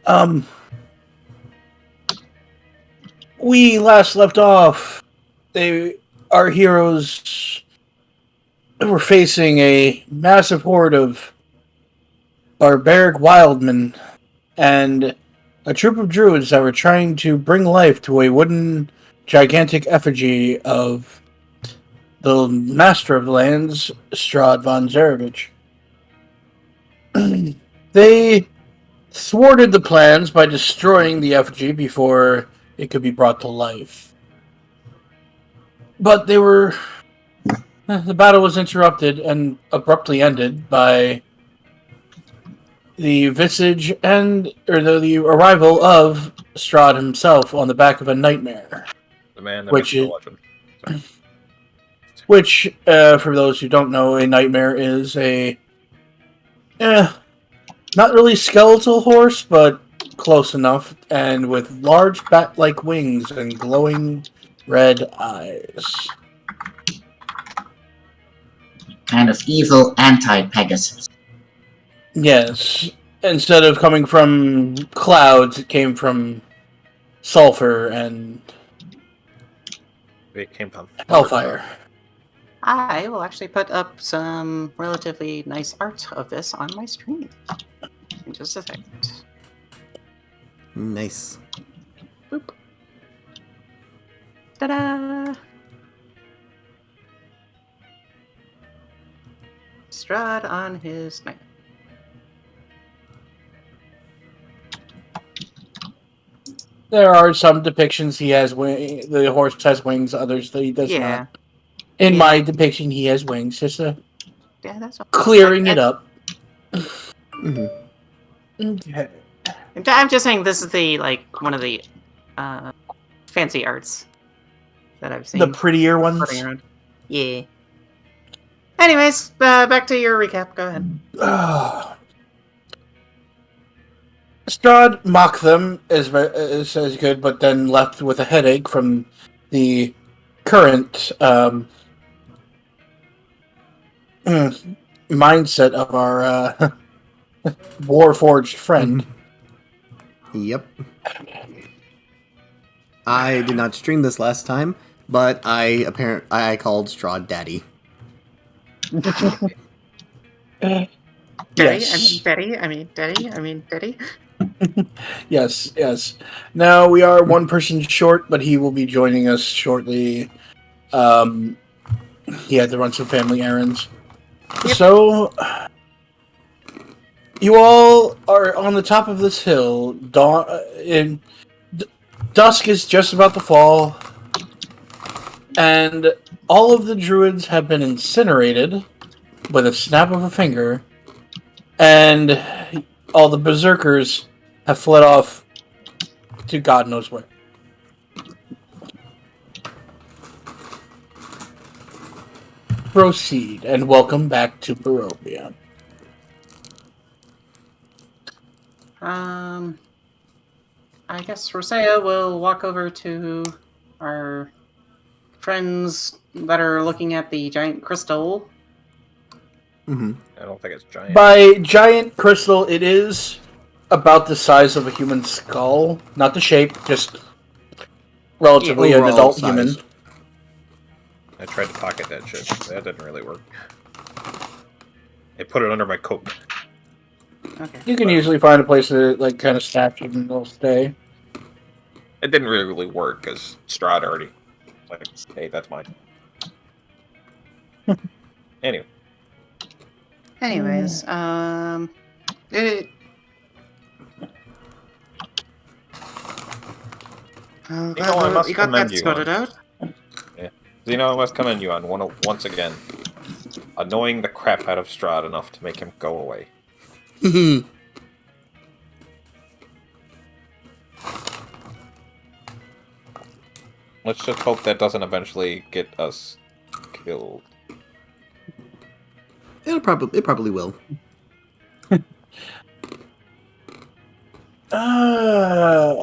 Um, we last left off. Our heroes were facing a massive horde of barbaric wildmen and a troop of druids that were trying to bring life to a wooden, gigantic effigy of the master of the lands, Strahd von Zarevich. They thwarted the plans by destroying the effigy before it could be brought to life. But the battle was interrupted and abruptly ended by the the arrival of Strahd himself on the back of a nightmare. The man that makes the legend. Which, for those who don't know, a nightmare is not really skeletal horse, but close enough, and with large bat-like wings and glowing red eyes. Kind of evil anti-Pegasus. Yes. Instead of coming from clouds, it came from sulfur and it came from hellfire. I will actually put up some relatively nice art of this on my stream. In just a second. Nice. Boop. Ta-da! Strahd on his knife. There are some depictions he has the horse has wings, others he does not. In my depiction, he has wings. Just that's clearing it up. Mm-hmm. Okay. I'm just saying this is one of the fancy arts that I've seen. The prettier ones? Yeah. Anyways, back to your recap. Go ahead. Strahd mocked them as good, but then left with a headache from the current mindset of our Warforged friend. Yep. I did not stream this last time, but I called Strahd Daddy. Daddy. Yes. Now we are one person short, but he will be joining us shortly. He had to run some family errands. Yep. So, you all are on the top of this hill. Dusk is just about to fall, and all of the druids have been incinerated with a snap of a finger, and all the berserkers have fled off to God knows where. Proceed, and welcome back to Barovia. I guess Rosea will walk over to our friends that are looking at the giant crystal. Mm-hmm. I don't think it's giant. By giant crystal, it is about the size of a human skull. Not the shape, just relatively an adult size. Human. I tried to pocket that shit. That didn't really work. I put it under my coat. Okay. You can usually find a place to kind of stash it and it'll stay. It didn't really work because Strahd already hey, that's mine. Anyway. Anyways, you I must commend you sorted out. Yeah, Zino, I must commend you on once again annoying the crap out of Strahd enough to make him go away. Let's just hope that doesn't eventually get us killed. It probably will. Well,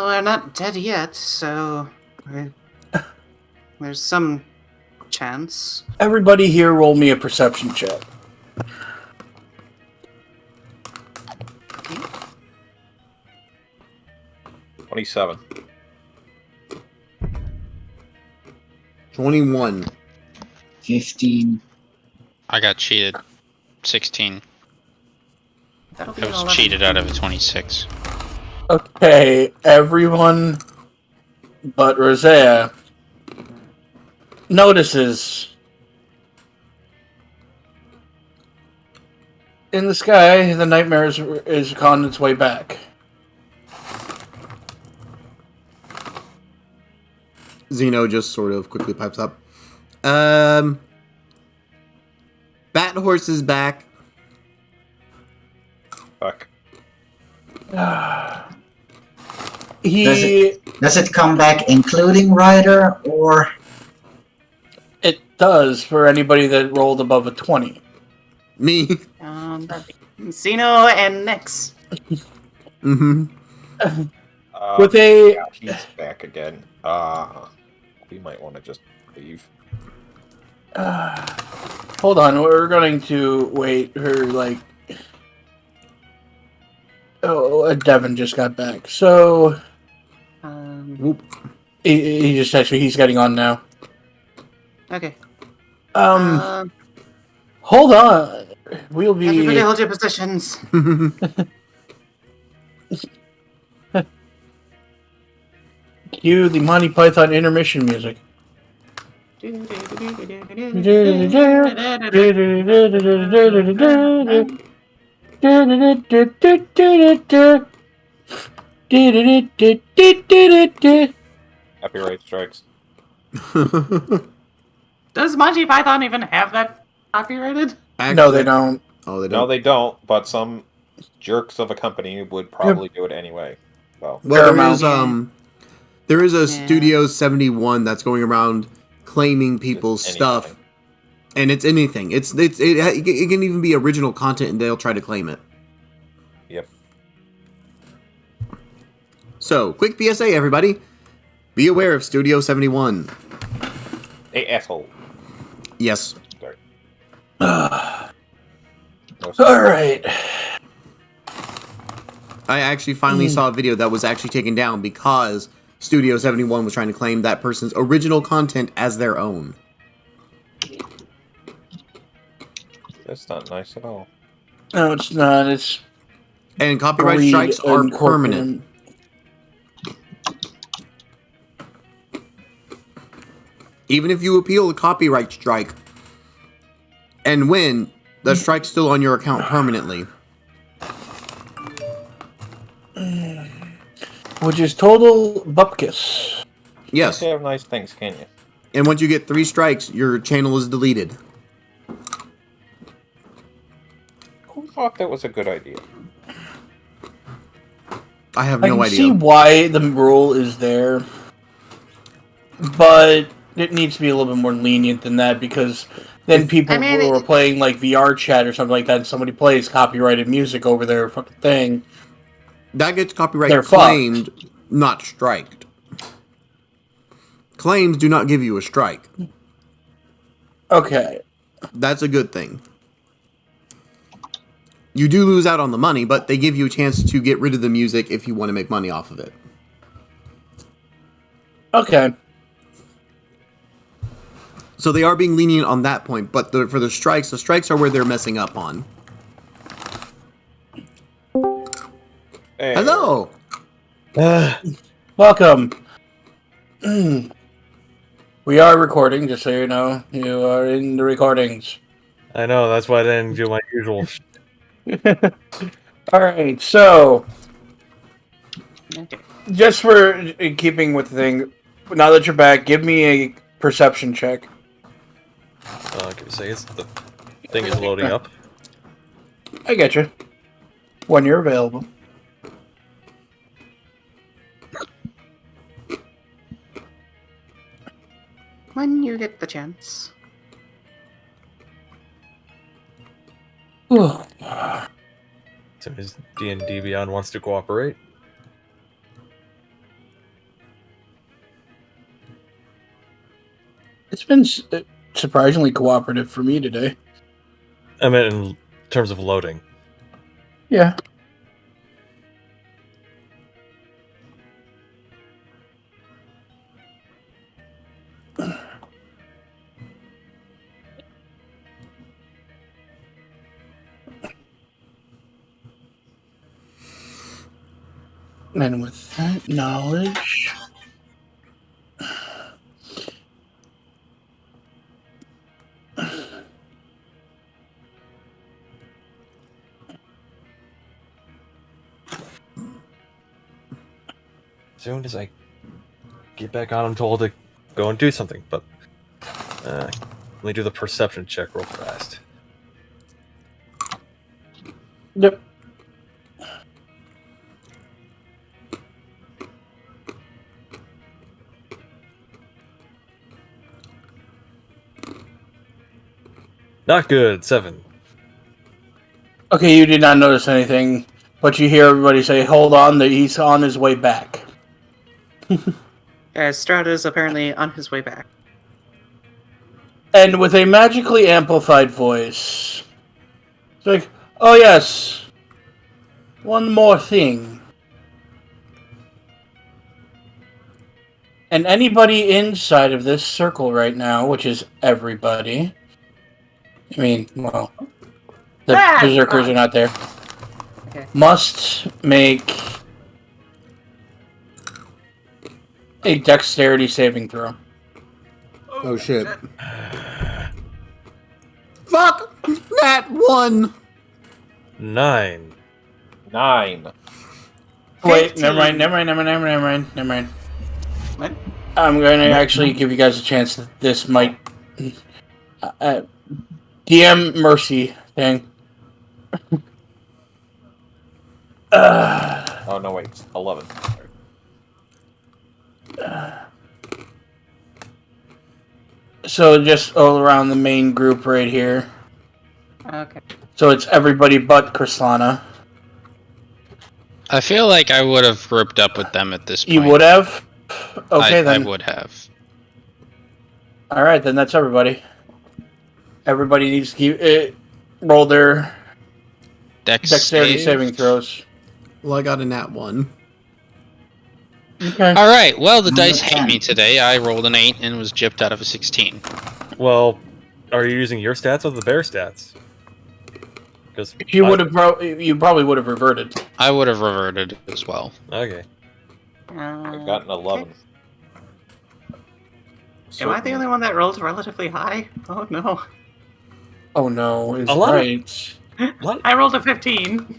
we're not dead yet, so there's some chance. Everybody here roll me a perception check. 27. 21. 15. I got cheated. 16. That'll be I an was 11. cheated out of a 26. Okay, everyone but Rosea notices in the sky the nightmare is on its way back. Zeno just sort of quickly pipes up. Bat Horse is back. Fuck. Does it come back including Ryder, or... It does for anybody that rolled above a 20. Me. That'd be Zino and Nyx. Mm-hmm. With a Yeah, he's back again. We might want to just leave. hold on, we're going to wait for like. Oh, Devin just got back, so Whoop. he just actually he's getting on now. Okay. Hold on, we'll be. Everybody hold your positions. Cue the Monty Python intermission music. Copyright strikes. Does Monty Python even have that copyrighted? No, they don't. Oh, they No, don't. they don't, but some jerks of a company would probably do it anyway. Well, Well, Paramount. there is a Yeah. Studio 71 that's going around claiming people's Anything. stuff, and it's anything. It can even be original content, and they'll try to claim it. yep. So, quick PSA, everybody. Be aware of Studio 71. Hey, asshole. Yes. Sorry. All right. I actually finally saw a video that was actually taken down because Studio 71 was trying to claim that person's original content as their own. That's not nice at all. No, it's not. It's And copyright greed strikes are and corporate- permanent. Even if you appeal a copyright strike and win, the strike's still on your account permanently. Which is total bupkis. Yes. You have nice things, can you? And once you get 3 strikes, your channel is deleted. Who thought that was a good idea? I have I no can idea. see why the rule is there, but it needs to be a little bit more lenient than that because then people I mean, who are playing like VR chat or something like that, and somebody plays copyrighted music over their fucking thing. That gets copyright They're claimed, not striked. Claims do not give you a strike. Okay. That's a good thing. You do lose out on the money, but they give you a chance to get rid of the music if you want to make money off of it. Okay. So they are being lenient on that point, but for the strikes are where they're messing up on. Hey, Hello! Welcome. We are recording, just so you know. You are in the recordings. I know, that's why I didn't do my usual. Alright, so, Okay. just for in keeping with the thing, now that you're back, give me a perception check. Give me a second. The thing is loading up. I get you. When you're available. When you get the chance. Ugh. So his D&D Beyond wants to cooperate. It's been surprisingly cooperative for me today. I meant in terms of loading. Yeah. And with that knowledge... As soon as I get back on, I'm told to go and do something, but let me do the perception check real fast. Yep. Not good. 7. Okay, you did not notice anything, but you hear everybody say, hold on, that he's on his way back. Strahd is apparently on his way back. And with a magically amplified voice, it's like, oh yes, one more thing. And anybody inside of this circle right now, which is everybody, I mean, well, the berserkers are not there, Okay. must make a dexterity saving throw. Oh shit. Fuck! That one! 9. 9. Wait, 15. never mind. What? I'm going to actually give you guys a chance that this might... DM mercy thing. Oh, no, wait. 11. So just all around the main group right here. Okay. So it's everybody but Krislana. I feel like I would have grouped up with them at this point. You would have? Okay, I then. would have. Alright, then that's everybody. Everybody needs to keep roll their dexterity saving throws. Well, I got a nat 1. Okay. Alright, well, the dice hate me today. I rolled an 8 and was gypped out of a 16. Well, are you using your stats or the bear stats? Because You probably would have reverted. I would have reverted as well. Okay. I've got an 11. Am I the only one that rolled relatively high? Oh no. Oh no, it's A lot of- right. What? I rolled a 15.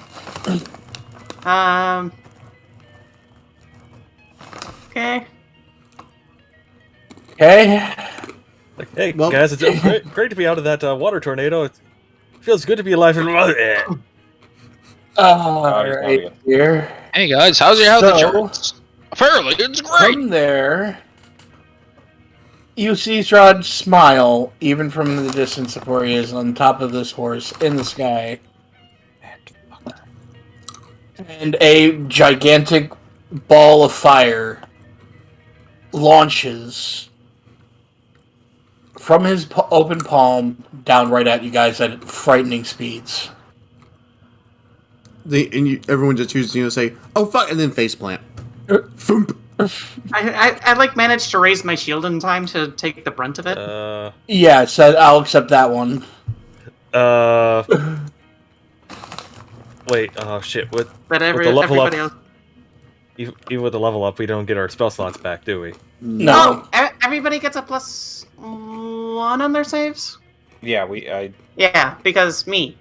Okay. Okay. Like, hey, Well- guys, it's great to be out of that water tornado. It feels good to be alive. Alright, here. Hey guys, how's your health So- insurance? Apparently, it's great! From there, you see Strahd smile, even from the distance of where he is on top of this horse in the sky. And a gigantic ball of fire launches from his open palm down right at you guys at frightening speeds. Everyone just chooses to say, "Oh fuck," and then faceplant. Foomp. I like managed to raise my shield in time to take the brunt of it. Yeah, so I'll accept that one. Wait, oh shit. But with the level everybody up, else. even with the level up, we don't get our spell slots back, do we? No. Oh, everybody gets a +1 on their saves. Yeah, Yeah, because me.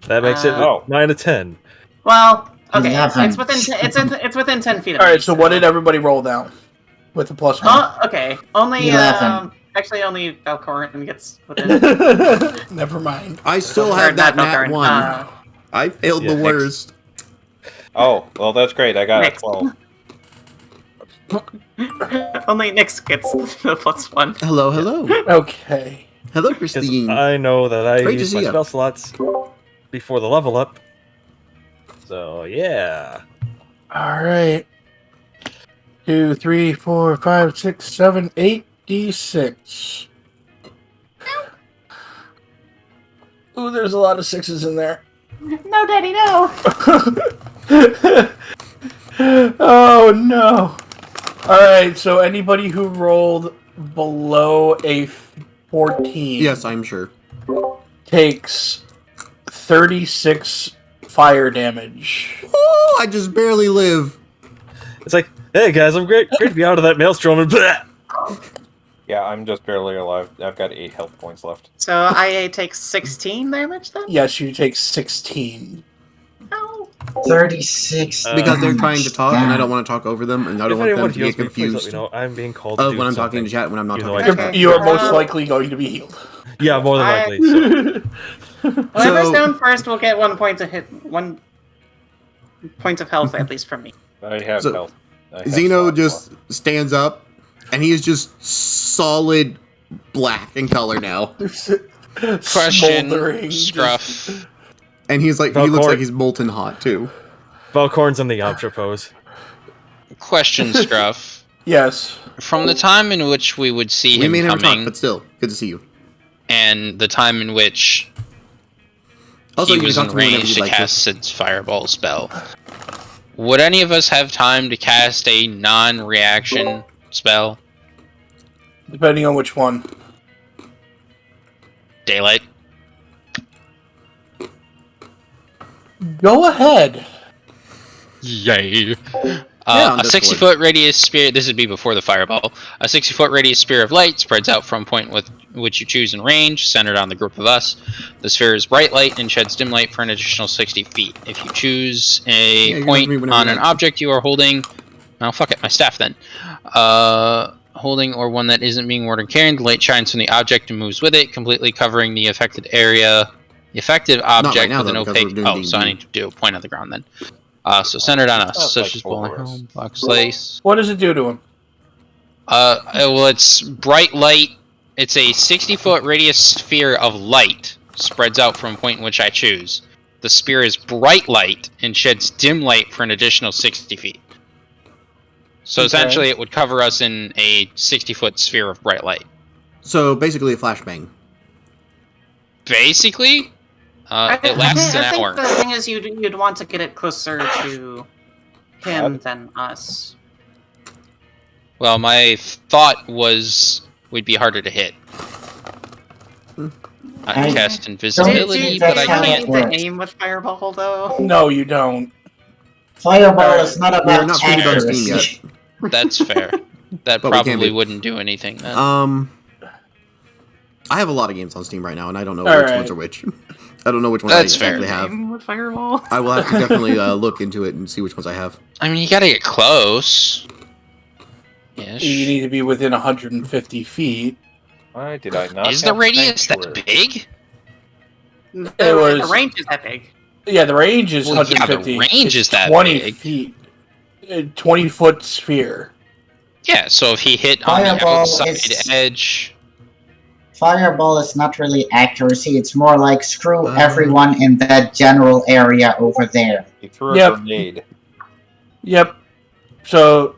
That makes it Oh. 9 to 10. Well, okay, 11. it's within 10 feet of Alright, me, so what did everybody roll down? With the +1. Oh, okay. Only 11. Actually only Valcorin gets within. Never mind. I still Or have that not nat Valcorin, 1. I failed Yeah, the thanks. worst. Oh, well, that's great. I got a Next. 12. Only Nyx gets the +1. Hello, hello. Okay. Hello, Because Christine. I know that I Great to use see my ya. spell slots before the level up. So, yeah. Alright. 2, 3, 4, 5, 6, 7, 8, D6. Ooh, there's a lot of 6s in there. No, Daddy, no. Oh no. Alright, so anybody who rolled below a 14 Yes, I'm sure. takes 36 fire damage. Oh, I just barely live. It's like, hey guys, I'm great to be out of that maelstrom and blah! Yeah, I'm just barely alive. I've got 8 health points left. So IA takes 16 damage then? Yes, you take 16. Oh. 36. Because they're trying to damage. talk, and I Damn. don't want to talk over them, and I If don't want anyone them to heals get me, please let confused me know. I'm being called to of do when I'm something. talking to chat when I'm not Even though talking I to can't. chat. You are most Uh, likely going to be healed. Yeah, more than likely. So. Whoever's So- down first will get 1 point to hit 1 point of health at least from me. I have So, health. I have Zeno slots just left. stands up, and he is just solid black in color now. Question, Smoldering, Scruff. just- And he's like, he Valcor- looks like he's molten hot too. Valcorn's in the Yamcha pose. Question, Scruff. Yes. From the time in which we would see We him may never talk, coming, but still, good to see you. and the time in which Also, he you can was talk in to me whenever range you'd to like cast Sid's fireball spell, would any of us have time to cast a non-reaction spell? Depending on which one. Daylight. Go ahead. Yay. on A Discord. 60-foot radius spear, this would be before the fireball. A 60-foot radius spear of light spreads out from a point with which you choose in range, centered on the group of us. The sphere is bright light and sheds dim light for an additional 60 feet. If you choose Yeah, a you can point look at me whenever on you an like. object you are holding, oh fuck it, my staff then. Holding or one that isn't being worn or carried, the light shines from the object and moves with it, completely covering the affected area. The affected object now, with an though, because we're opaque. doing Oh, so I D&D. need to do a point on the ground then. So centered on us, That's such like as 4 bowling hours. home, block slice. What does it do to him? Well, it's bright light. It's a 60-foot radius sphere of light, spreads out from a point in which I choose. The sphere is bright light and sheds dim light for an additional 60 feet. So Okay. essentially, it would cover us in a 60-foot sphere of bright light. So basically, a flashbang. Basically, it lasts an I think hour. the thing is you'd want to get it closer to him than us. Well, my thought was we'd be harder to hit. I I- cast Do invisibility, you but I think can't. that- need to aim with fireball though. No, you don't. Fireball is not We are about not printed on accuracy. Steam yet. That's fair. That But we can probably be. wouldn't do anything then. I have a lot of games on Steam right now, and I don't know All which right. ones are which. I don't know which ones That's I fair. exactly have. Aim with fireball. I will have to definitely look into it and see which ones I have. I mean, you gotta get close. Yes. You need to be within 150 feet. Why did I not? Is the have radius Sanctuary? that big? was- The range is that big. Yeah, the range is Well, yeah, the 150. range is It's that 20 big. feet. 20-foot sphere. Yeah, so if he hit on the Fireball outside is- edge... Fireball is not really accuracy, it's more like screw Um, everyone in that general area over there. He threw a Yep. grenade. Yep. So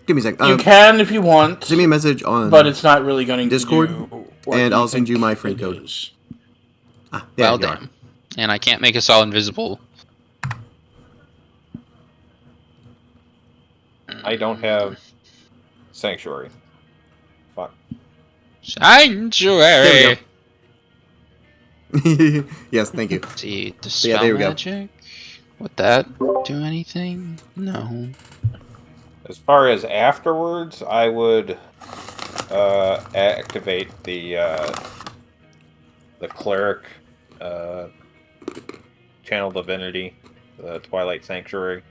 Give me a sec. you can if you want, Send me a message on. but it's not really going to Discord, do what and you I'll send think you my friend it code. is. There Well, you are. damn. And I can't make us all invisible. I don't have Sanctuary. Fuck. Sanctuary! There yes, thank you. See, Yeah, dispel there we go. magic? Would that do anything? No. As far as afterwards, I would activate the cleric channel divinity, the Twilight Sanctuary.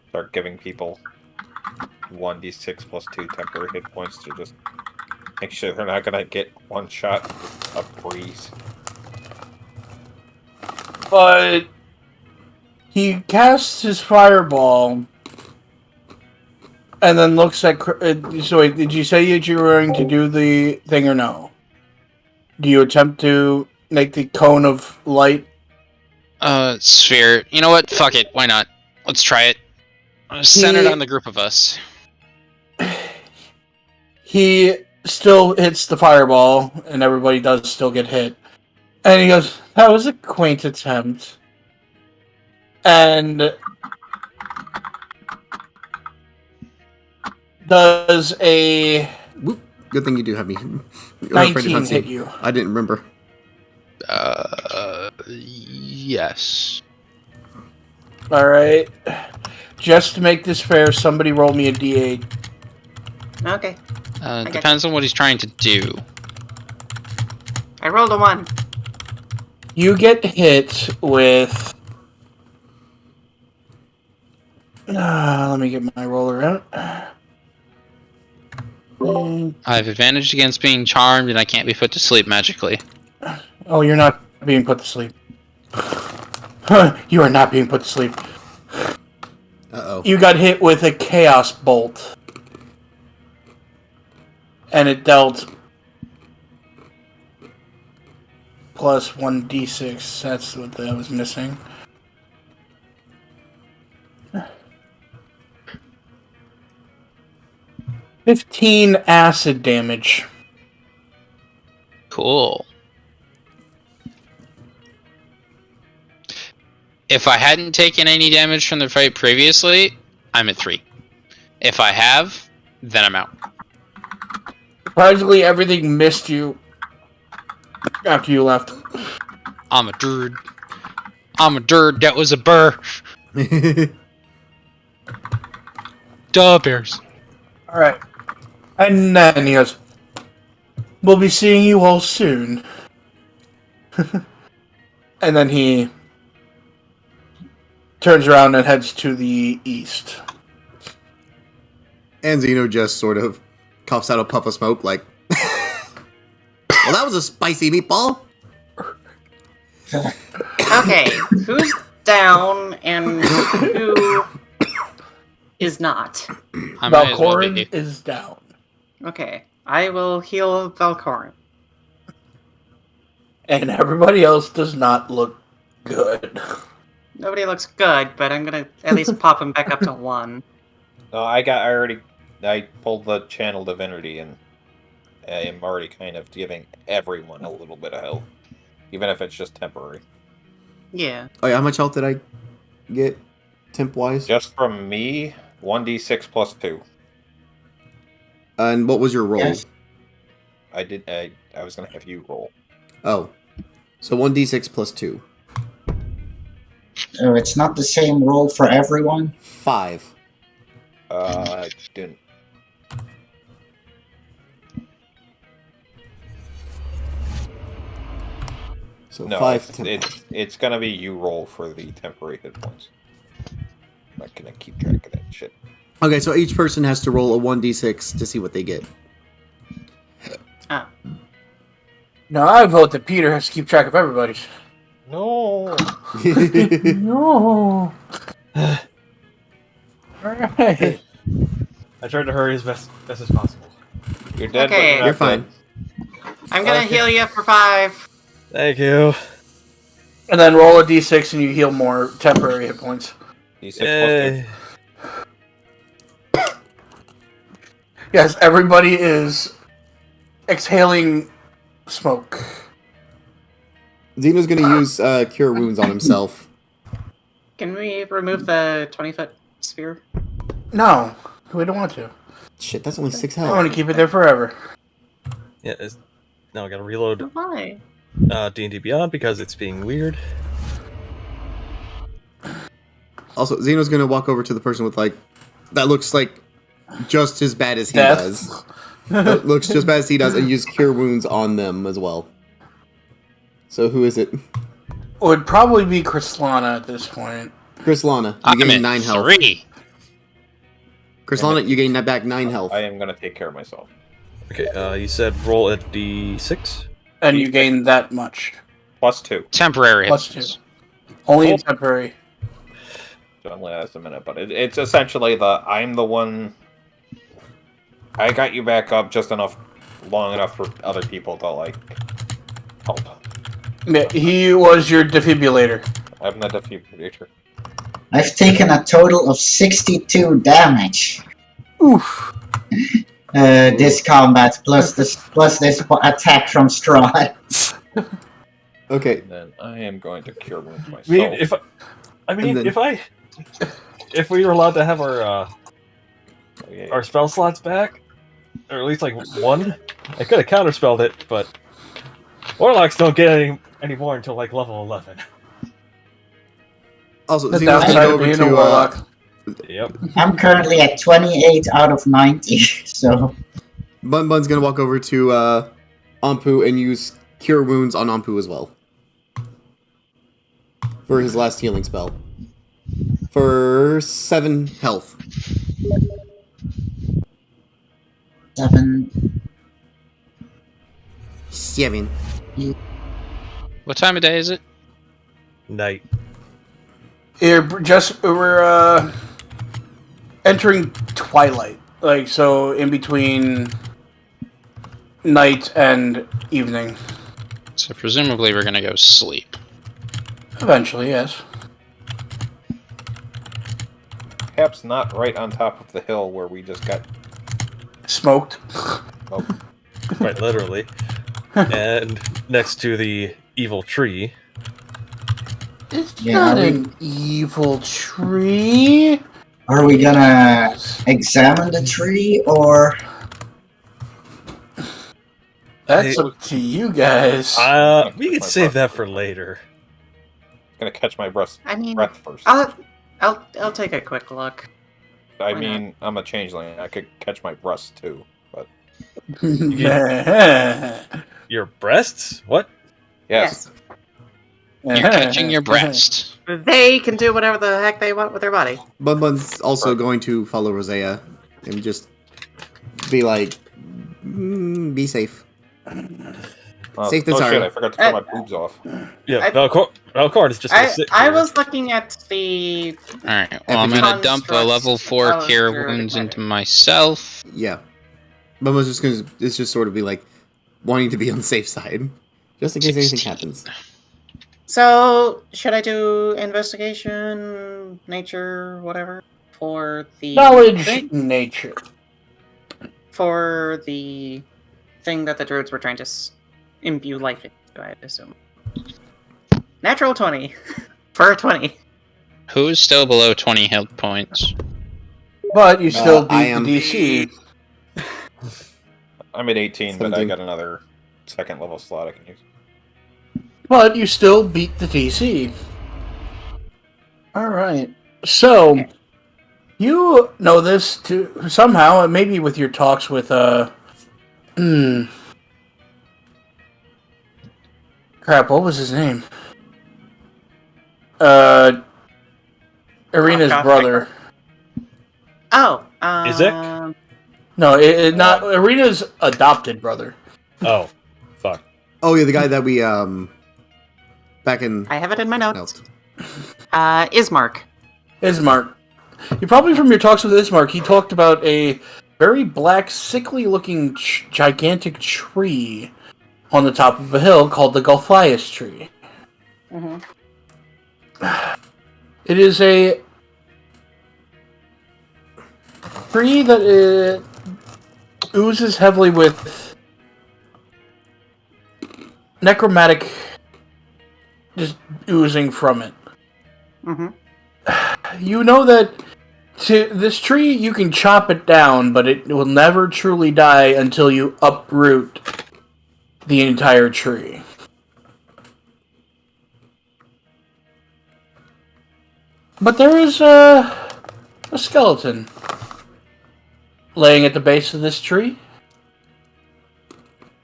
Start giving people 1d6 plus 2 temporary hit points to just make sure they're not gonna get one shot with a breeze. But he casts his fireball and then looks at. So, wait, did you say that you were going to do the thing or no? Do you attempt to make the cone of light? Sphere. You know what? Fuck it. Why not? Let's try it. Centered He- on the group of us. He still hits the fireball, and everybody does still get hit. And he goes, "That was a quaint attempt." And does a Whoop. Good thing you do have me. 19 hit you? I didn't remember. Yes. All right. just to make this fair, somebody roll me a d8. Okay. Depends on what he's trying to do. I rolled a 1. You get hit with... let me get my roller out. I have advantage against being charmed, and I can't be put to sleep magically. Oh, you're not being put to sleep. You are not being put to sleep. Uh-oh. You got hit with a chaos bolt. And it dealt plus 1d6. That's what that was missing. $15 acid damage. Cool. If I hadn't taken any damage from the fight previously, I'm at 3. If I have, then I'm out. Surprisingly, everything missed you after you left. I'm a dude. I'm a dude. That was a burr. Duh, bears. Alright. And then he goes, we'll be seeing you all soon. And then he turns around and heads to the east. And Zino just sort of coughs out a puff of smoke, like, well, that was a spicy meatball. Okay, who's down and who is not? I might as well Valcorin be. is down. Okay, I will heal Valcorin. And everybody else does not look good. Nobody looks good, but I'm gonna at least pop him back up to 1. No, I pulled the channel divinity, and I am already kind of giving everyone a little bit of health, even if it's just temporary. Yeah. Oh yeah, how much health did I get, temp-wise? Just from me, 1d6 plus 2. And what was your roll? Yes. I was gonna have you roll. Oh. So 1d6 plus 2. So it's not the same roll for everyone? 5. I didn't. So No, 5 temp. it's gonna be you roll for the temporary hit points. I'm not gonna keep track of that shit. Okay, so each person has to roll a 1d6 to see what they get. Ah. Now I vote that Peter has to keep track of everybody's. No. No. Alright. I tried to hurry as best as possible. You're dead. Okay. But you're You're not fine. dead. I'm gonna Okay. heal you for 5. Thank you. And then roll a d6 and you heal more temporary hit points. D6 plus Yay. Yes, everybody is exhaling smoke. Zeno's gonna use Cure Wounds on himself. Can we remove the 20-foot sphere? No, we don't want to. Shit, that's only 6 I health. want to keep it there forever. Yeah, now I gotta reload Why? D&D Beyond because it's being weird. Also, Zeno's gonna walk over to the person with, like, that looks like just as bad as he Death. does. That looks just as bad as he does, and use Cure Wounds on them as well. So who is it? Would probably be Krislana at this point. Krislana, you I'm gain at 9 health. 3. Krislana, you gain back 9 health. I am gonna take care of myself. Okay, you said roll at D6? And you gain that much. Plus 2. Temporary hit Plus points. 2. Only temporary. So only lasts a minute, but it's essentially I'm the one. I got you back up just long enough for other people to like help. Yeah, he was your defibrillator. I'm the defibrillator. I've taken a total of 62 damage. Oof. This combat plus this attack from Strahd. Okay, And then I am going to cure wounds myself. I mean, And then- if we were allowed to have our Okay. our spell slots back, or at least like one, I could have counterspelled it, but Warlocks don't get any more until like level 11. also, The Zeno's gonna downside go of over being a to warlock. Yep. I'm currently at 28 out of 90, so... Bun Bun's gonna walk over to Ampu and use Cure Wounds on Ampu as well. For his last healing spell. For 7 health. 7. 7. What time of day is it? Night. We're entering twilight. Like, so in between night and evening. So presumably we're gonna go sleep. Eventually, yes. Perhaps not right on top of the hill where we just got. Smoked. Oh, Quite literally. And next to the evil tree. It's Yeah, not are we- an evil tree. Are we gonna examine the tree, or... That's up to you guys. We can save that for later. gonna catch my breath I mean, first. I'll take a quick look. I why mean, I'm a changeling. I could catch my breast too, but Your breasts? What? yes. You're catching your breast. They can do whatever the heck they want with their body. Bun Bun's also going to follow Rosea and just be like, be safe. Safe and oh sorry. shit! I forgot to cut my boobs off. Yeah, Valcor is just gonna sit I here. was looking at the... Alright, well, I'm gonna dump a Constructs level 4 of Cure your Wounds body. into myself. Yeah. Bun Bun's just gonna, it's just sort of be like, wanting to be on the safe side. Just in case anything 16. happens. So, should I do investigation, nature, whatever, for the Knowledge, thing? nature. For the thing that the druids were trying to imbue life into, I assume. Natural 20. For a 20. Who's still below 20 health points? But you still I beat am- the DC. I'm at 18, but I 17. got another second level slot I can use. But you still beat the DC. Alright. So, you know this to somehow, maybe with your talks with, crap, what was his name? Irina's Gosh, brother. Oh, Isaac? No, not Irina's adopted brother. Oh, fuck. Oh yeah, the guy that we, back in... I have it in my notes. No. Ismark. Ismark. You probably from your talks with Ismark, he talked about a very black, sickly-looking, gigantic tree on the top of a hill called the Gulphias tree. Mm-hmm. It is a tree that oozes heavily with necromantic just oozing from it. Mm-hmm. You know that to this tree, you can chop it down, but it will never truly die until you uproot the entire tree. But there is a skeleton laying at the base of this tree.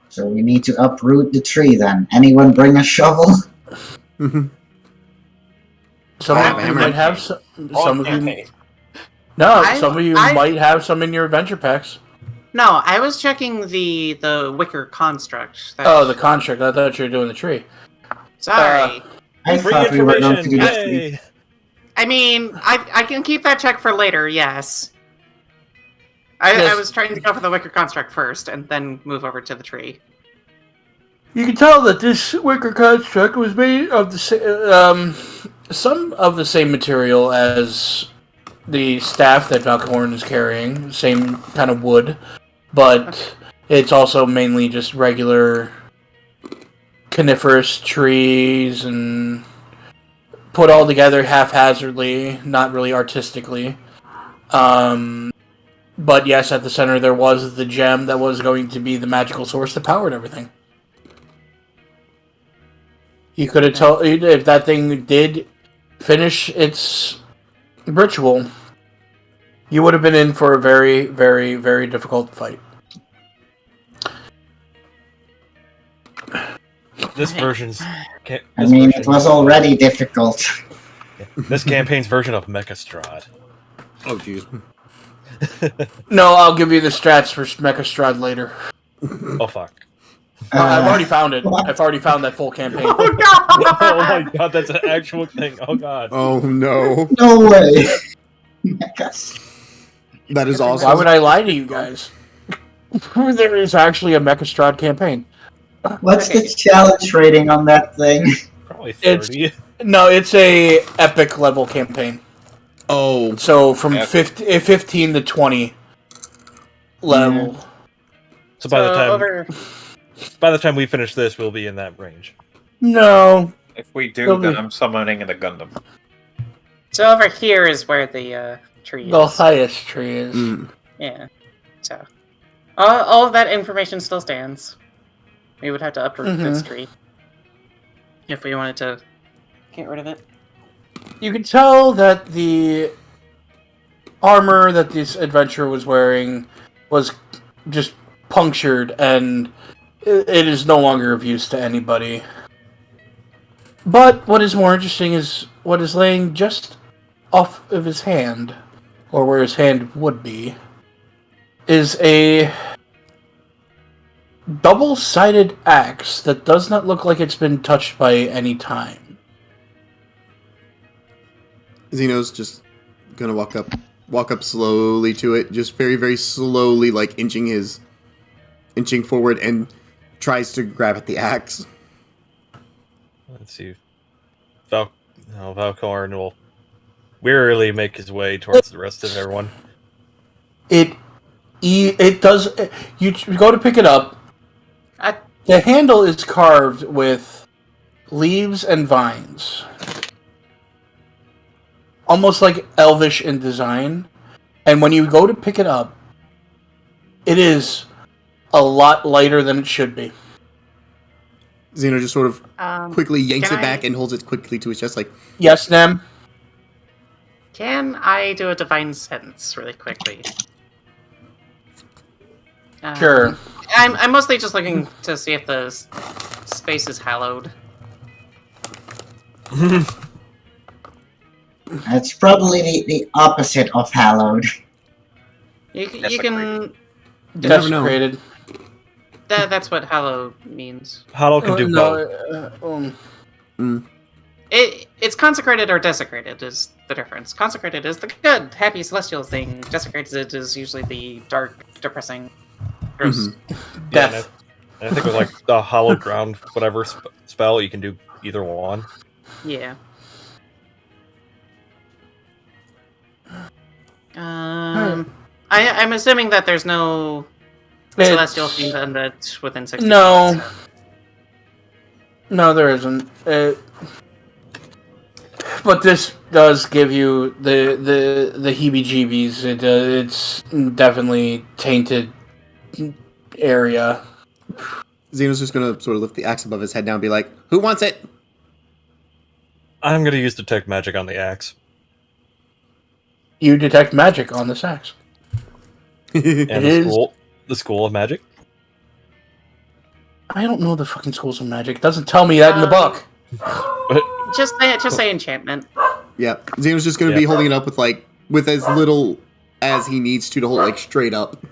So we need to uproot the tree then. Anyone bring a shovel? Some I have of a you hammer. might have some of you. Okay. No, I- some of you I- might have some in your adventure packs. No, I was checking the wicker construct. That- Oh, the construct. I thought you were doing the tree. Sorry. I Free thought we were going to information! do that tree. Yay! I mean, I can keep that check for later, yes. I Yes. was trying to go for the wicker construct first, and then move over to the tree. You can tell that this wicker construct was made of some of the same material as the staff that Valkhorn is carrying, same kind of wood, but it's also mainly just regular coniferous trees and put all together haphazardly, not really artistically. But yes, at the center there was the gem that was going to be the magical source that powered everything. You could have told if that thing did finish its ritual, You would have been in for a very, very, very difficult fight. This version's. It was already difficult. This campaign's version of Mechastrad. Oh, jeez. No, I'll give you the strats for Mechastrad later. Oh fuck. I've already found it. I've already found that full campaign. Oh my god, that's an actual thing. Oh god. Oh, no. No way. Mechas. That is awesome. Why would I lie to you guys? There is actually a Mechastrad campaign. What's the challenge rating on that thing? Probably 30. No, it's a epic level campaign. Oh. So from Epic. 15 to 20 level. So by the time we finish this, we'll be in that range. No. If we do, Probably. then I'm summoning the Gundam. So over here is where the tree is. The highest tree is. Mm. Yeah. So all of that information still stands. We would have to uproot this tree if we wanted to get rid of it. You can tell that the armor that this adventurer was wearing was just punctured, and it is no longer of use to anybody. But what is more interesting is what is laying just off of his hand, or where his hand would be, is a double-sided axe that does not look like it's been touched by any time. Zeno's just gonna walk up slowly to it, just very, very slowly, like inching forward, and tries to grab at the axe. Let's see. Valkorn will wearily make his way towards the rest of everyone. It does. You go to pick it up. The handle is carved with leaves and vines, almost like elvish in design. And when you go to pick it up, it is a lot lighter than it should be. Zeno just sort of quickly yanks can it back and holds it quickly to his chest, like, Yes, Nem? Can I do a divine sense really quickly? Sure. I'm mostly just looking to see if the space is hallowed. It's probably the opposite of hallowed. You can. Desecrated. That's what hallow means. Hallow can do both. It's consecrated or desecrated is the difference. Consecrated is the good, happy, celestial thing. Desecrated is usually the dark, depressing, gross. Death. And I think with like the hallowed ground, whatever spell, you can do either one. Yeah. I'm assuming that there's no celestial thing that's within 60 No. feet, so. No, there isn't. But this does give you the heebie-jeebies. It's definitely tainted area. Zeno's just gonna sort of lift the axe above his head now and be like, "Who wants it?" I'm gonna use detect magic on the axe. You detect magic on this axe. And the school of magic. I don't know the fucking schools of magic. It doesn't tell me that in the book. But Just say enchantment. Yeah, Zeno's just gonna be holding it up with as little as he needs to hold it like straight up.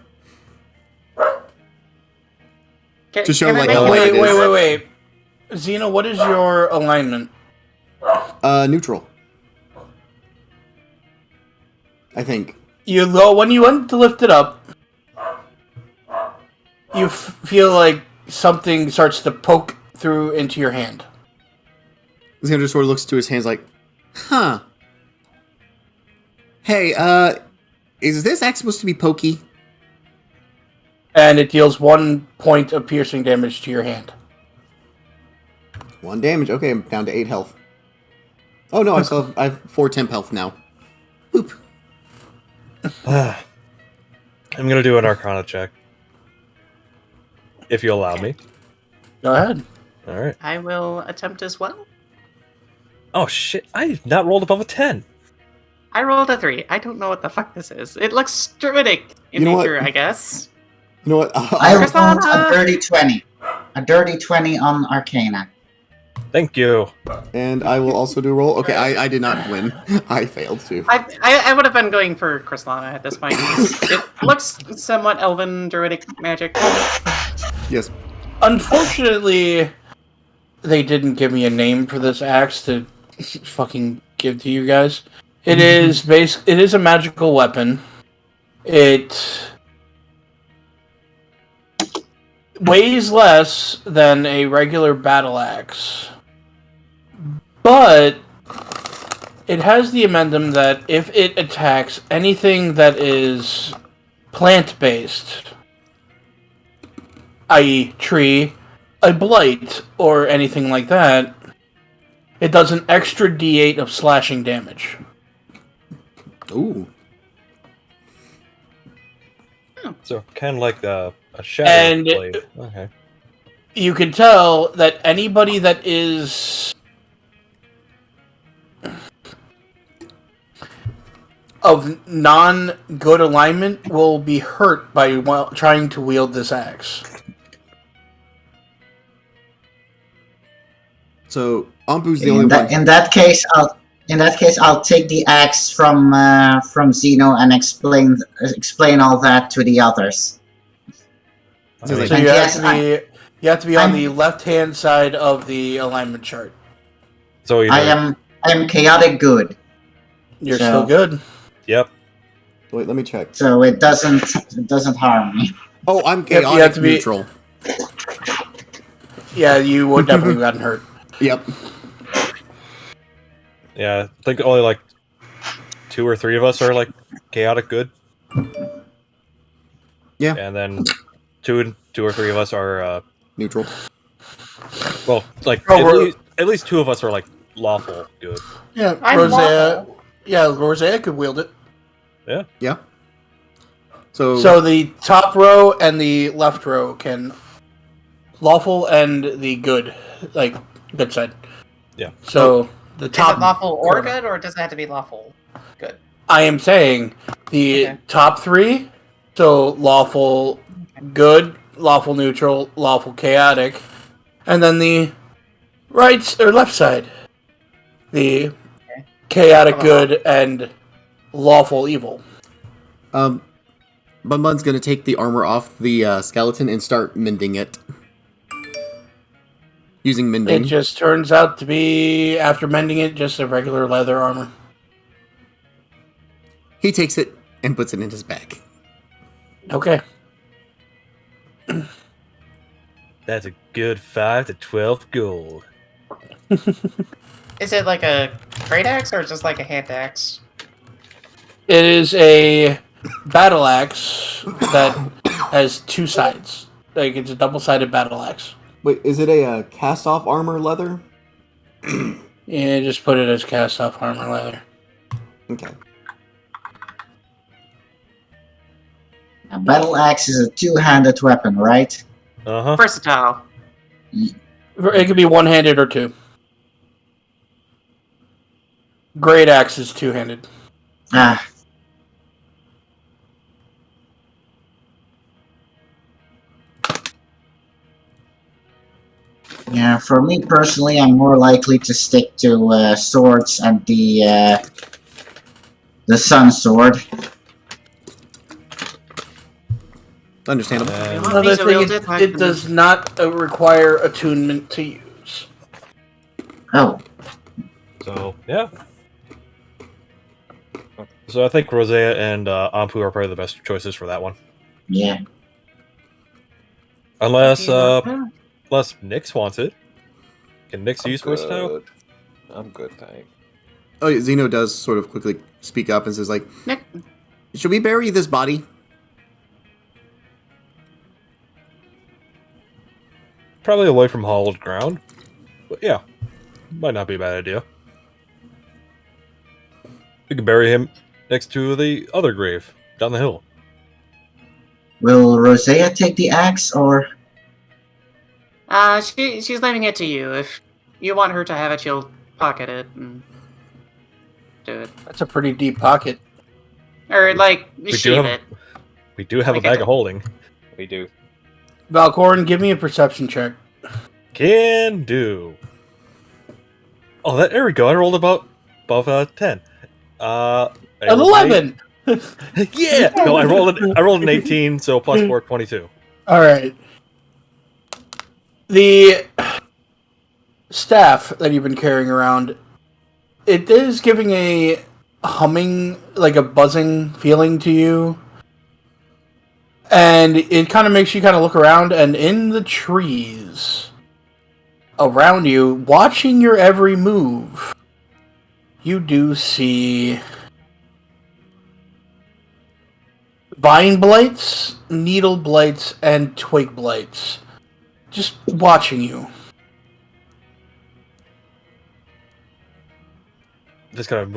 To show, Can I like, make how one light of it these? is. Wait. Zeno, what is your alignment? Neutral. I think. You go when you went to lift it up. You feel like something starts to poke through into your hand. Zeno just sort of looks to his hands like, huh. Hey, is this axe supposed to be pokey? And it deals 1 point of piercing damage to your hand. 1 damage. Okay, I'm down to 8 health. Oh no, I have 4 temp health now. Oop. I'm gonna do an Arcana check, if you allow me. Go ahead. All right. I will attempt as well. Oh shit! I have not rolled above a 10. I rolled a 3. I don't know what the fuck this is. It looks druidic in You know what? nature, I guess. You know what? I rolled Cassandra! a dirty 20. A dirty 20 on Arcana. Thank you. And I will also do a roll. Okay, I did not win. I failed to. I would have been going for Chryslana at this point. It looks somewhat elven druidic magic. Yes. Unfortunately, they didn't give me a name for this axe to fucking give to you guys. It is it is a magical weapon. It weighs less than a regular battle axe. But it has the amendment that if it attacks anything that is plant-based, i.e. tree, a blight, or anything like that, it does an extra d8 of slashing damage. Ooh. So kind of like a shadow And blade. Okay. you can tell that anybody that is of non-good alignment will be hurt by trying to wield this axe. So Ampu's the only one. In that case, I'll take the axe from Zino and explain all that to the others. So, like, So And you yes, have to be on I'm- the left-hand side of the alignment chart. So either, I am chaotic good, You're So- still good. Yep. wait, let me check. so it doesn't harm me. Oh, I'm you have chaotic to be- neutral. Yeah, you would definitely gotten hurt. Yep. Yeah, I think only like 2 or 3 of us are like chaotic good. Yeah. And then two or 3 of us are Neutral. well, like Oh, at least 2 of us are like lawful good. Yeah, I'm Rosea. lawful. Yeah, Rosea could wield it. Yeah. So, So the top row and the left row can lawful and the good, like good side. Yeah. So the Is top it lawful or corner. good, or does it have to be lawful? Good. I am saying the Okay. top 3. So lawful, good, lawful neutral, lawful chaotic, and then the right or left side, the chaotic good and lawful evil. Bun Bun's gonna take the armor off the skeleton and start mending it. Using mending. It just turns out to be, after mending it, just a regular leather armor. He takes it and puts it in his bag. Okay. That's a good 5 to 12 gold. Is it like a great axe or just like a hand axe? It is a battle axe that has 2 sides. Like, it's a double-sided battle axe. Wait, is it a cast-off armor leather? Yeah, just put it as cast-off armor leather. Okay. A battle axe is a two-handed weapon, right? Uh-huh. Versatile. It could be one-handed or 2. Great axe is 2-handed. Ah. Yeah, for me personally, I'm more likely to stick to swords and the sun sword. Understandable. And Well, Another these are thing, real it different. does not require attunement to use. Oh, so, yeah. So I think Rosea and Ampu are probably the best choices for that one. yeah. Unless Nyx wants it. Can Nyx use versatile? I'm good, thanks. Oh, yeah, Zeno does sort of quickly speak up and says, like, Nick, should we bury this body? Probably away from hollowed ground. But yeah, might not be a bad idea. We could bury him next to the other grave down the hill. Will Rosea take the axe, or... she's leaving it to you. If you want her to have it, she'll pocket it and do it. That's a pretty deep pocket. Or, like, do sheath have- it. We do have Like a bag it's- of holding. We do. Valcorn, give me a perception check. Can do. Oh, there we go. I rolled above 10. I An rolled 11! Yeah. No, I rolled an 18, so plus 4, 22. Alright. The staff that you've been carrying around, it is giving a humming, like a buzzing feeling to you. And it kind of makes you kind of look around, and in the trees around you, watching your every move, you do see vine blights, needle blights, and twig blights. Just watching you. Just kind of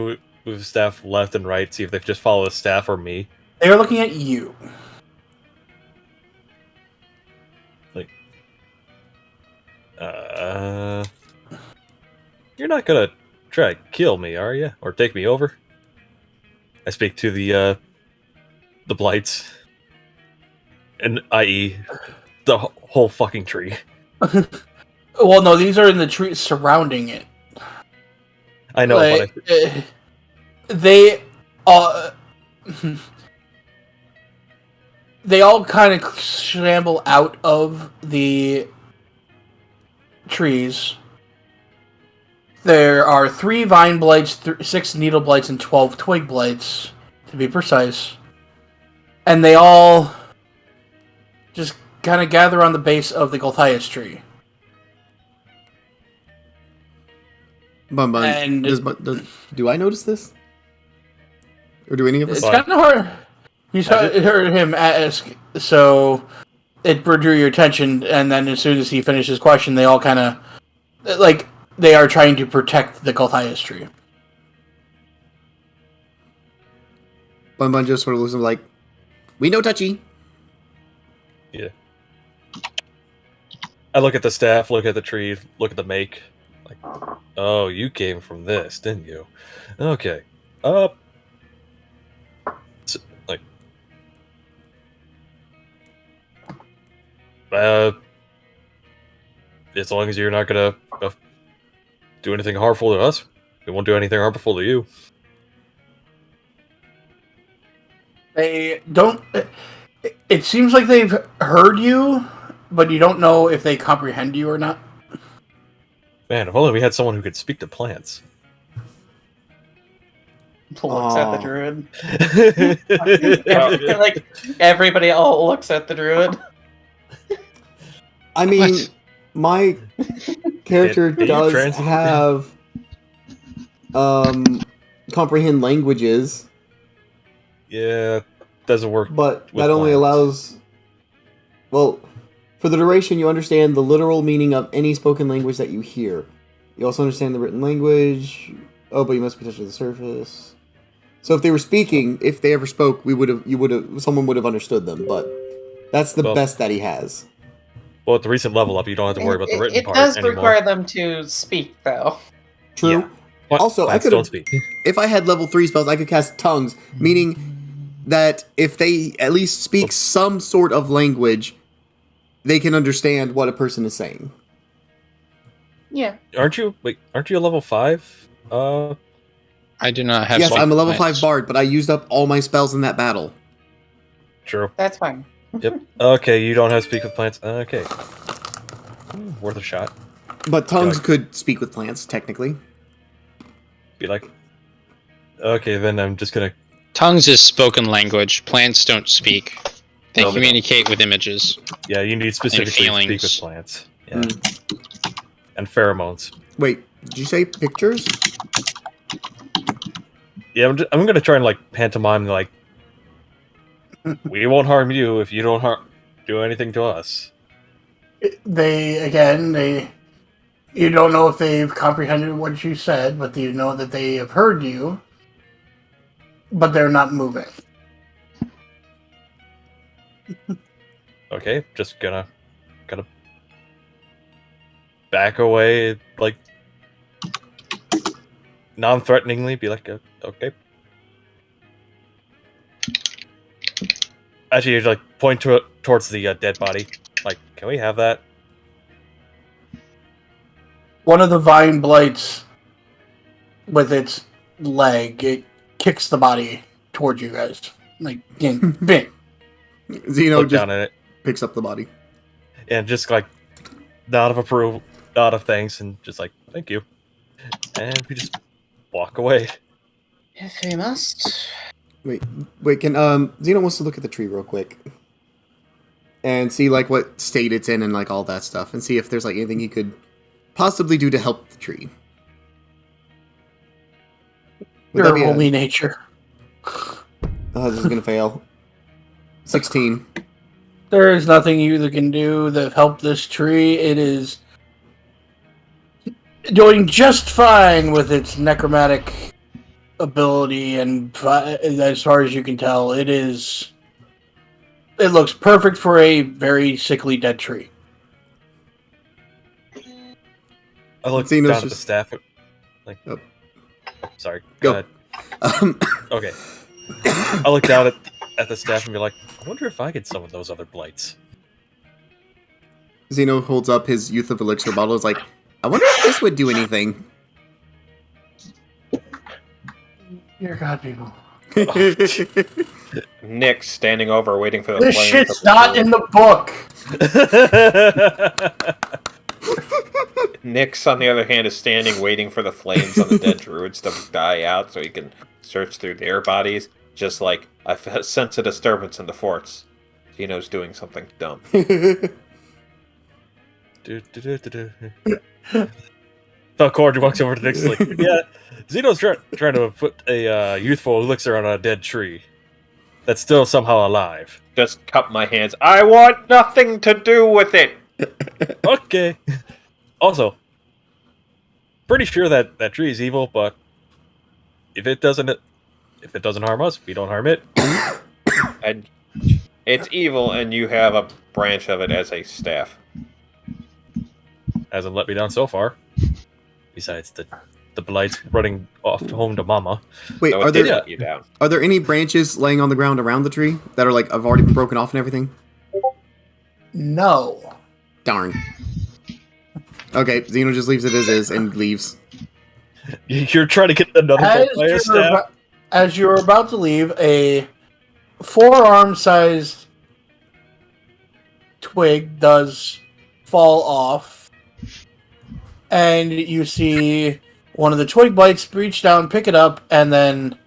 move staff left and right, see if they just follow the staff or me. They are looking at you. You're not gonna try to kill me, are you? Or take me over? I speak to the blights, and i.e. the whole fucking tree. Well, no, these are in the trees surrounding it. I know, Like, but they they all kind of shamble out of the trees. There are 3 vine blights, 6 needle blights, and 12 twig blights, to be precise. And they all just kind of gather on the base of the Golthias tree. Bun Bun, And- do I notice this? Or do any of us? It's kind of hard. You heard him ask, so it drew your attention, and then as soon as he finished his question, they all kind of, like, they are trying to protect the Golthias tree. Bun Bun just sort of looks like, we know touchy. yeah. I look at the staff, look at the tree, look at the make. Like, oh, you came from this, didn't you? Okay. Like, as long as you're not gonna do anything harmful to us, we won't do anything harmful to you. They don't. It seems like they've heard you, but you don't know if they comprehend you or not. Man, if only we had someone who could speak to plants. Looks at the Aw. druid. Like, everybody all looks at the druid. I mean, What? my character Did you does translate? have comprehend languages, Yeah, doesn't work. but With that only plants. allows. Well, for the duration, you understand the literal meaning of any spoken language that you hear. You also understand the written language. Oh, but you must be touched to the surface. So if they were speaking, if they ever spoke, someone would have understood them. But that's the Well- best that he has. Well, at the recent level up, you don't have to worry about the written It part does anymore. require them to speak, though. True. Yeah. What? Also, I Plants could've- don't speak. If I had level 3 spells, I could cast tongues, meaning that if they at least speak some sort of language, they can understand what a person is saying. Yeah. Aren't you a level 5? I do not have. Yes, speak I'm a level plants. 5 bard, but I used up all my spells in that battle. True. That's fine. Yep. Okay, you don't have speak with plants. Okay. Worth a shot. But tongues Like- could speak with plants, technically. Be like, okay, then I'm just gonna. Tongues is spoken language. Plants don't speak. They No, they don't. communicate with images. Yeah, you need specifically speak feelings. with plants. Yeah. And pheromones. Wait, did you say pictures? Yeah, I'm gonna try and like pantomime like, we won't harm you if you don't do anything to us. You don't know if they've comprehended what you said, but you know that they have heard you, but they're not moving. Okay, just gonna back away, like non-threateningly be like, okay. Actually, you like point towards the dead body. Like, can we have that? One of the vine blights, with its leg, it kicks the body towards you guys. Like, bing. Zeno Look just down at it picks up the body. and just like nod of approval, nod of thanks, and just like thank you, and we just walk away. If we must. Wait, can Zeno wants to look at the tree real quick. And see like what state it's in and like all that stuff. And see if there's like anything you could possibly do to help the tree. Would that Your be holy nature. Oh, this is gonna fail. 16. There is nothing you can do to help this tree. It is doing just fine with its necromantic ability, and as far as you can tell, it looks perfect for a very sickly dead tree. I look Zeno's down at the just- staff. Like, Oh. Sorry. Go. ahead. Okay. I look down at the staff and be like, I wonder if I could summon those other blights. Zeno holds up his Youth of Elixir bottle. Is like, I wonder if this would do anything. Dear God, people. Nick's standing over, waiting for the This flames shit's of not in the book. Nyx, on the other hand, is standing waiting for the flames on the dead druids to die out so he can search through their bodies. Just like, I sense a disturbance in the forts. Zeno's doing something dumb. Falcord walks over to Nick's like, yeah, Zeno's trying to put a youthful elixir on a dead tree that's still somehow alive. Just cup my hands. I want nothing to do with it! Okay. Also, pretty sure that tree is evil, but if it doesn't harm us, we don't harm it. And it's evil, and you have a branch of it as a staff. Hasn't let me down so far. Besides the blights running off home to mama. Wait, So are it did there let you down. are there any branches laying on the ground around the tree that are like have already been broken off and everything? No. Darn. Okay, Zeno just leaves it as is and leaves. You're trying to get another player staff? As you're about to leave, a forearm-sized twig does fall off, and you see one of the twig blights reach down, pick it up, and then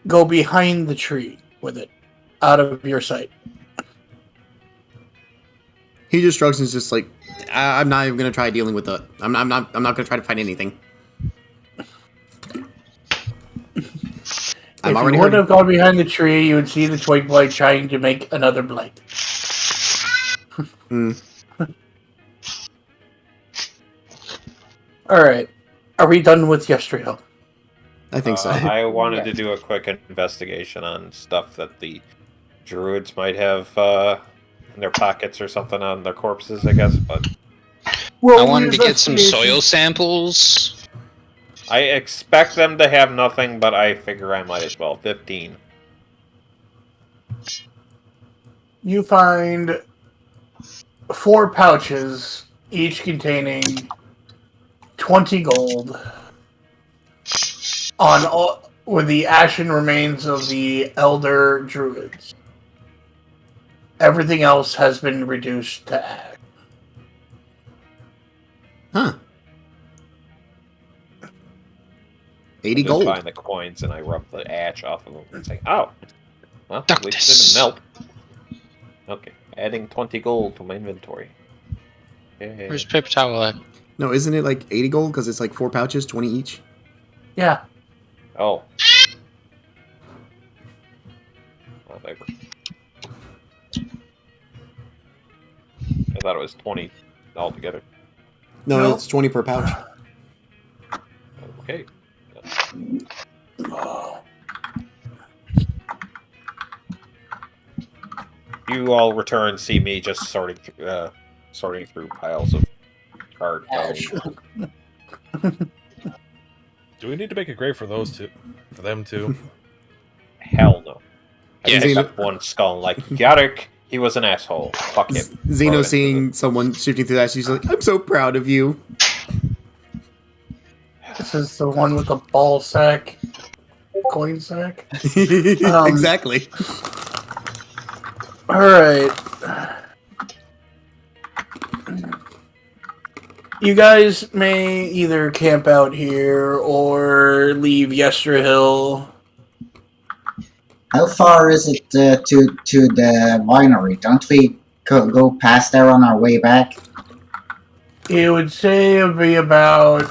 go behind the tree with it, out of your sight. He just shrugs and is just like, I'm not even gonna try dealing with it. I'm not gonna try to find anything. If you wouldn't have gone behind the tree, you would see the twig blight trying to make another blight. Alright. Are we done with Yestriel? I think so. I wanted to do a quick investigation on stuff that the druids might have in their pockets or something on their corpses, I guess, but I wanted to get some soil samples. I expect them to have nothing, but I figure I might as well. 15. You find 4 pouches, each containing 20 gold, on all, with the ashen remains of the elder druids. Everything else has been reduced to ash. Huh. 80 Just gold. find the coins and I rub the ash off of them and say, oh, well, at least Darkness. it didn't melt. Okay, adding 20 gold to my inventory. Yay. Where's paper towel at? No, isn't it like 80 gold because it's like 4 pouches, 20 each? Yeah. Oh. Oh, they were... I thought it was 20 altogether. No, No. it's 20 per pouch. Okay. You all return, see me just sorting through piles of charred Ash. bones. Do Do we need to make a grave for those two? For them too? Hell no. I Yeah. pick up one skull like Yarick. He was an asshole. Fuck him. Throw it Zeno into seeing someone shifting through that, she's like, I'm so proud of you. This is the one with the ball sack, coin sack. Exactly. All right. You guys may either camp out here or leave Yester Hill. How far is it to the winery? Don't we go past there on our way back? It would say it would be about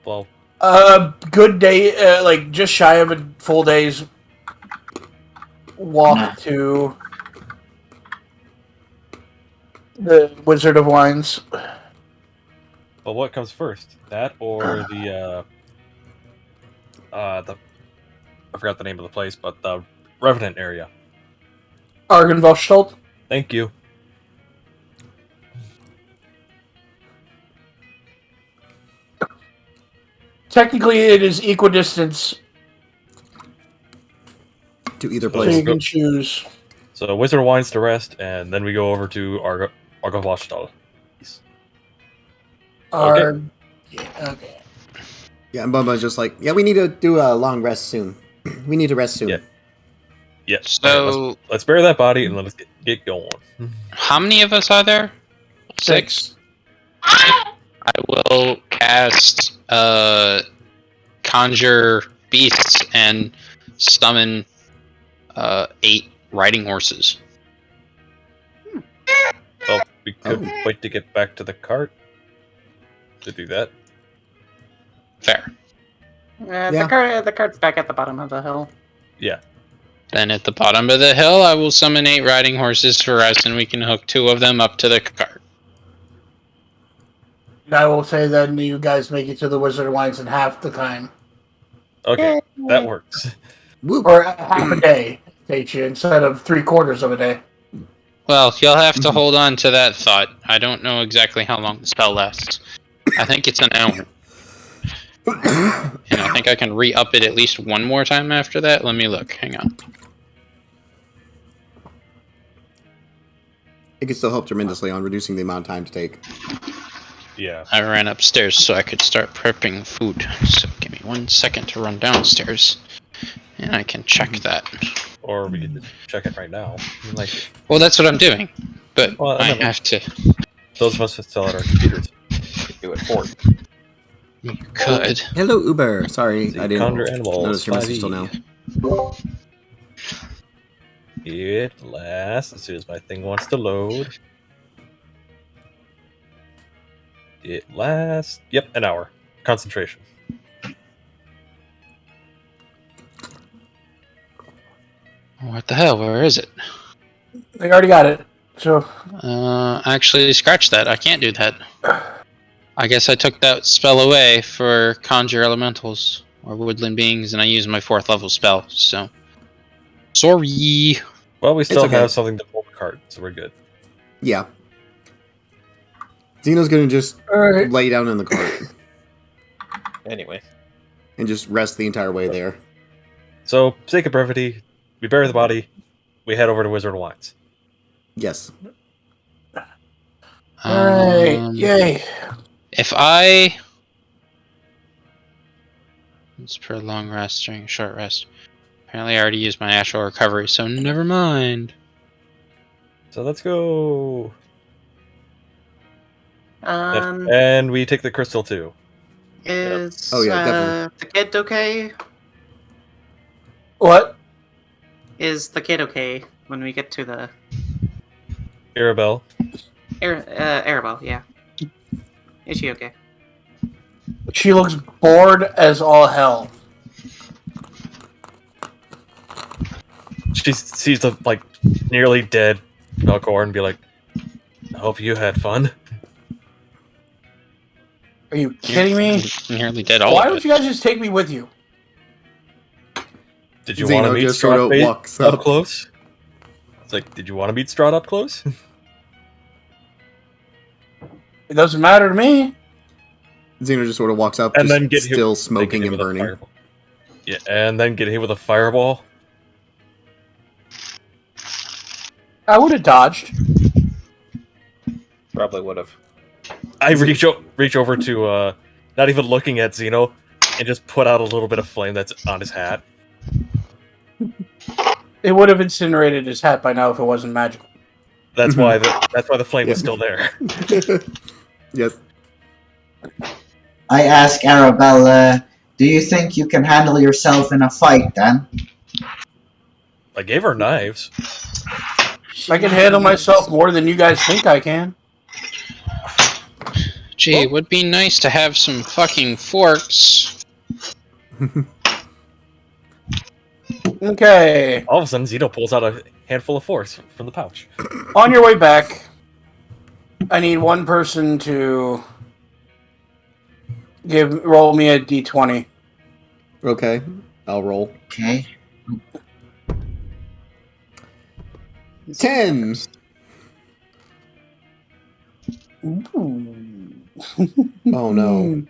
Well, a good day, like just shy of a full day's walk Nah. to the Wizard of Wines. but what comes first? That or the I forgot the name of the place, but the Revenant area. Argenvoshtold. Thank you. Technically, it is equidistance, To either so place. you can choose. So Wizard of Wines to rest, and then we go over to Argovashtal. Yeah, okay. Yeah, and Bumba's just like, yeah, we need to do a long rest soon. We need to rest soon. Yeah. Yeah. So, let's bury that body and let's get going. how many of us are there? 6? I will cast Conjure Beasts and summon 8 riding horses. Well, we could Oh. wait to get back to the cart to do that. Fair. Yeah. The cart's back at the bottom of the hill. Yeah. Then at the bottom of the hill, I will summon 8 riding horses for us, and we can hook 2 of them up to the cart. I will say that you guys make it to the Wizard of Wines in half the time. Okay, that works. Whoop. Or half a day, takes you, instead of 3/4 of a day. Well, you'll have to hold on to that thought. I don't know exactly how long the spell lasts. I think it's an hour. And I think I can re-up it at least one more time after that. Let me look. Hang on. It can still help tremendously on reducing the amount of time to take. Yeah. I ran upstairs so I could start prepping food. So give me 1 second to run downstairs. And I can check that. Or we could check it right now. I mean, like, Well, that's what I'm doing. But Well, I I know. have to... those of us that sell at our computers could do it for you. You could. Hello, Uber. Sorry, See, I didn't Conjure Animals, notice your message 5e. till now. It lasts as soon as my thing wants to load. It lasts, yep, an hour. Concentration. What the hell? Where is it? They already got it. So, Actually, scratch that. I can't do that. I guess I took that spell away for Conjure Elementals, or Woodland Beings, and I used my 4th level spell, so... Sorry! Well, we still okay. have something to pull the cart, so we're good. Yeah. Zeno's gonna just alright. lay down in the cart Anyway, and just rest the entire way there. So, for sake of brevity, we bury the body, we head over to Wizard of Wines. Yes. Alright, yay. If I... It's for a long rest during a short rest. Apparently I already used my actual recovery, so never mind. So let's go. Um, And we take the crystal too. is Oh, yeah, definitely. the kid okay? What? Is the kid okay when we get to the Arabelle. Arabelle? Yeah. Is she okay? She looks bored as all hell. She sees the, like, nearly dead Melkor and be like, I hope you had fun. Are you kidding me? Nearly did all Why of don't it. you guys just take me with you? Did you Zeno want to meet just sort of Strahd walks up up. close? It's like, did you want to meet Strahd up close? It doesn't matter to me. Zeno just sort of walks up, And just then get still hit, smoking get and hit with a burning. fireball. Yeah, and then get hit with a fireball. I would have dodged. Probably would have. I reach over to, not even looking at Zeno, and just put out a little bit of flame that's on his hat. It would have incinerated his hat by now if it wasn't magical. That's why the flame was still there. Yes. I ask Arabelle, do you think you can handle yourself in a fight then? I gave her knives. I can handle myself more than you guys think I can. Gee, it would be nice to have some fucking forks. Okay. All of a sudden, Zeno pulls out a handful of forks from the pouch. On your way back, I need one person to roll me a d20. Okay, I'll roll. Okay. 10! Ooh. Oh no.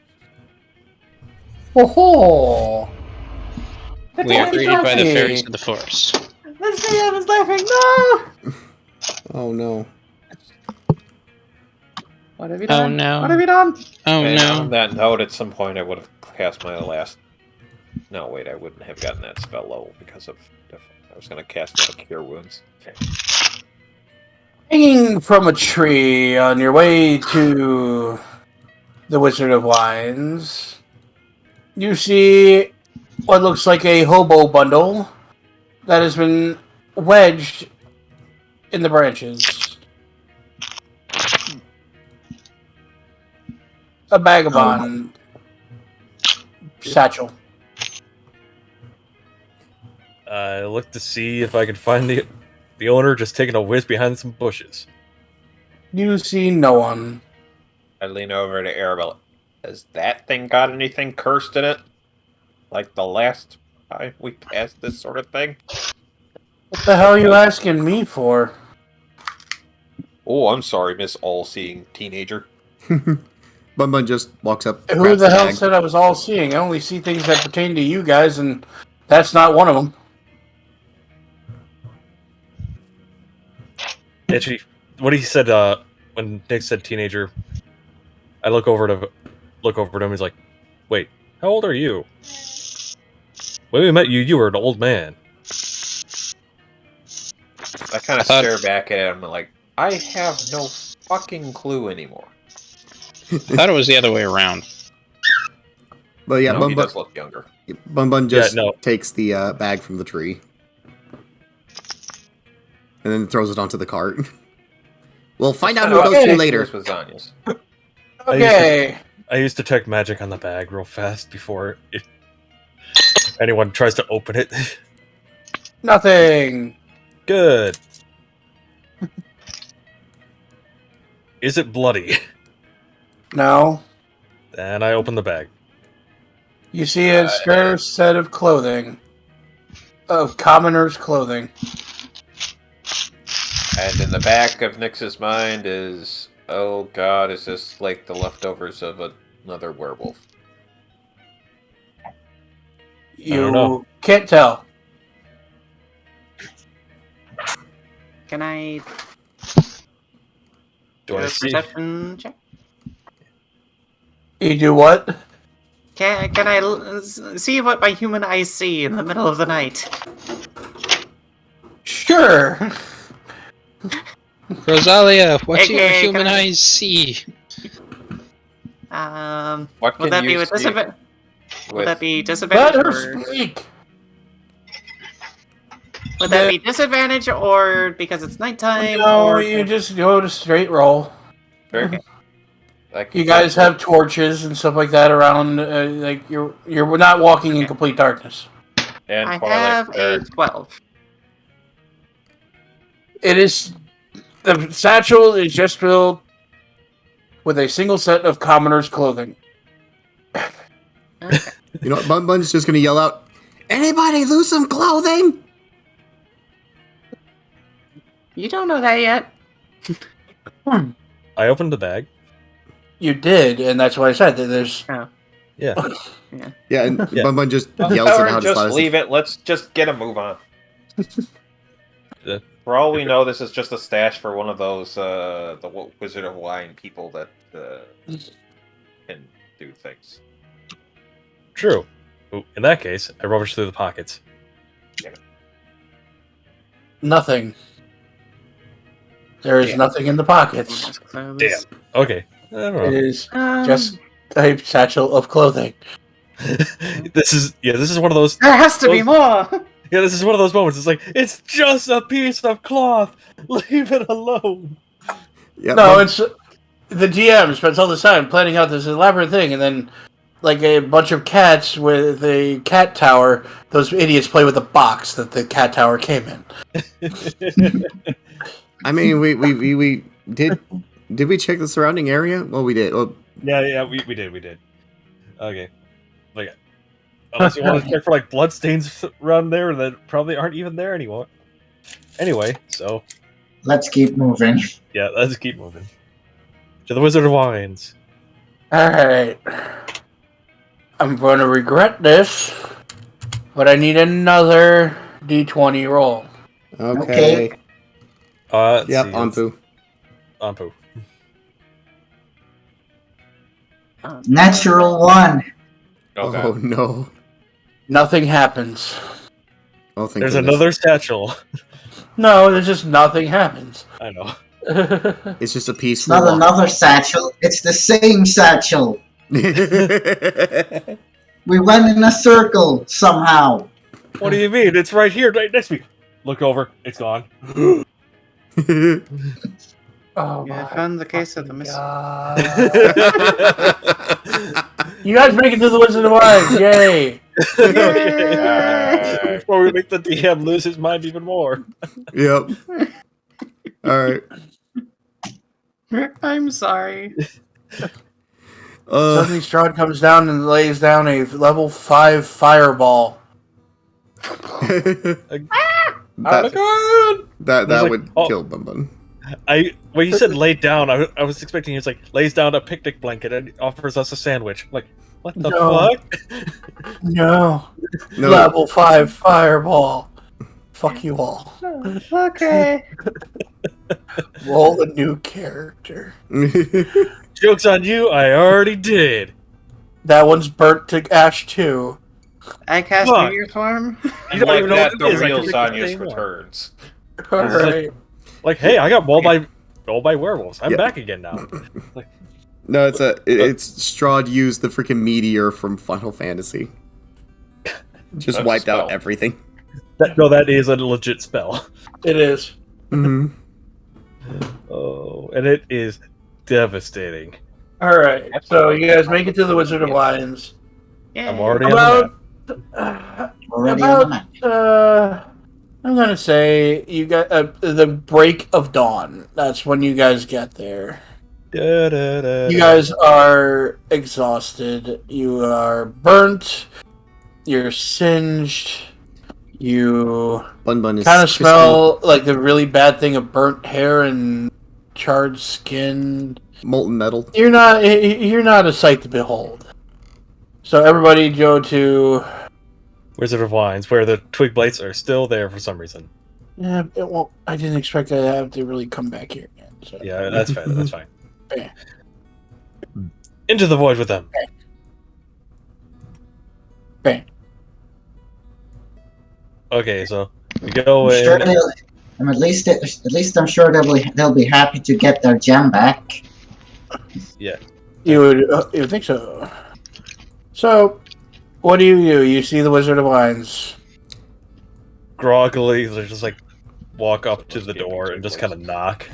Oh. We are greeted by the fairies of the forest. Let's see, I was laughing. No. Oh no. What have you Oh done? no. What have you done? Oh And no. on that note, at some point I would have cast my last... No, wait, I wouldn't have gotten that spell level because of... I was going to cast it on Cure Wounds. Hanging from a tree on your way to the Wizard of Wines, you see what looks like a hobo bundle that has been wedged in the branches. A vagabond satchel. I look to see if I can find the owner just taking a whiz behind some bushes. You see no one. I lean over to Arabelle. Has that thing got anything cursed in it? Like the last time we passed this sort of thing? What the hell are you asking me for? Oh, I'm sorry, Miss All-Seeing Teenager. Bun Bun just walks up. Who grabs the hell bag. said I was all seeing? I only see things that pertain to you guys, and that's not one of them. Actually, what he said when Nick said teenager, I look over to him. He's like, "Wait, how old are you? When we met you, you were an old man." I kind of stare back at him like, I have no fucking clue anymore. I thought it was the other way around. But yeah, No, Bun he Bun, does look younger. Bun Bun just Yeah, no. takes the bag from the tree. And then throws it onto the cart. We'll find out who it goes to later. This was Zanya's. Okay. I used to detect magic on the bag real fast before anyone tries to open it. Nothing. Good. Is it bloody? No. Then I open the bag. You see a spare set of clothing. Of commoner's clothing. And in the back of Nix's mind is, oh god, is this like the leftovers of another werewolf? don't know. You can't tell. Can I Do do I a see? perception check? You do what? Can I see what my human eyes see in the middle of the night? Sure. Rosalia, what do your Okay, human can I- eyes see? What Would can that be you with see disadvantage? Would with- that be Let disadvantage? her Or... speak. Would that be disadvantage or because it's nighttime? No, or... you just go to straight roll. Very- like, You guys have torches and stuff like that around. Like you're not walking in complete darkness. and I Twilight have a Bear. 12. It is the satchel is just filled with a single set of commoner's clothing. Okay. You know what? Bun Bun's just gonna yell out, "Anybody lose some clothing?" You don't know that yet. I opened the bag. You did, and that's why I said that there's. Yeah. Yeah, and Yeah. Bun just yells at Or how to just slide us. leave it. Let's just get a move on. Yeah. For all we know, this is just a stash for one of those the Wizard of Wine people that can do things. True. Ooh, in that case, I rummage through the pockets. Nothing. There is Yeah. nothing in the pockets. Damn. Okay. I don't It know. is just a satchel of clothing. This is one of those. There has to be more. Yeah, this is one of those moments. It's like it's just a piece of cloth. Leave it alone. Yeah, No, Bun- it's the DM spends all this time planning out this elaborate thing, and then, like a bunch of cats with a cat tower, those idiots play with the box that the cat tower came in. I mean, we did. Did we check the surrounding area? Well, we did. Well, Yeah, we did. Okay. Like, unless you want to check for like bloodstains around there that probably aren't even there anymore. Anyway, so Let's keep moving. yeah, let's keep moving to the Wizard of Wines. Alright. I'm going to regret this, but I need another d20 roll. okay. Okay. Yep, Anpu. Anpu. Natural 1. Okay. Oh no. Nothing happens. Oh, thank There's goodness. another satchel. No, there's just nothing happens. I know. It's just a piece. It's not another satchel. It's the same satchel. We went in a circle somehow. What do you mean? It's right here, right next to me. Look over. It's gone. Oh Yeah, I my found the case of the missing. God. You guys make it to the Wizard of Wines, yay! Okay. Before we make the DM lose his mind even more. Yep. All right. I'm sorry. Suddenly Strahd comes down and lays down a level 5 fireball. that He's would like, oh. kill Bun Bun. When you said lay down, I was expecting he was like lays down a picnic blanket and offers us a sandwich. I'm like, what the No. fuck? No. No. Level 5 fireball. Fuck you all. Okay. Roll a new character. Joke's on you, I already did. That one's burnt to ash too. I cast Fuck. Meteor Swarm. You don't Like even know that, what the it is. I real can make the Zanya's same one. returns. Alright. Like, hey, I got mauled by werewolves. I'm Yeah. back again now. No, it's Strahd used the freaking meteor from Final Fantasy. Just That's a wiped out spell. everything. That is a legit spell. It is. Mm-hmm. Oh, and it is devastating. Alright, so you guys make it to the Wizard of Wines. Yeah. I'm already on the map. About, Already on the map. I'm gonna say you got the break of dawn. That's when you guys get there. You guys are exhausted. You are burnt. You're singed. You Bun Bun is kind of crispy. smell like the really bad thing of burnt hair and charred skin. Molten metal. You're not a sight to behold. So everybody go to. Wizard of Wines, where the twig blights are still there for some reason. Yeah, it won't. I didn't expect to have to really come back here again. So. Yeah, that's fair. That's fine. Yeah. Into the void with them. Bang. Okay, so we go I'm sure in. at least I'm sure they'll be happy to get their gem back. You would think so. So, what do? You see the Wizard of Wines. Groggily, they just like walk up to the door and just kind of knock.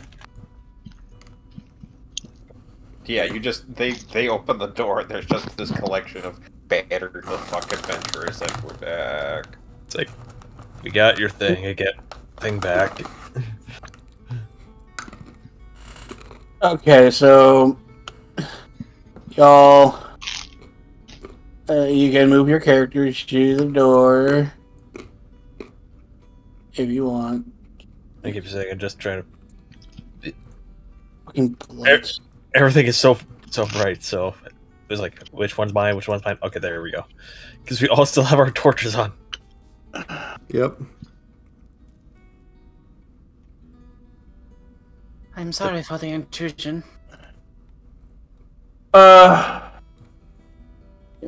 Yeah, you just they open the door and there's just this collection of battered the fuck adventurers. Like, we're back. It's like, we got your thing. I get thing back. Okay, so y'all, you can move your characters to the door if you want. I keep saying I'm just trying to. Fucking blitz. Everything is so So right, so it was like, which one's mine? Which one's mine? Okay, there we go. Because we all still have our torches on. Yep. I'm sorry for the intrusion. Give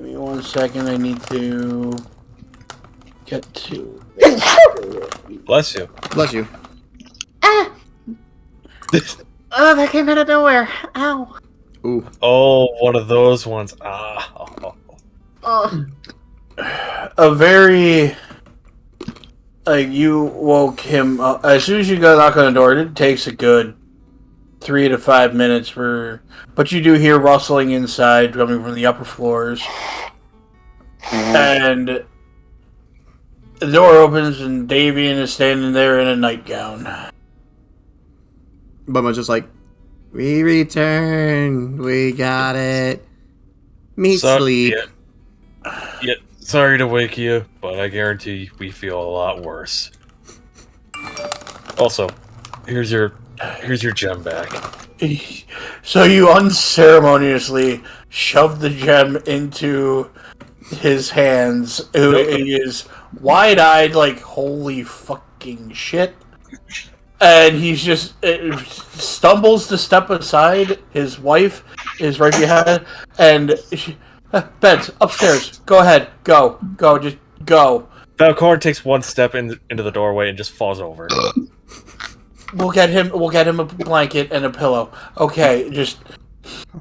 me 1 second. I need to get to. Bless you. Bless you. Ah! Oh, that came out of nowhere. Ow. Ooh. Oh, one of those ones. Ah. Oh. A very. Like, you woke him up. As soon as you go knock on the door, it takes a good 3 to 5 minutes for. But you do hear rustling inside coming from the upper floors. And the door opens and Davian is standing there in a nightgown. But I'm just like, we return. We got it. Meet sleep. Yeah, sorry to wake you, but I guarantee we feel a lot worse. Also, here's your gem back. So you unceremoniously shove the gem into his hands. He is wide-eyed, like, holy fucking shit. And he's just stumbles to step aside. His wife is right behind, and she, Beds, upstairs. Go ahead. Go. Just go. Valcorn takes one step into the doorway and just falls over. We'll get him a blanket and a pillow. Okay, just.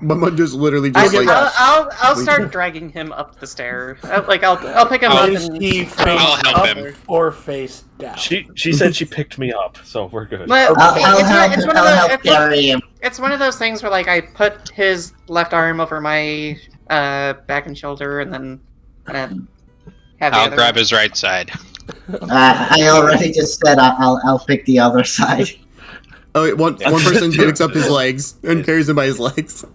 Mama just literally just like. I'll start dragging him up the stair. I'll pick him up. Is he face I'll help up him. or face down? She said she picked me up, so we're good. But I'll help carry him. it's one of those things where, like, I put his left arm over my back and shoulder, and then have the I'll other grab his right side. I already just said I'll pick the other side. Oh, wait, one person picks up his legs and carries him by his legs.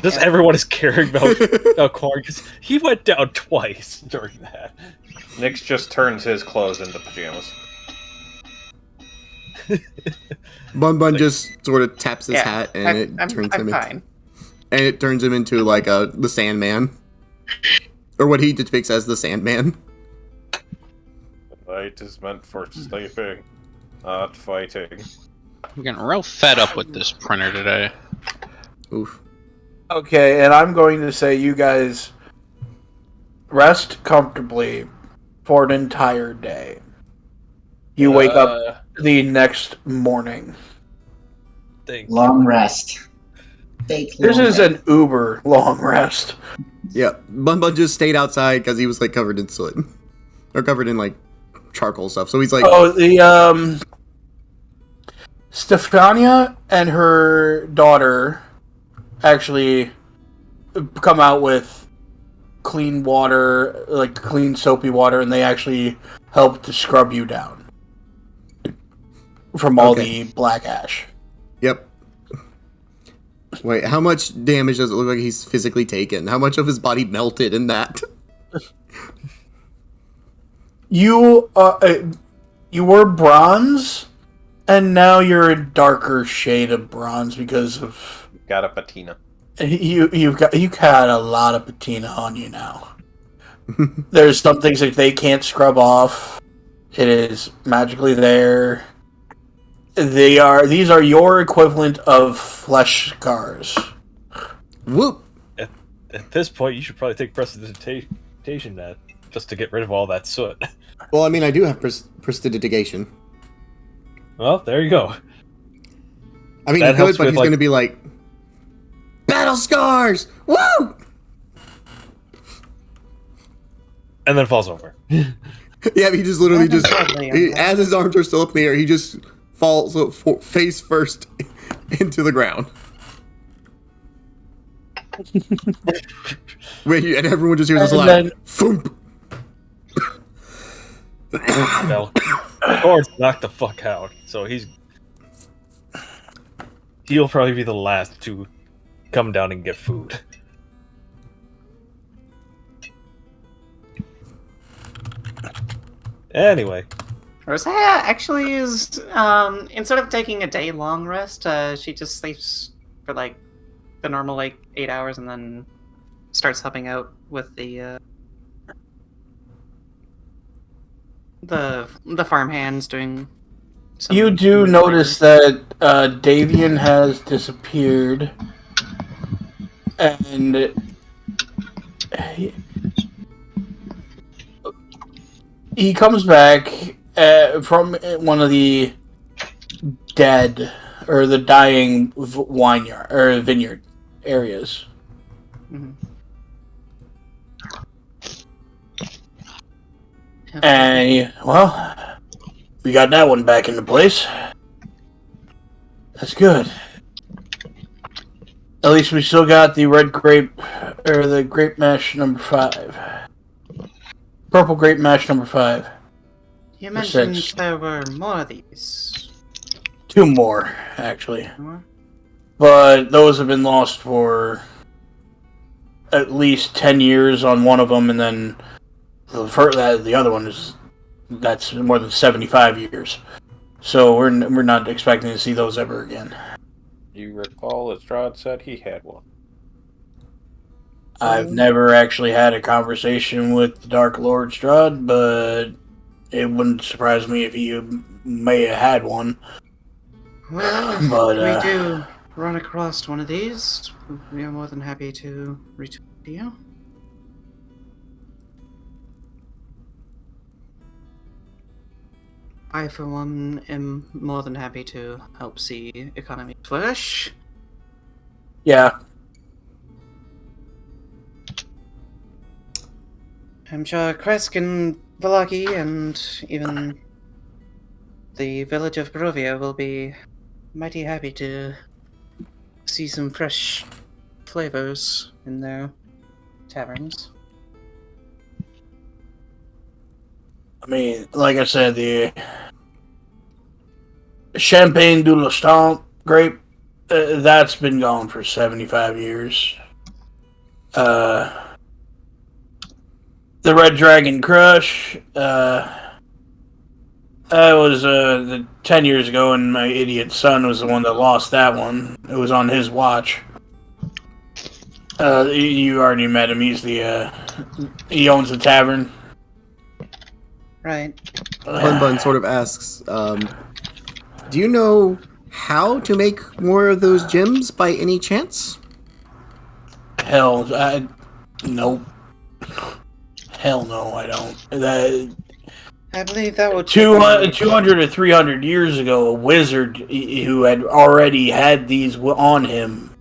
Just everyone is caring about Valcorn because he went down twice during that. Nyx just turns his clothes into pajamas. Bun just sort of taps his hat and I'm fine. And it turns him into like the Sandman, or what he depicts as the Sandman. Night is meant for sleeping, not fighting. I'm getting real fed up with this printer today. Oof. Okay, and I'm going to say you guys rest comfortably for an entire day. You wake up the next morning. Long rest. This is an uber long rest. Yeah, Bun just stayed outside because he was like covered in soot, or covered in like charcoal stuff. So he's like, oh, the Stefania and her daughter actually come out with clean water, like clean soapy water, and they actually help to scrub you down from all the black ash. Yep. Wait, how much damage does it look like he's physically taken? How much of his body melted in that? You were bronze, and now you're a darker shade of bronze because of Got a patina. you got a lot of patina on you now. There's some things that they can't scrub off. It is magically there. These are your equivalent of flesh scars. Whoop! At this point, you should probably take prestidigitation just to get rid of all that soot. Well, I mean, I do have prestidigitation. Well, there you go. I mean, That he could, helps but with, he's like- going to be like, battle scars! Woo! And then falls over. Yeah, but he just literally just, as his arms are still up in the air, he just falls face first into the ground. Wait, and everyone just hears this loud thump. Valcorn's knocked the fuck out, so he'll probably be the last to come down and get food. Anyway, Rosea actually is, instead of taking a day-long rest, she just sleeps for like the normal 8 hours, and then starts helping out with the farm hands doing. You do notice that Davian has disappeared, and he comes back from one of the dead or the dying vineyard or vineyard areas. Mm-hmm. And we got that one back into place. That's good. At least we still got the red grape, or the grape mash number 5. Purple grape mash number 5. You Or mentioned 6. there were more of these. 2 more, actually. More? But those have been lost for at least 10 years on one of them, and then the other one that's more than 75 years. So we're not expecting to see those ever again. You recall Estrad said he had one. I've never actually had a conversation with the Dark Lord Strahd, but it wouldn't surprise me if he may have had one. Well, if But, we do run across one of these, we are more than happy to return to you. I, for one, am more than happy to help see economy flourish. Yeah. I'm sure Kresk and Valaki and even the village of Barovia will be mighty happy to see some fresh flavors in their taverns. I mean, like I said, the Champagne du Lestamp grape, that's been gone for 75 years. The Red Dragon Crush, that was the 10 years ago, and my idiot son was the one that lost that one. It was on his watch. You already met him. He's he owns the tavern. Right. Bun Bun sort of asks, do you know how to make more of those gems by any chance? Hell, nope. Hell no, I don't. I believe that would 200 or 300 years ago, a wizard who had already had these on him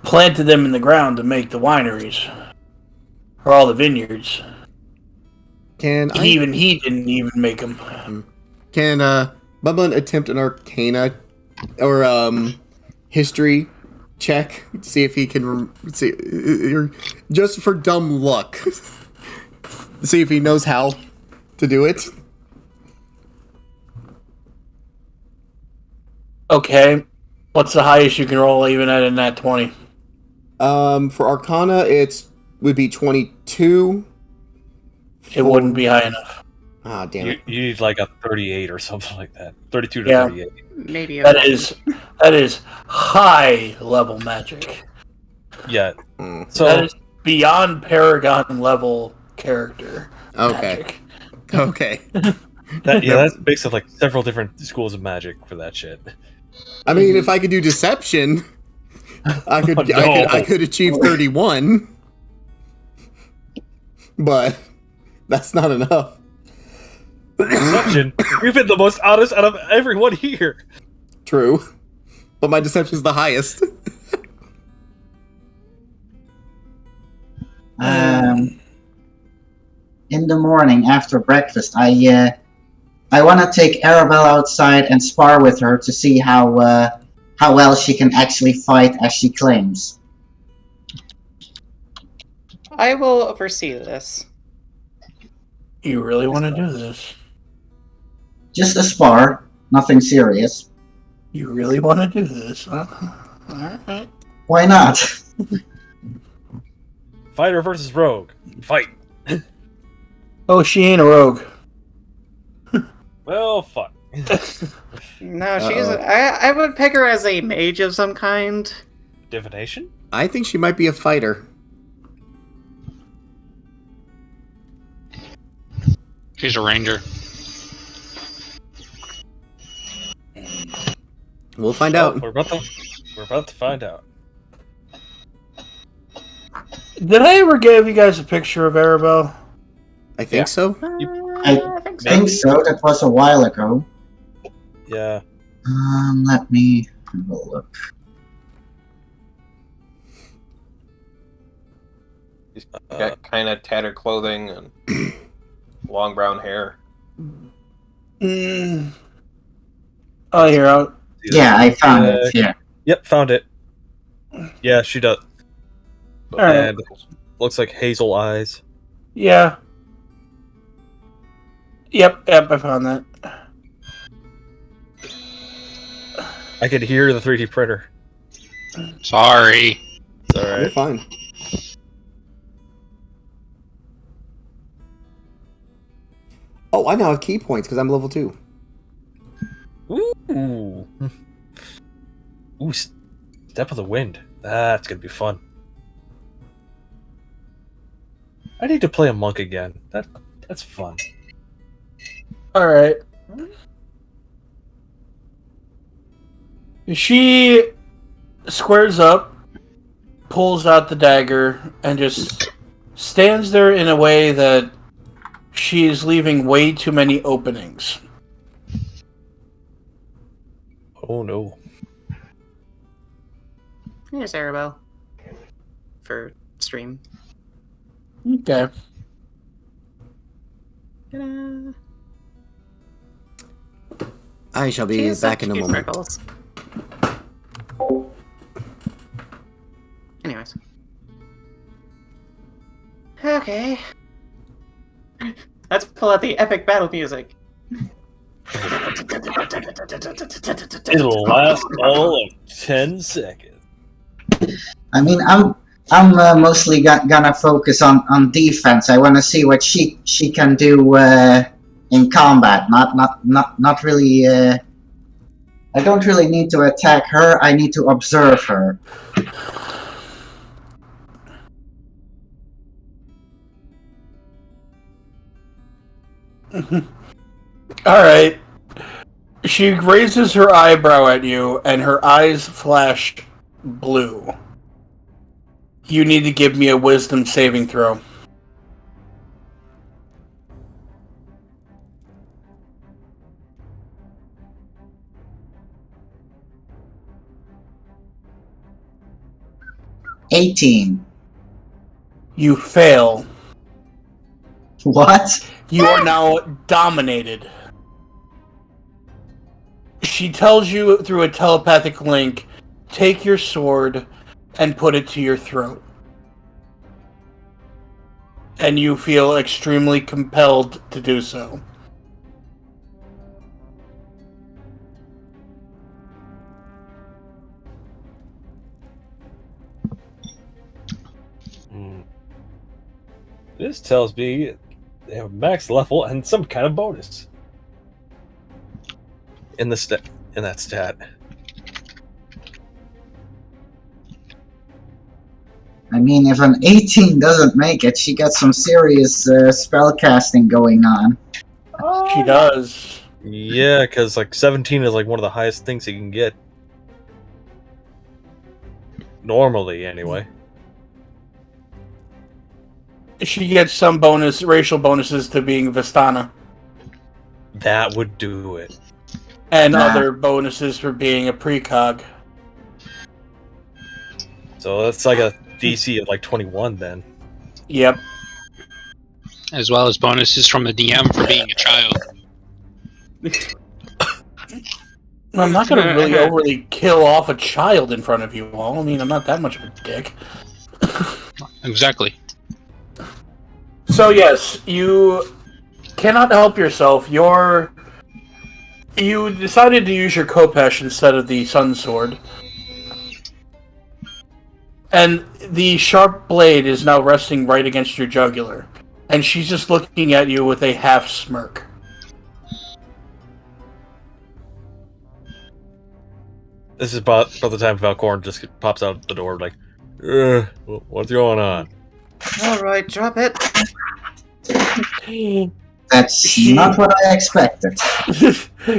planted them in the ground to make the wineries. Or all the vineyards. He didn't even make them. Can Bun Bun attempt an Arcana or history check to see if he can just for dumb luck, see if he knows how to do it? Okay. What's the highest you can roll even at a nat 20? For Arcana, would be 22. It wouldn't be high enough. Ah, damn it. You need like a 38 or something like that. 32 to Yeah. 38. maybe That is high level magic. Yeah. So That is beyond Paragon level character. okay, Magic. okay. That's based on like several different schools of magic for that shit. I mean, if I could do deception, I could Oh, no. I could achieve 31, but that's not enough. Deception. You've been the most honest out of everyone here. True, but my deception's the highest. In the morning after breakfast, I want to take Arabelle outside and spar with her to see how well she can actually fight as she claims. I will oversee this. You really want to do this? Just a spar, nothing serious. You really want to do this, huh? Alright. Why not? Fighter versus rogue. Fight. Oh, she ain't a rogue. Well, fuck. No, she's. I would peg her as a mage of some kind. Divination? I think she might be a fighter. She's a ranger. We'll find out. We're about to find out. Did I ever give you guys a picture of Arabelle? I think so. I think so. That was a while ago. Yeah. Let me have a look. She's got kind of tattered clothing and long brown hair. Mm. Oh, here. I'll... Yeah, I found it. Yeah. Yep, found it. Yeah, she does. Alright. And looks like hazel eyes. Yeah. Yep, I found that. I could hear the 3D printer. Sorry. It's You're alright. fine. Oh, I now have key points because I'm level 2. Ooh. Ooh, Step of the Wind. That's gonna be fun. I need to play a monk again. That's fun. Alright. She squares up, pulls out the dagger, and just stands there in a way that she is leaving way too many openings. Oh no. Here's Arabelle. For stream. Okay. Ta-da. I shall She be has back such in a cute moment. freckles. Anyways. Okay. Let's pull out the epic battle music. It'll last all of 10 seconds. I mean, I'm mostly gonna focus on defense. I want to see what she can do in combat. Not really. I don't really need to attack her. I need to observe her. Alright. She raises her eyebrow at you, and her eyes flash blue. You need to give me a wisdom saving throw. $18. You fail. What? You are now dominated. She tells you through a telepathic link, take your sword and put it to your throat. And you feel extremely compelled to do so. This tells me they have a max level and some kind of bonus in the that stat. I mean, if an 18 doesn't make it, she got some serious spell casting going on. She does. Yeah, because like 17 is like one of the highest things you can get. Normally, anyway. She gets some racial bonuses to being Vistana. That would do it. And other bonuses for being a precog. So that's like a DC of like 21 then. Yep. As well as bonuses from the DM for being a child. I'm not going to really overly kill off a child in front of you all. I mean, I'm not that much of a dick. Exactly. So yes, you cannot help yourself. You decided to use your Kopesh instead of the Sun Sword. And the sharp blade is now resting right against your jugular. And she's just looking at you with a half smirk. This is about the time Valkorn just pops out the door like, What's going on? Alright, drop it. That's not what I expected.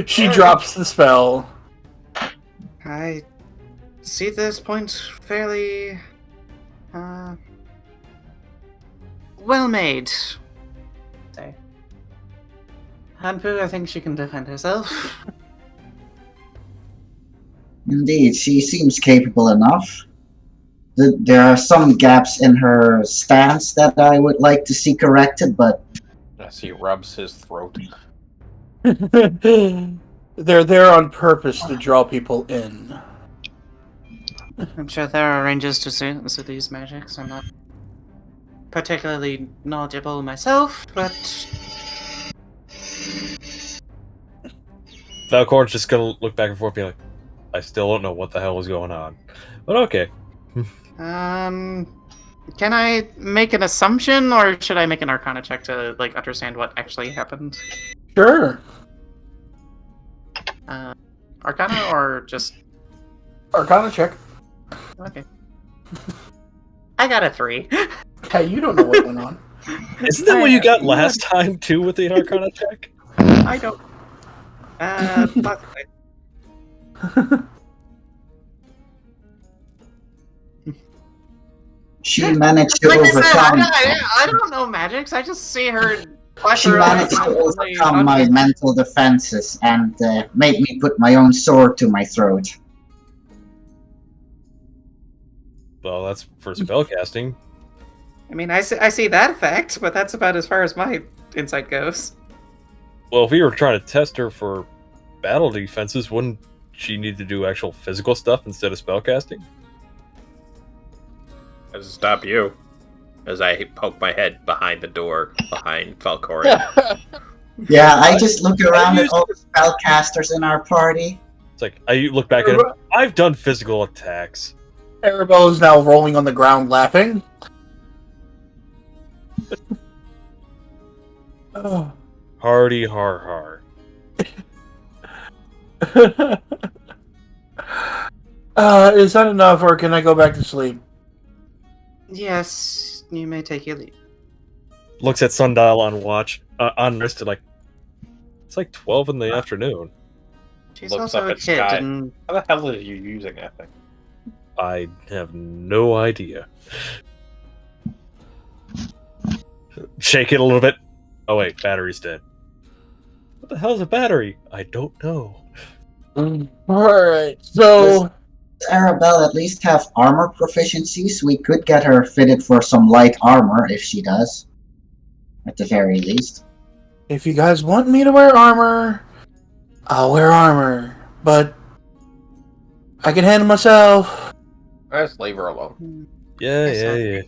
She drops the spell. I see this point fairly well made. Say. Hanpu, I think she can defend herself. Indeed, she seems capable enough. There are some gaps in her stance that I would like to see corrected, but As he rubs his throat. They're there on purpose to draw people in. I'm sure there are ranges to these magics. I'm not particularly knowledgeable myself, but Valcorn's just gonna look back and forth, be like, I still don't know what the hell was going on. But okay. can I make an assumption, or should I make an Arcana check to like understand what actually happened? Sure. Arcana or just Arcana check. okay? I got a 3. Hey, you don't know what went on. Isn't that what you got last time, too, with the Arcana check? I don't. Possibly. she managed to Like I said, overcome. I don't know magics. I just see her. She managed to overcome my mental defenses and made me put my own sword to my throat. Well, that's for spellcasting. I mean, I see that effect, but that's about as far as my insight goes. Well, if we were trying to test her for battle defenses, wouldn't she need to do actual physical stuff instead of spellcasting? Doesn't stop you. As I poke my head behind the door, behind Falcorian. Yeah, I just look around at all the spellcasters in our party. It's like, I look back at him, I've done physical attacks. Arabelle is now rolling on the ground laughing. Oh. Hardy har har. Is that enough, or can I go back to sleep? Yes, you may take your leave. Looks at sundial on watch, on wrist, like, it's like 12 in the afternoon. She's Looks also up a at kid, sky. and How the hell are you using that thing? I have no idea. Shake it a little bit. Oh wait, battery's dead. What the hell's a battery? I don't know. Alright, so... Does Arabelle at least have armor proficiencies? We could get her fitted for some light armor if she does. At the very least. If you guys want me to wear armor, I'll wear armor. But I can handle myself. Just leave her alone. Yeah.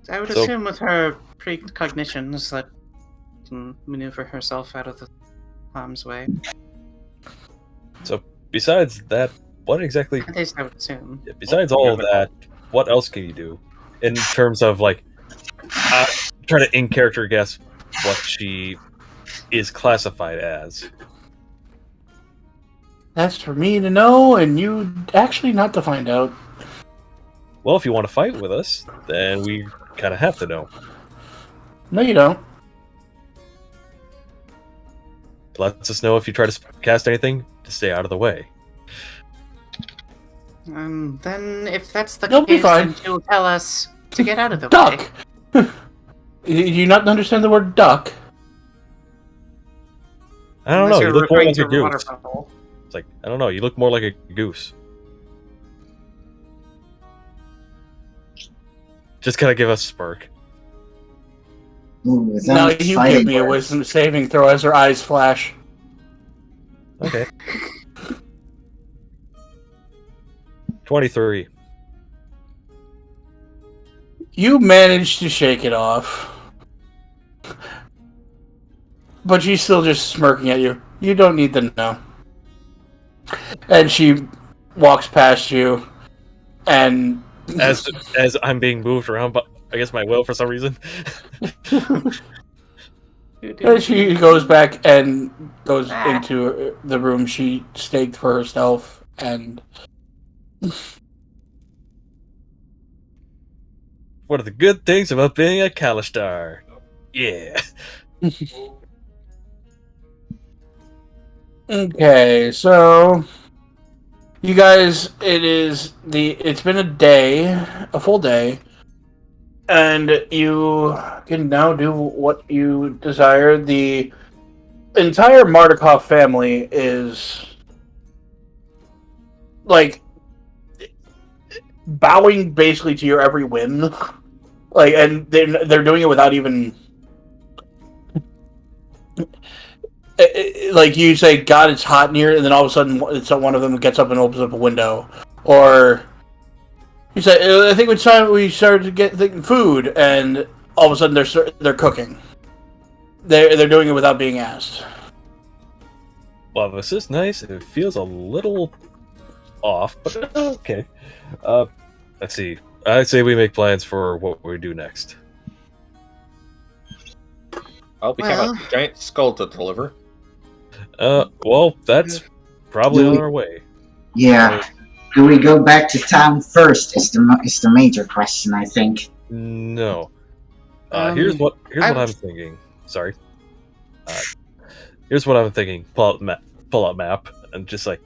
I would So- assume with her precognitions that she can maneuver herself out of the harm's way. So besides that, what exactly? At least I would assume. Besides all of that, what else can you do in terms of like try to in character guess what she is classified as? That's for me to know, and you actually not to find out. Well, if you want to fight with us, then we kind of have to know. No, you don't. Lets us know if you try to cast anything to stay out of the way. Then if that's the You'll be case, fine. then she'll tell us to get out of the way. Duck! Do you not understand the word duck? I don't Unless know. You you're look more referring like to a water goose. buffalo. It's like, I don't know. You look more like a goose. Just kind of give us a smirk. Ooh, No, those you fighting give me a words. wisdom saving throw as her eyes flash. Okay. 23. You managed to shake it off. But she's still just smirking at you. You don't need to know. And she walks past you, and As I'm being moved around, but I guess my will for some reason. and she goes back and goes into the room she staked for herself, and one of the good things about being a Kalistar. Yeah. Okay, so you guys, it's been a full day, and you can now do what you desire. The entire Mardukov family is like bowing basically to your every whim, like, and they're doing it without even. Like you say, God, it's hot in here, and then all of a sudden, one of them gets up and opens up a window, or you say, I think it's time we started to get thinking food, and all of a sudden they're cooking. They're doing it without being asked. Well, this is nice. It feels a little off, but okay. Let's see. I'd say we make plans for what we do next. We have a giant skull to deliver. Well, that's probably on our way. Yeah. Do we go back to town first? Is the major question, I think. No. Here's what I'm thinking. Sorry. Here's what I'm thinking. Pull out map, and just like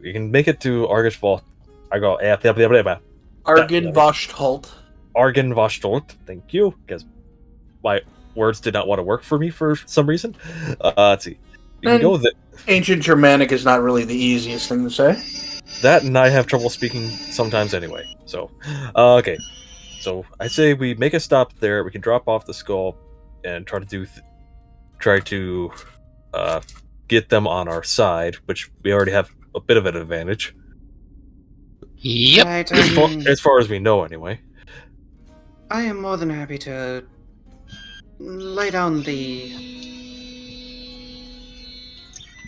we can make it to Argus Vault. I go Argenvoshtolt. Argenvoshtolt. Thank you, because my words did not want to work for me for some reason. Let's see. You can go Ancient Germanic is not really the easiest thing to say. That, and I have trouble speaking sometimes anyway. So, okay. So I say we make a stop there. We can drop off the skull and try to get them on our side, which we already have a bit of an advantage. Yep. Right, As far as we know, anyway. I am more than happy to lay down the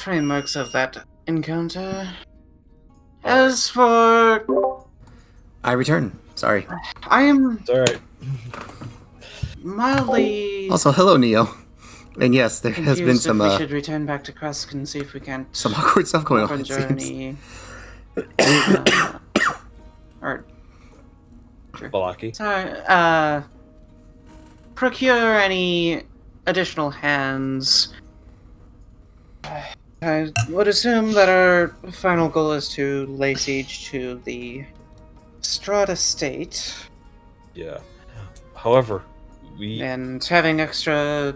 frameworks of that encounter. As for... I return. Sorry. I am It's alright. mildly... Also, hello, Neo. And yes, there has been some we should return back to Kresk and see if we can't... some awkward stuff going on. a It seems. journey... or... Balaki. Sorry, procure any additional hands. I would assume that our final goal is to lay siege to the Strahd estate, Yeah. However, and having extra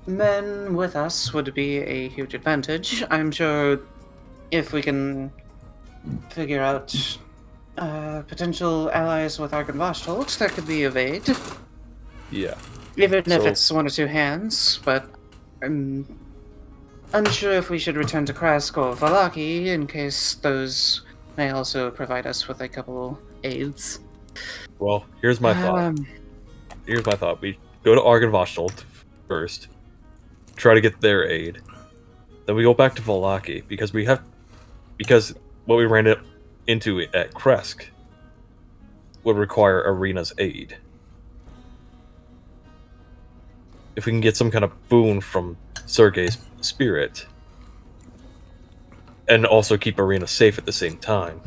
men with us would be a huge advantage. I'm sure if we can figure out potential allies with Argenvoshtolt, that could be of aid. Yeah. Even if So- it's one or two hands, but I'm unsure if we should return to Kresk or Vallaki in case those may also provide us with a couple aids. Well, here's my thought. Here's my thought. We go to Argenvoshtolt first, try to get their aid. Then we go back to Vallaki because what we ran into at Kresk would require Arena's aid. If we can get some kind of boon from Sergei's spirit, and also keep Arena safe at the same time,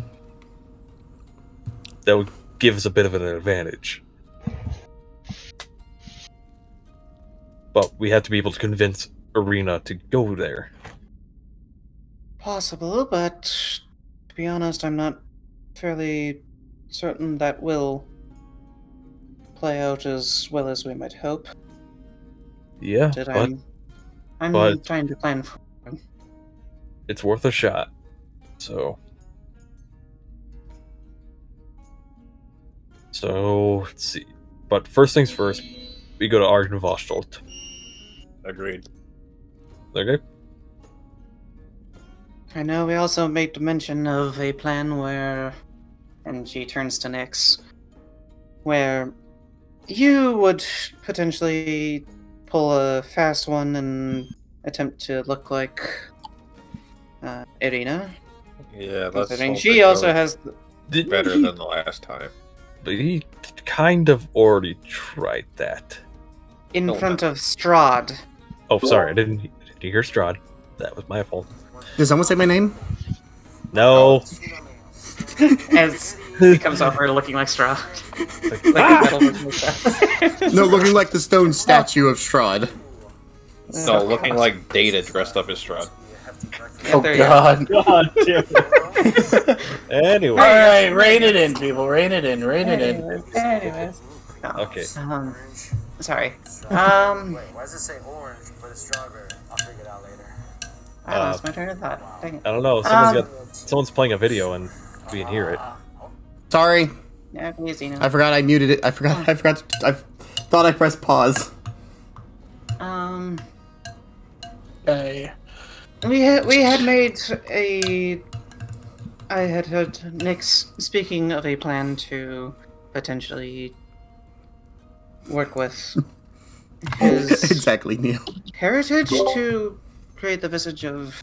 that would give us a bit of an advantage. But we have to be able to convince Arena to go there. Possible, but to be honest, I'm not fairly certain that will play out as well as we might hope. Yeah, That but I'm but- trying to plan for. it's worth a shot. So let's see. But first things first, we go to Argenvoshtolt. Agreed. Okay? I know we also made mention of a plan where, and she turns to Nyx, where you would potentially pull a fast one and attempt to look like Irina. Yeah, that's Considering she also has... better than the last time. But he kind of already tried that. in Oh, front of Strahd. Oh, sorry, I didn't hear Strahd. That was my fault. Did someone say my name? No. As he comes over looking like Strahd. Like a metal version of Strahd. No, looking like the stone statue of Strahd. No, looking like Data dressed up as Strahd. Oh there you go. god. God damn it. Anyway. Alright, rein it in, people. Rein it in, rein it in. Anyways. No. Okay. Sorry. Wait, why does it say orange but it's strawberry? I'll figure it out later. I lost my train of thought. Dang it. I don't know. Someone's playing a video and we can hear it. Sorry, Yeah, easy now. I forgot I muted it. I thought I pressed pause. Okay. We had made a. I had heard Nick speaking of a plan to potentially work with his Exactly, Neil. heritage to create the visage of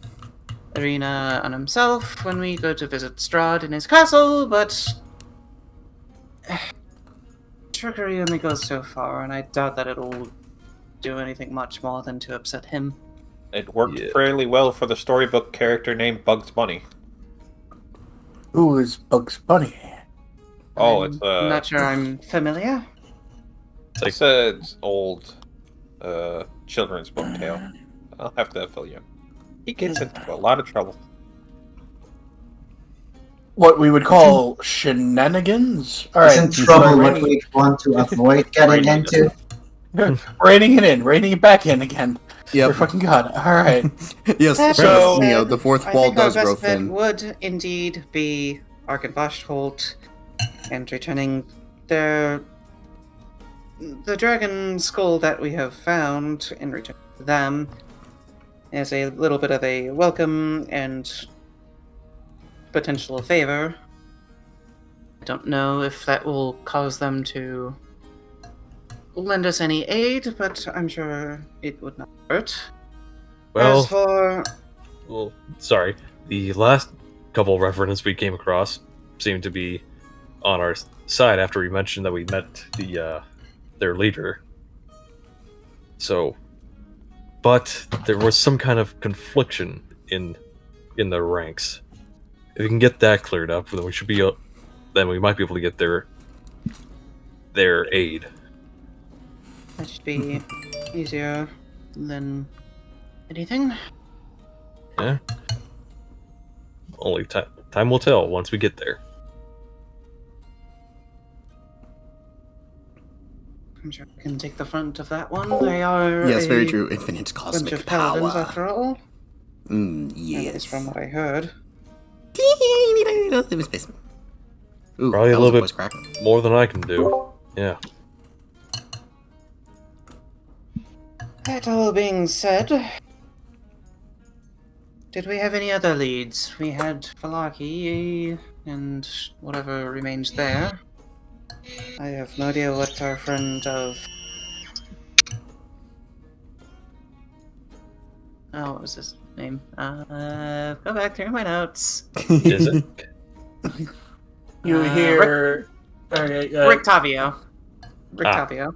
Arena on himself when we go to visit Strahd in his castle, but trickery only goes so far, and I doubt that it'll do anything much more than to upset him. It worked fairly well for the storybook character named Bugs Bunny. Who is Bugs Bunny? Oh, I'm it's not sure I'm familiar. it's an old children's book tale. I'll have to fill you in. He gets into a lot of trouble. What we would call shenanigans? Alright. Isn't trouble what we want to avoid getting into? Reining it in, reining it back in again. For Yep. fucking god. Alright. Yes, That So- being Neo, said, the fourth I wall think our does grow best bet thin. would indeed be Arkenvoshholt and returning the dragon skull that we have found in return to them as a little bit of a welcome and potential favor. I don't know if that will cause them to lend us any aid, but I'm sure it would not hurt. As for Well, sorry. The last couple of references we came across seemed to be on our side after we mentioned that we met their leader. So, but there was some kind of confliction in the ranks. If we can get that cleared up, then we might be able to get their aid. that should be easier than anything. Yeah. Only time will tell once we get there. I'm sure I can take the front of that one. They are Yes, very a true. Infinite bunch cosmic of paladins, power. after all. At least Yes. from what I heard. Live his basement. Ooh, Probably that a was little voice bit crack. more than I can do. Yeah. That all being said, did we have any other leads? We had Falaki and whatever remains there. I have no idea what our friend of... Oh, what was his name? Go back through my notes. Is it? You hear. Okay, Rictavio. Rictavio.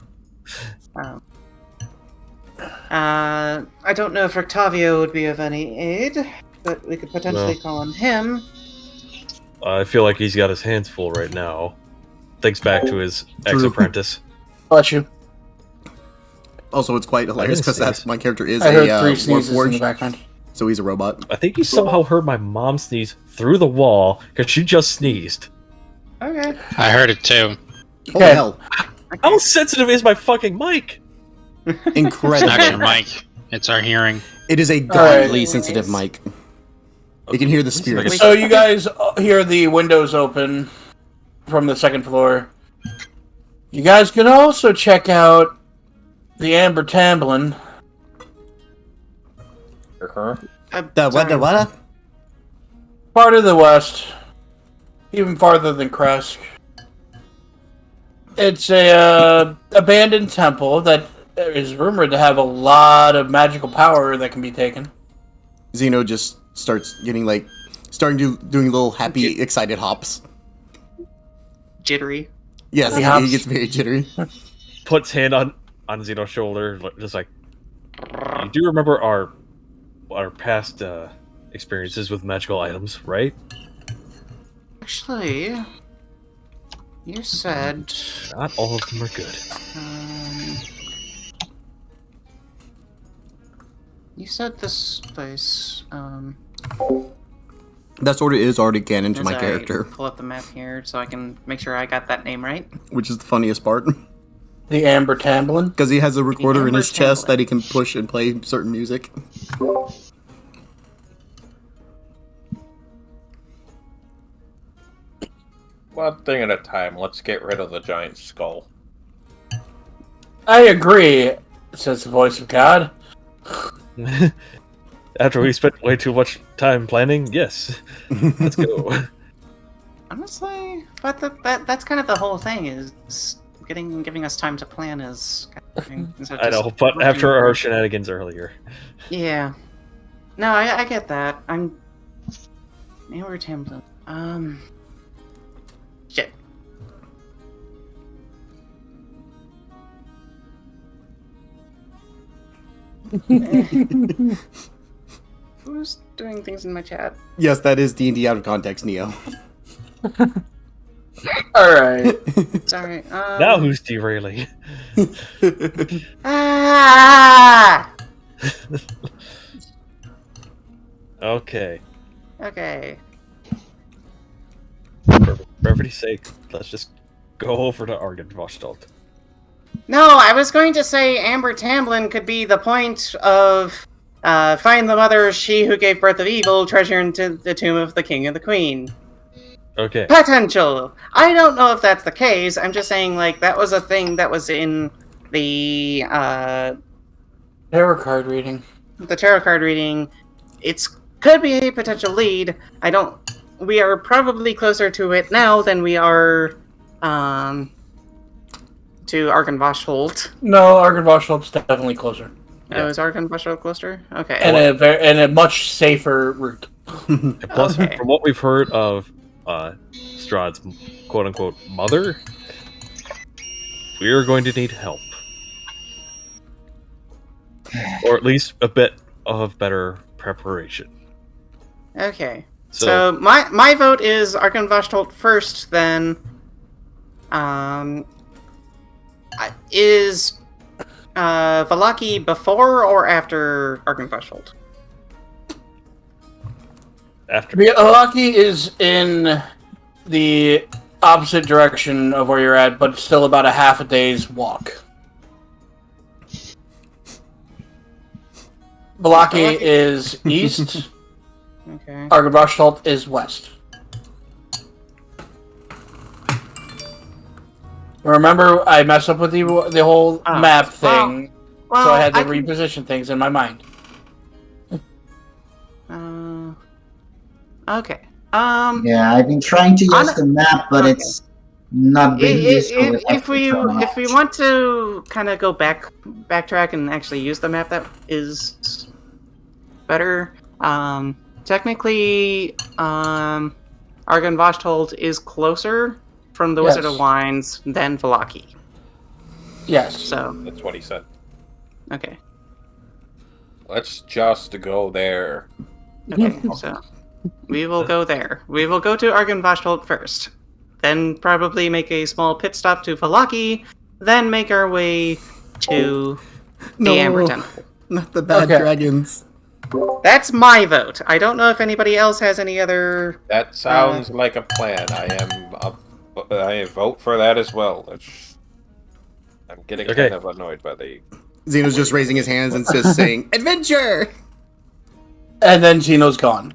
I don't know if Rictavio would be of any aid, but we could potentially No. call on him. I feel like he's got his hands full right now. Thinks back to his ex-apprentice. Bless you. Also, it's quite hilarious because sneeze. my character is I heard a three sneezes in the Warforged, background. so he's a robot. I think he somehow heard my mom sneeze through the wall because she just sneezed. Okay. I heard it too. Holy Okay. hell! How sensitive is my fucking mic? It's not Incredible. your mic. It's our hearing. It is a Alright. godly sensitive mic. You can hear the spirit. So you guys hear the windows open from the second floor. You guys can also check out the Amber Tamblin. The what? Part of the west. Even farther than Kresk. It's a abandoned temple that is rumored to have a lot of magical power that can be taken. Zeno just starts getting doing little happy, excited hops. Jittery. Yes, He hops. he gets very jittery. Puts hand on Zeno's shoulder, just like, you do remember our past experiences with magical items, right? Actually, you said. Not all of them are good. You said this place. That sort of is already canon to as my I character, pull up the map here so I can make sure I got that name right. which is the funniest part. The Amber Tamblin. Because he has a recorder in his Amber's chest Tamblin. that he can push and play certain music. One thing at a time. Let's get rid of the giant skull. I agree, says the voice of God. After we spent way too much time planning, yes. Let's go. Honestly, but that's kind of the whole thing is giving us time to plan is. I know, but after our shenanigans earlier. Yeah. No, I get that. I'm. Amber Tamblin. Shit. Who's doing things in my chat? Yes, that is D&D out of context, Neo. Alright. Sorry. Now who's derailing? Ah! Okay. Okay. For brevity's sake, let's just go over to Argenvoshtold. No, I was going to say Amber Tamblin could be the point of find the mother, she who gave birth of evil, treasure into the tomb of the king and the queen. Okay. Potential. I don't know if that's the case. I'm just saying, like, that was a thing that was in the Tarot card reading. tarot card reading. Could be a potential lead. We are probably closer to it now than we are to Argenvoshtold. No, Argenvoshtold's definitely closer. Yeah. Oh, is Argenvoshtold closer? Okay. And a much safer route. And plus, Okay. from what we've heard of Strahd's quote-unquote mother, we are going to need help. Or at least a bit of better preparation. Okay. So my vote is Argenvoshtold first, then is Vallaki before or after Argenvoshtold? After. Vallaki is in the opposite direction of where you're at, but still about a half a day's walk. Vallaki is east. Okay. Argenvoshtold is west. Remember, I messed up with the whole map thing, Well, so I had to can- reposition things in my mind. Okay. Yeah, I've been trying to use the map, but it's not been useful. If we want to kind of go backtrack and actually use the map, that is better. Technically, Argenvoshtold is closer from the Wizard of Wines than Vallaki. Yes. So That's what he said. okay. Let's just go there. Okay, so we will go there. We will go to Argenvoshtold first. Then probably make a small pit stop to Vallaki. Then make our way to the Amber Temple. Not the bad Okay. dragons. That's my vote. I don't know if anybody else has any other... That sounds like a plan. I vote for that as well. I'm getting Okay. kind of annoyed by the. Zeno's just raising his hands and just saying, "Adventure!" And then Zeno's gone.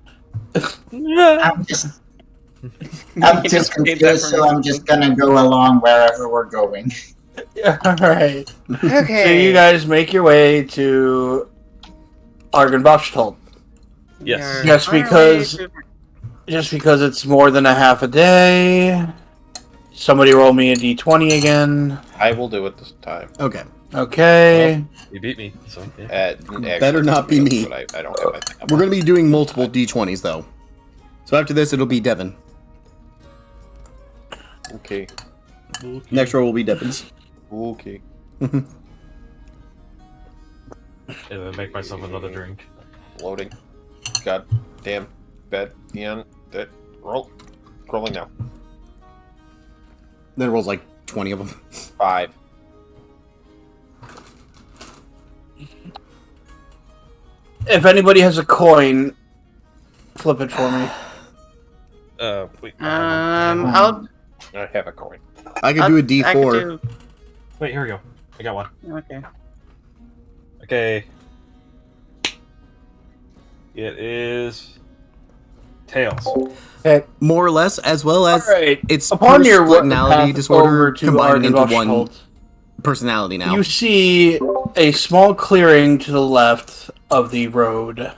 I'm just He just made that confused, so from I'm just gonna go along wherever we're going. Alright. Okay. So you guys make your way to Argenvoshtold. Yes. Just because it's more than a half a day. Somebody roll me a d20 again. I will do it this time. Okay. Okay. You beat me, so yeah. Actually, Better not be me. But I don't have anything. We're gonna be doing multiple d20s though. So after this, it'll be Devin. Okay. Next roll will be Devin's. Okay. And then make myself another drink. Loading. God damn bed. Ian. That roll. Rolling now. Then it rolls like 20 of them. 5. If anybody has a coin, flip it for me. Wait. I'll. I have a coin. I could do a I D4. could do. Wait, here we go. I got one. Okay. Okay. It is tails. Okay. More or less, as well as Alright. its Upon your personality path disorder over to combined into one Ardenvoshholt, personality now. you see a small clearing to the left of the road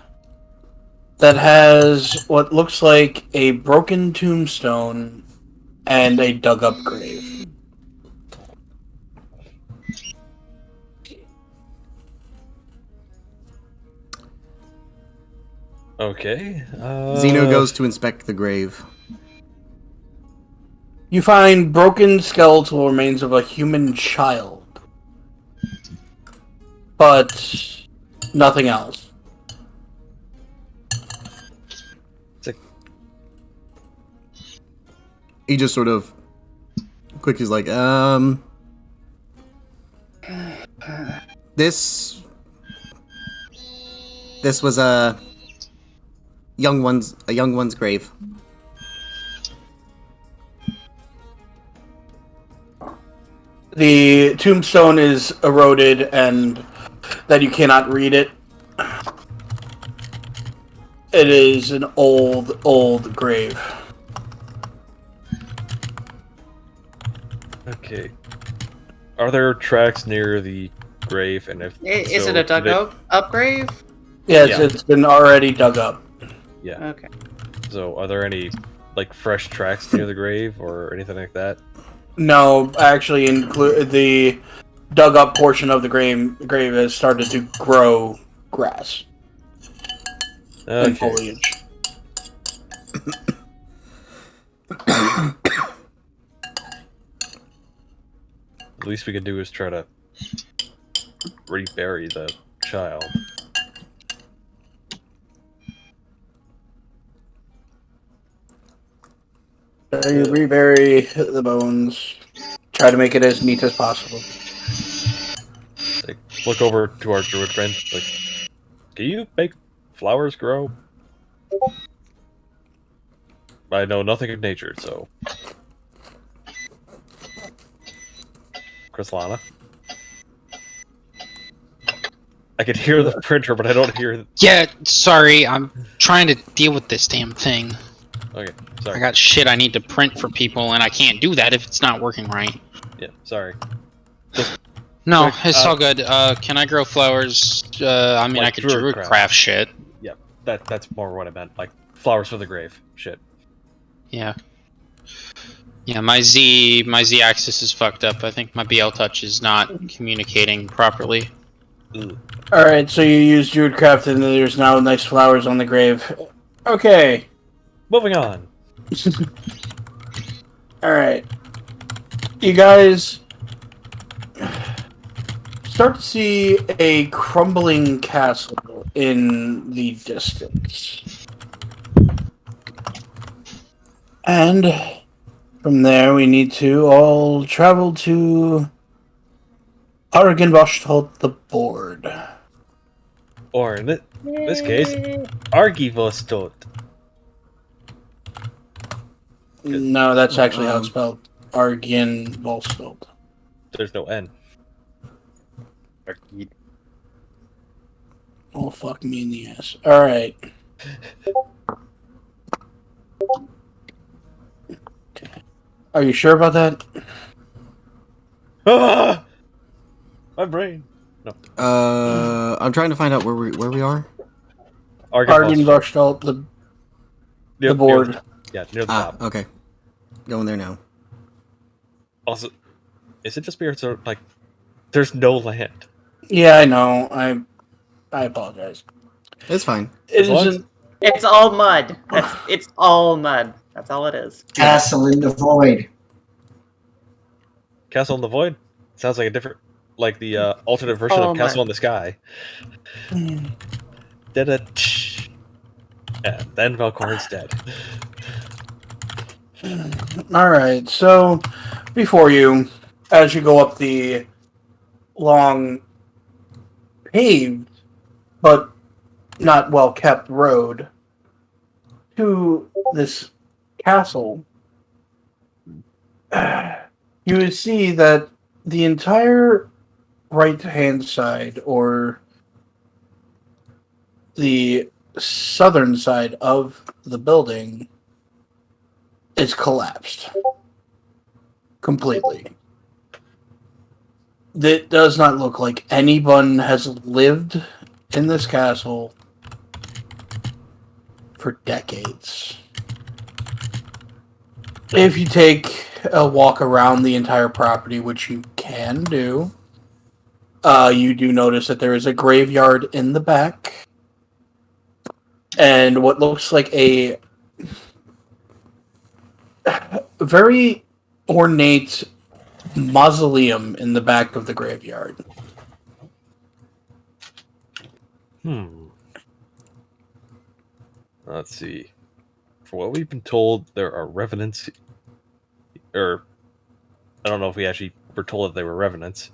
that has what looks like a broken tombstone and a dug-up grave. Okay. Zino goes to inspect the grave. You find broken skeletal remains of a human child, but nothing else. He just sort of quickly is like, this was a young one's grave. The tombstone is eroded and that you cannot read it. It is an old grave. Okay. Are there tracks near the grave? And if Is so, it a dug up grave? Yes, Yeah. it's been already dug up. Yeah. Okay. So are there any like fresh tracks near the grave or anything like that? No, actually, include the dug up portion of the grave has started to grow grass and Okay. foliage. The least we can do is try to rebury the child. You rebury the bones. Try to make it as neat as possible. Like, look over to our druid friend. Like, can you make flowers grow? I know nothing of nature, so. Krislana? I can hear the printer, but I don't hear. Yeah, sorry, I'm trying to deal with this damn thing. Okay, I sorry. got shit I need to print for people, and I can't do that if it's not working right. Yeah, sorry. No, Quick, it's all good. Can I grow flowers? I mean, Like I could druid druid craft. craft shit. Yeah, that's more what I meant. Like flowers for the grave. Shit. Yeah. Yeah, my Z axis is fucked up. I think my BL touch is not communicating properly. Ugh. Alright, so you use Druidcraft and there's now nice flowers on the grave. Okay. Moving on. Alright. You guys start to see a crumbling castle in the distance. And from there we need to all travel to Argenvoshholt the Board. Or in this case, Argivostot. No, that's actually how it's spelled. Argenvoshholt. There's no N. Oh, fuck me in the ass. Alright. Okay. Are you sure about that? Ah! My brain. I'm trying to find out where we are. Argenvoshholt, the board. Yeah, near the Ah, top. okay. Going there now. Also, is it just me or is there, like, there's no land? Yeah, I know. I apologize. It's fine. It As long as- isn't. It's all mud. It's all mud. That's all it is. Castle in the void. Castle in the Void? Sounds like a different, like the alternate version Oh of Castle my- in the Sky. Da-da-tsh. Yeah, then Valkorn's dead. Alright, so before you, as you go up the long paved but not well kept road to this castle, you would see that the entire right hand side, or the southern side of the building, is collapsed completely. It does not look like anyone has lived in this castle for decades. If you take a walk around the entire property, which you can do, you do notice that there is a graveyard in the back, and what looks like a very ornate mausoleum in the back of the graveyard. Let's see. For what we've been told, there are revenants. Or, I don't know if we actually were told that they were revenants.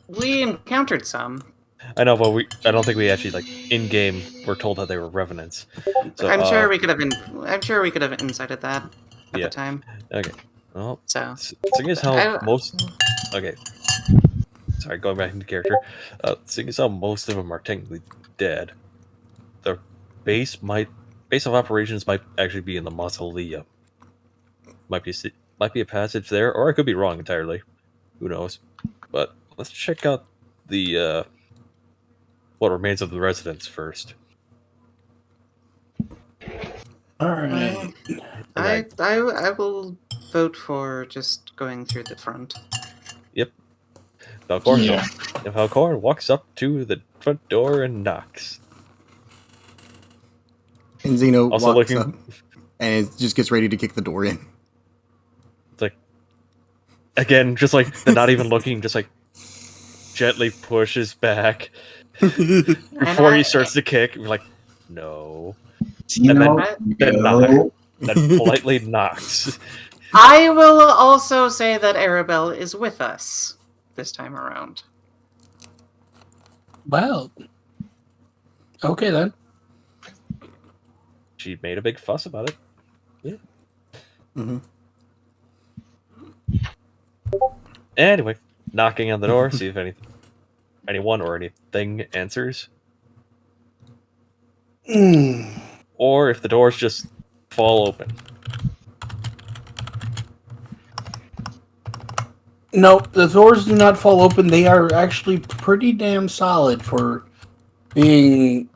We encountered some. I know, but I don't think we actually, in game, were told that they were revenants. So, I'm sure we could have incited that at Yeah. the time. Okay. Well, So seeing as how Okay. Sorry, going back into character. Seeing as how most of them are technically dead, the base of operations might actually be in the mausoleum. Might be a passage there, or I could be wrong entirely. Who knows? But let's check out the what remains of the residence first. All right. I will vote for just going through the front. Yep. Falcor, Yeah. Falcor walks up to the front door and knocks. And Zeno Also walks looking- up and it just gets ready to kick the door in. It's like, again, just not even looking, just gently pushes back before he starts to kick. We're like, no. You And know, then no. Then politely knocks. I will also say that Arabelle is with us this time around. Well, okay then. She made a big fuss about it. Yeah. Mm-hmm. Anyway, knocking on the door, see if anyone or anything answers. Or if the doors just fall open. Nope, the doors do not fall open. They are actually pretty damn solid for being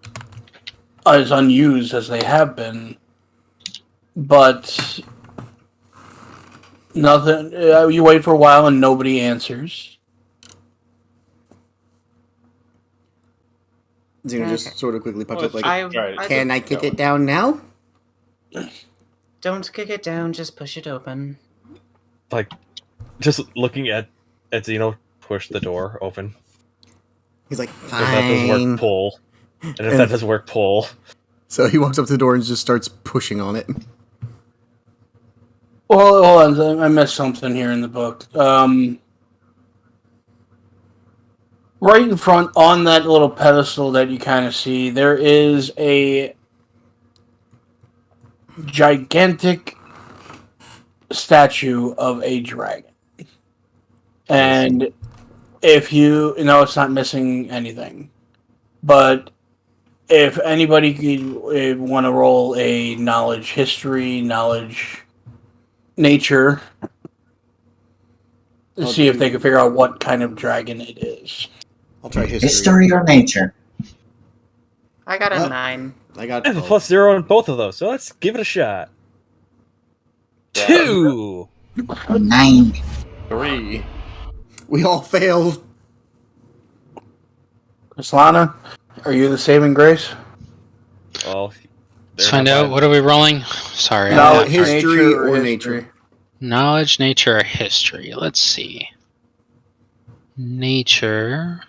as unused as they have been. But nothing. You wait for a while and nobody answers. Zeno just Okay. sort of quickly pops Well, up like, Can I kick it down now? Don't kick it down, just push it open. Just looking at Zeno push the door open. He's like, If that doesn't fine. work, pull. And if that doesn't work, pull. So he walks up to the door and just starts pushing on it. Well, hold on. I missed something here in the book. Right in front, on that little pedestal that you kind of see, there is a gigantic statue of a dragon. And if you know, it's not missing anything. But if anybody could want to roll a knowledge history, knowledge nature, to see if they can figure out what kind of dragon it is. I'll try history. History or nature? I got a Well, 9. I got I have a +0 on both of those, so let's give it a shot. 2! 9. 3. We all failed. Slana, are you the saving grace? Well, Let's find out. What are we rolling? Sorry. No, I'm not- history or nature. Knowledge, nature, or history. Let's see. Nature.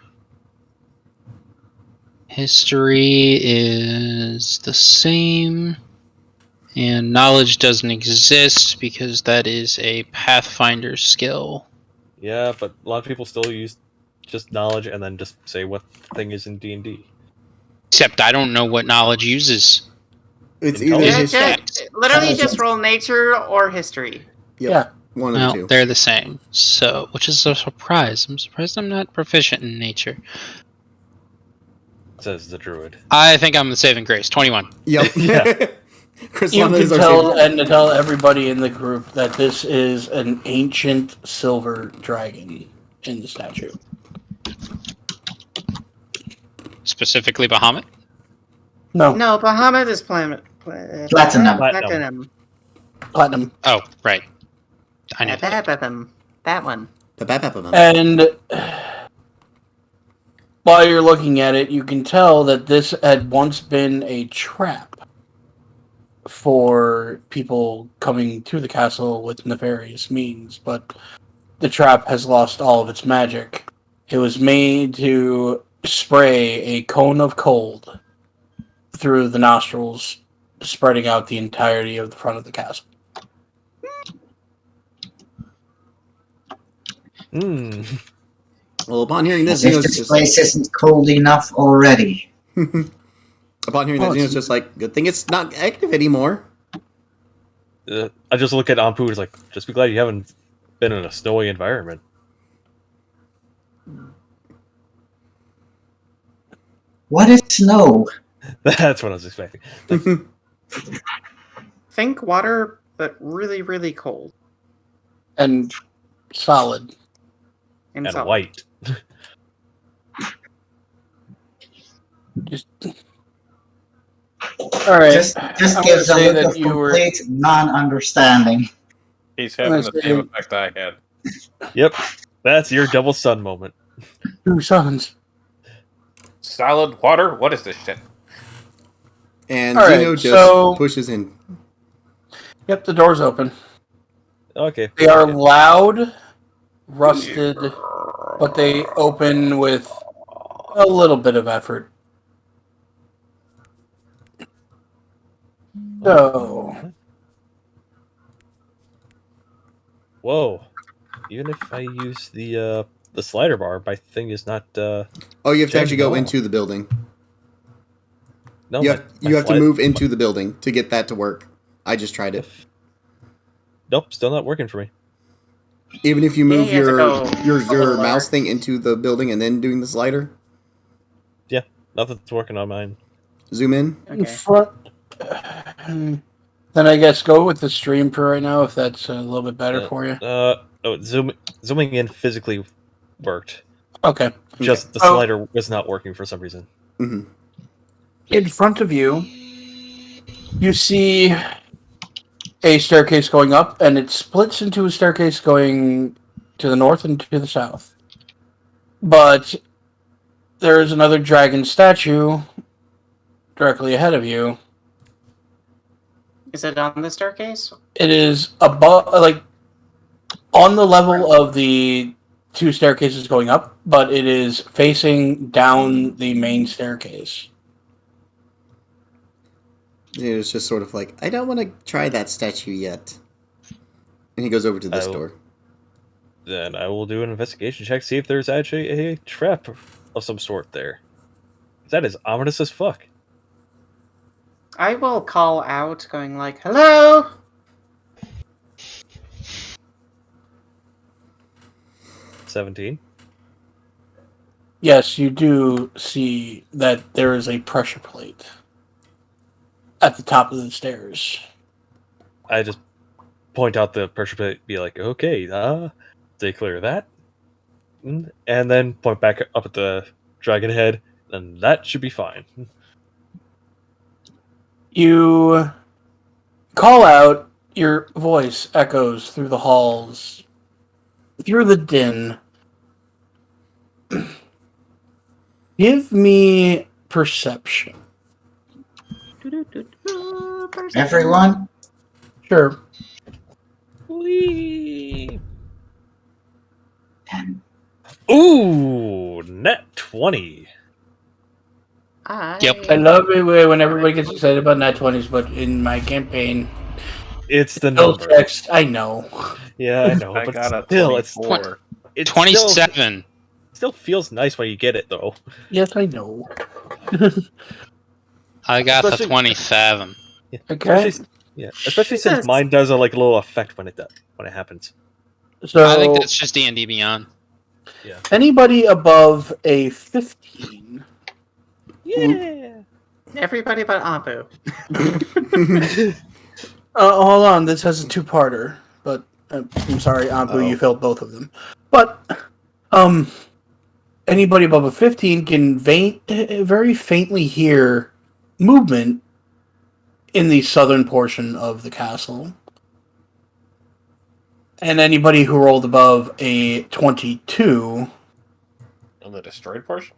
History is the same. And knowledge doesn't exist because that is a Pathfinder skill. Yeah, but a lot of people still use just knowledge and then just say what thing is in D&D. Except I don't know what knowledge uses. It's Intelligence. either Yeah, his just, literally just roll nature or history. Yep, Yeah. one of Well, the two. they're the same. So, which is a surprise. I'm surprised I'm not proficient in nature. Says the druid. I think I'm the saving grace. 21. Yep. Yeah. Chris You Lana can is our tell savior. and to tell everybody in the group that this is an ancient silver dragon in the statue. Specifically Bahamut. No, No, Bahamut is Platinum. Platinum. platinum. Oh, right. I knew that. That one. And while you're looking at it, you can tell that this had once been a trap for people coming to the castle with nefarious means, but the trap has lost all of its magic. It was made to spray a cone of cold through the nostrils, spreading out the entirety of the front of the castle. Hmm. Well, upon hearing this, As if Zeno's this just place isn't cold enough already. upon hearing that, Zeno's just like, good thing it's not active anymore. I just look at Ampu and it's like, just be glad you haven't been in a snowy environment. What is snow? That's what I was expecting. Like, Think water, but really, really cold. And solid. and solid. white. Just all right. Just I'm gives a gonna say look that of you were- complete non-understanding. He's having the Let's same see. effect I had. Yep. That's your double sun moment. 2 suns. Solid water? What is this shit? And All right, Zeno just so- pushes in. Yep, the door's open. Okay. They are loud, rusted, but they open with a little bit of effort. So, Whoa. Even if I use the slider bar, my thing is not Oh, you have to actually go No. into the building. no. You my have to slide- move into the building to get that to work. I just tried it. Nope, still not working for me. Even if you Yeah, move you have to go a your little mouse lower. thing into the building and then doing the slider, Nothing's working on mine. zoom in. in Okay. front. Then I guess go with the stream for right now if that's a little bit better for you. Zooming in physically worked. Okay. Just the Oh. slider was not working for some reason. Hmm. In front of you, you see a staircase going up, and it splits into a staircase going to the north and to the south. But there is another dragon statue directly ahead of you. Is it on the staircase? It is above, like, on the level of the 2 staircases going up, but it is facing down the main staircase. It's just sort of like, I don't want to try that statue yet. And he goes over to this Oh. door. Then I will do an investigation check, see if there's actually a trap of some sort there. That is ominous as fuck. I will call out, going like, "Hello." 17. Yes, you do see that there is a pressure plate at the top of the stairs. I just point out the pressure plate, be like, okay, they clear that. And then point back up at the dragon head, and that should be fine. You call out, your voice echoes through the halls, through the din. Give me perception. Everyone? Sure. Whee! 10. Ooh, net 20. Yep. I love it when everybody gets excited about nat 20s, but in my campaign, It's the no number. text. I know. Yeah, I know, I but got a still, it's 24. it 27. still feels nice when you get it, though. Yes, I know. I got the Especially- 27. Yeah, Okay. especially since Jesus. mine does a little effect when it happens. So, I think that's just D&D Beyond. anybody above a 15? Yeah. Everybody but Apu. Hold on, this has a two-parter, but I'm sorry, Ampu, you failed both of them. But, anybody above a 15 can very faintly hear movement in the southern portion of the castle. And anybody who rolled above a 22 On the destroyed portion?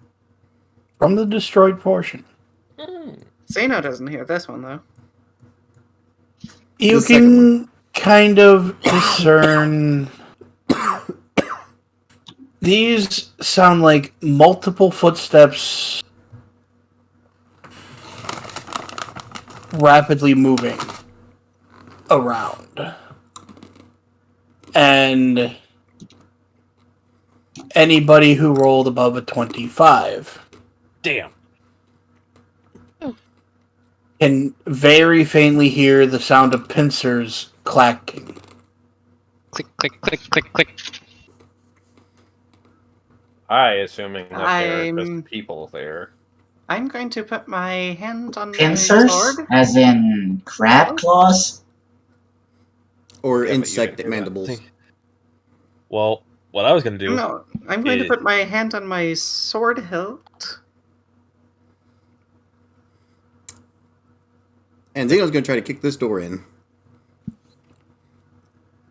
from the destroyed portion. Zino doesn't hear this one, though. You The second can kind of discern. These sound like multiple footsteps rapidly moving around. And anybody who rolled above a 25 Damn. can very faintly hear the sound of pincers clacking. Click, click, click, click, click. Assuming that there are I'm- just people there. I'm going to put my hand on my Pincers, sword. as in crab claws. Or Yeah, but you insect didn't hear that. mandibles. Well, what I was gonna do? No, I'm going to is- put my hand on my sword hilt. And Zeno's gonna try to kick this door in.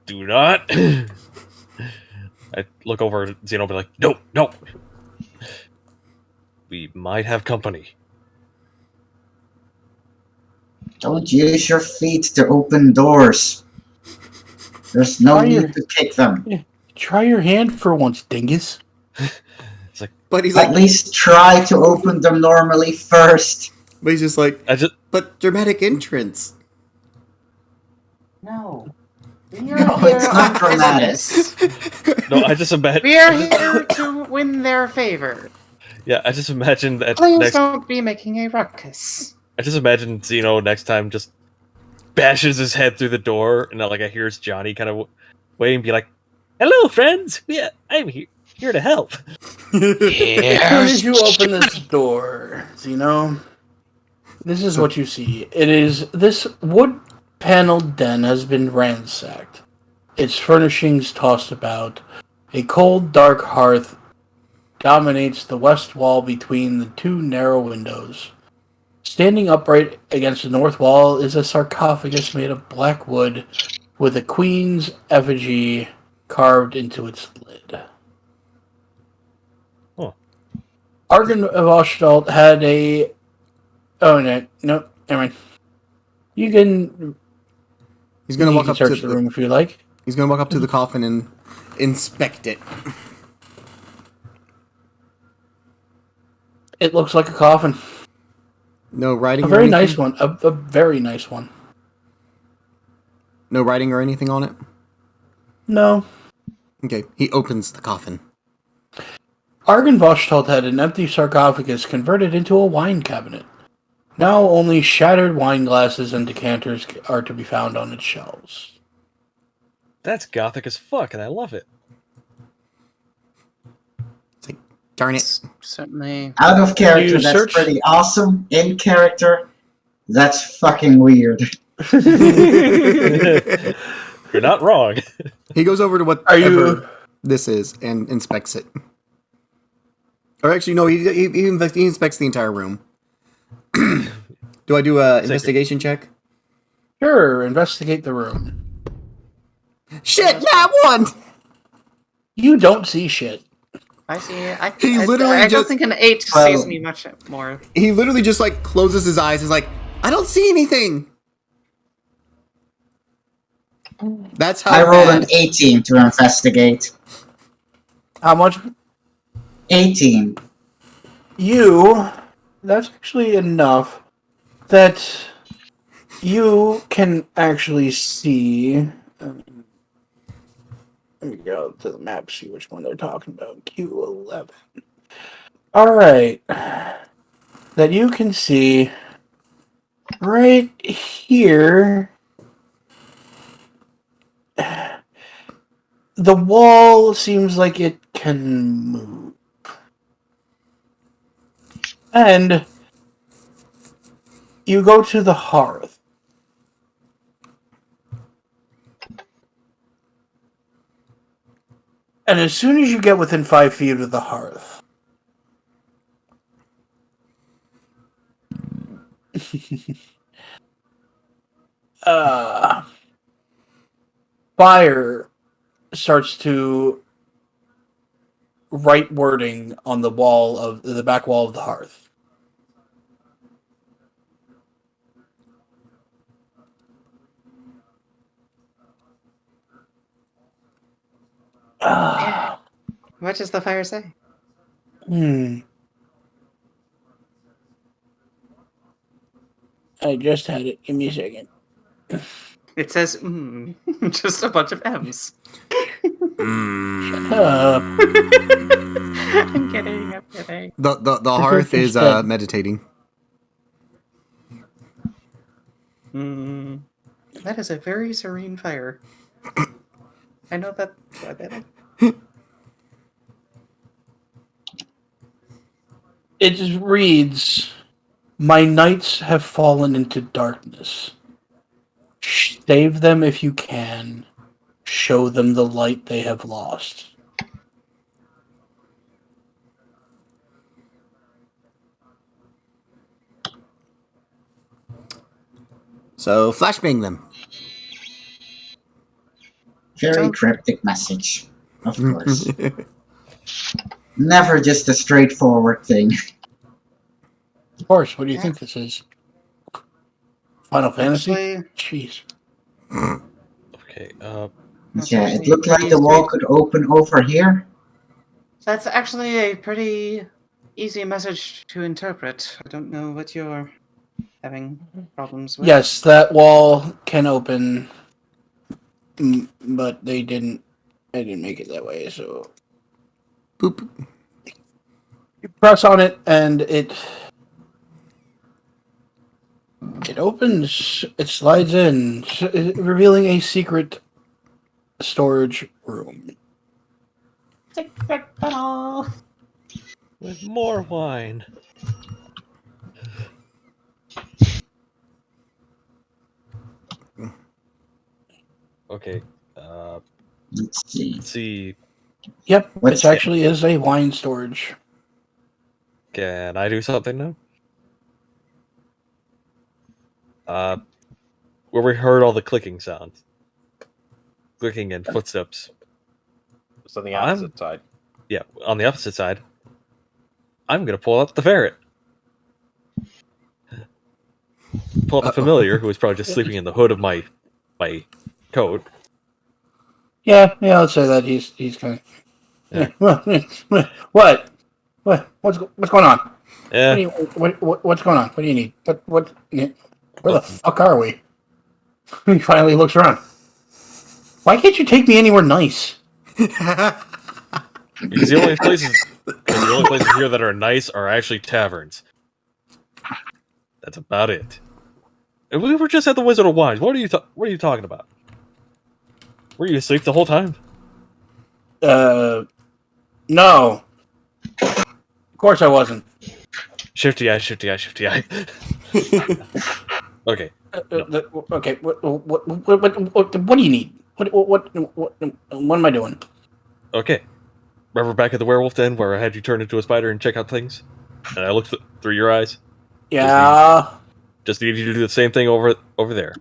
Do not. I look over at Zeno and be like, no, no. We might have company. Don't use your feet to open doors. There's no Why need you- to kick them. Try your hand for once, dingus. But he's At like, least try to open them normally first. but he's just like, I just but dramatic entrance. No. No, it's not dramatic. no, I just imagine. We are here to win their favor. Yeah, I just imagine that Please next. don't be making a ruckus. I just imagine Zeno next time just bashes his head through the door, and like I hear Johnny kind of wait and be like, "Hello, friends. Yeah, I'm here to help." As soon as you open this door, Zeno, this is what you see. It is this wood-paneled den has been ransacked. Its furnishings tossed about. A cold, dark hearth dominates the west wall between the two narrow windows. Standing upright against the north wall is a sarcophagus made of black wood with a queen's effigy carved into its lid. Oh. Argon of Ostalt had a... Oh, no, never mind. You can... He's gonna you walk can up to search the room if you like. He's gonna walk up to the coffin and inspect it. It looks like a coffin. No writing. A or very anything? nice one. A very nice one. No writing or anything on it. No. Okay, he opens the coffin. Argon Vostalt had an empty sarcophagus converted into a wine cabinet. Now only shattered wine glasses and decanters are to be found on its shelves. That's gothic as fuck, and I love it. It's like, darn it. Certainly. Out of character, You that's search- pretty awesome. In character, that's fucking weird. You're not wrong. He goes over to Are whatever you... this is and inspects it. Or actually, no, he inspects the entire room. Do I do a investigation check? Sure, investigate the room. Shit, that one! You don't see shit. I see. He literally I don't just- think an 8 Well- sees me much more. He literally just like closes his eyes. He's like, I don't see anything. That's how I rolled bad- an 18 to investigate. How much? 18. You That's actually enough that you can actually see. Let me go to the map, see which one they're talking about. Q11. Alright. That you can see right here. The wall seems like it can move. And you go to the hearth. And as soon as you get within 5 feet of the hearth, fire starts to write wording on the wall of the back wall of the hearth. What does the fire say? I just had it. Give me a second. It says, just a bunch of M's. Shut up. I'm kidding. The hearth is Dead. meditating. That is a very serene fire. I know that. It just reads, "My nights have fallen into darkness. Save them if you can. Show them the light they have lost." So flashbang them. Very cryptic message, of course. Never just a straightforward thing. Of course, what do you think this is? Final Fantasy? Actually, Jeez. Okay. Yeah, it looked like the wall could open over here. that's actually a pretty easy message to interpret. I don't know what you're having problems with. Yes, that wall can open, but they didn't make it that way, so Boop. you press on it and it opens, it slides in, revealing a secret storage room. With more wine. Okay. Let's see. Let's see. Yep, What's it actually is a wine storage. Can I do something now? Where we heard all the clicking sounds. Clicking and footsteps. It's on the opposite side. Yeah, on the opposite side. I'm gonna pull out the ferret. Pull out the familiar, who was probably just sleeping in the hood of my coat. Yeah, let's say that he's kind of. What? What's going on? Yeah. What's going on? What do you need? What? Where the fuck are we? He finally looks around. Why can't you take me anywhere nice? Because the only places here that are nice are actually taverns. That's about it. And we were just at the Wizard of Wines. What are you talking about? Were you asleep the whole time? No. Of course I wasn't. Shifty eye. Okay. No. Okay. What do you need? What am I doing? Okay. Remember back at the werewolf den where I had you turn into a spider and check out things? And I looked through your eyes? Yeah. Just need you to do the same thing over there.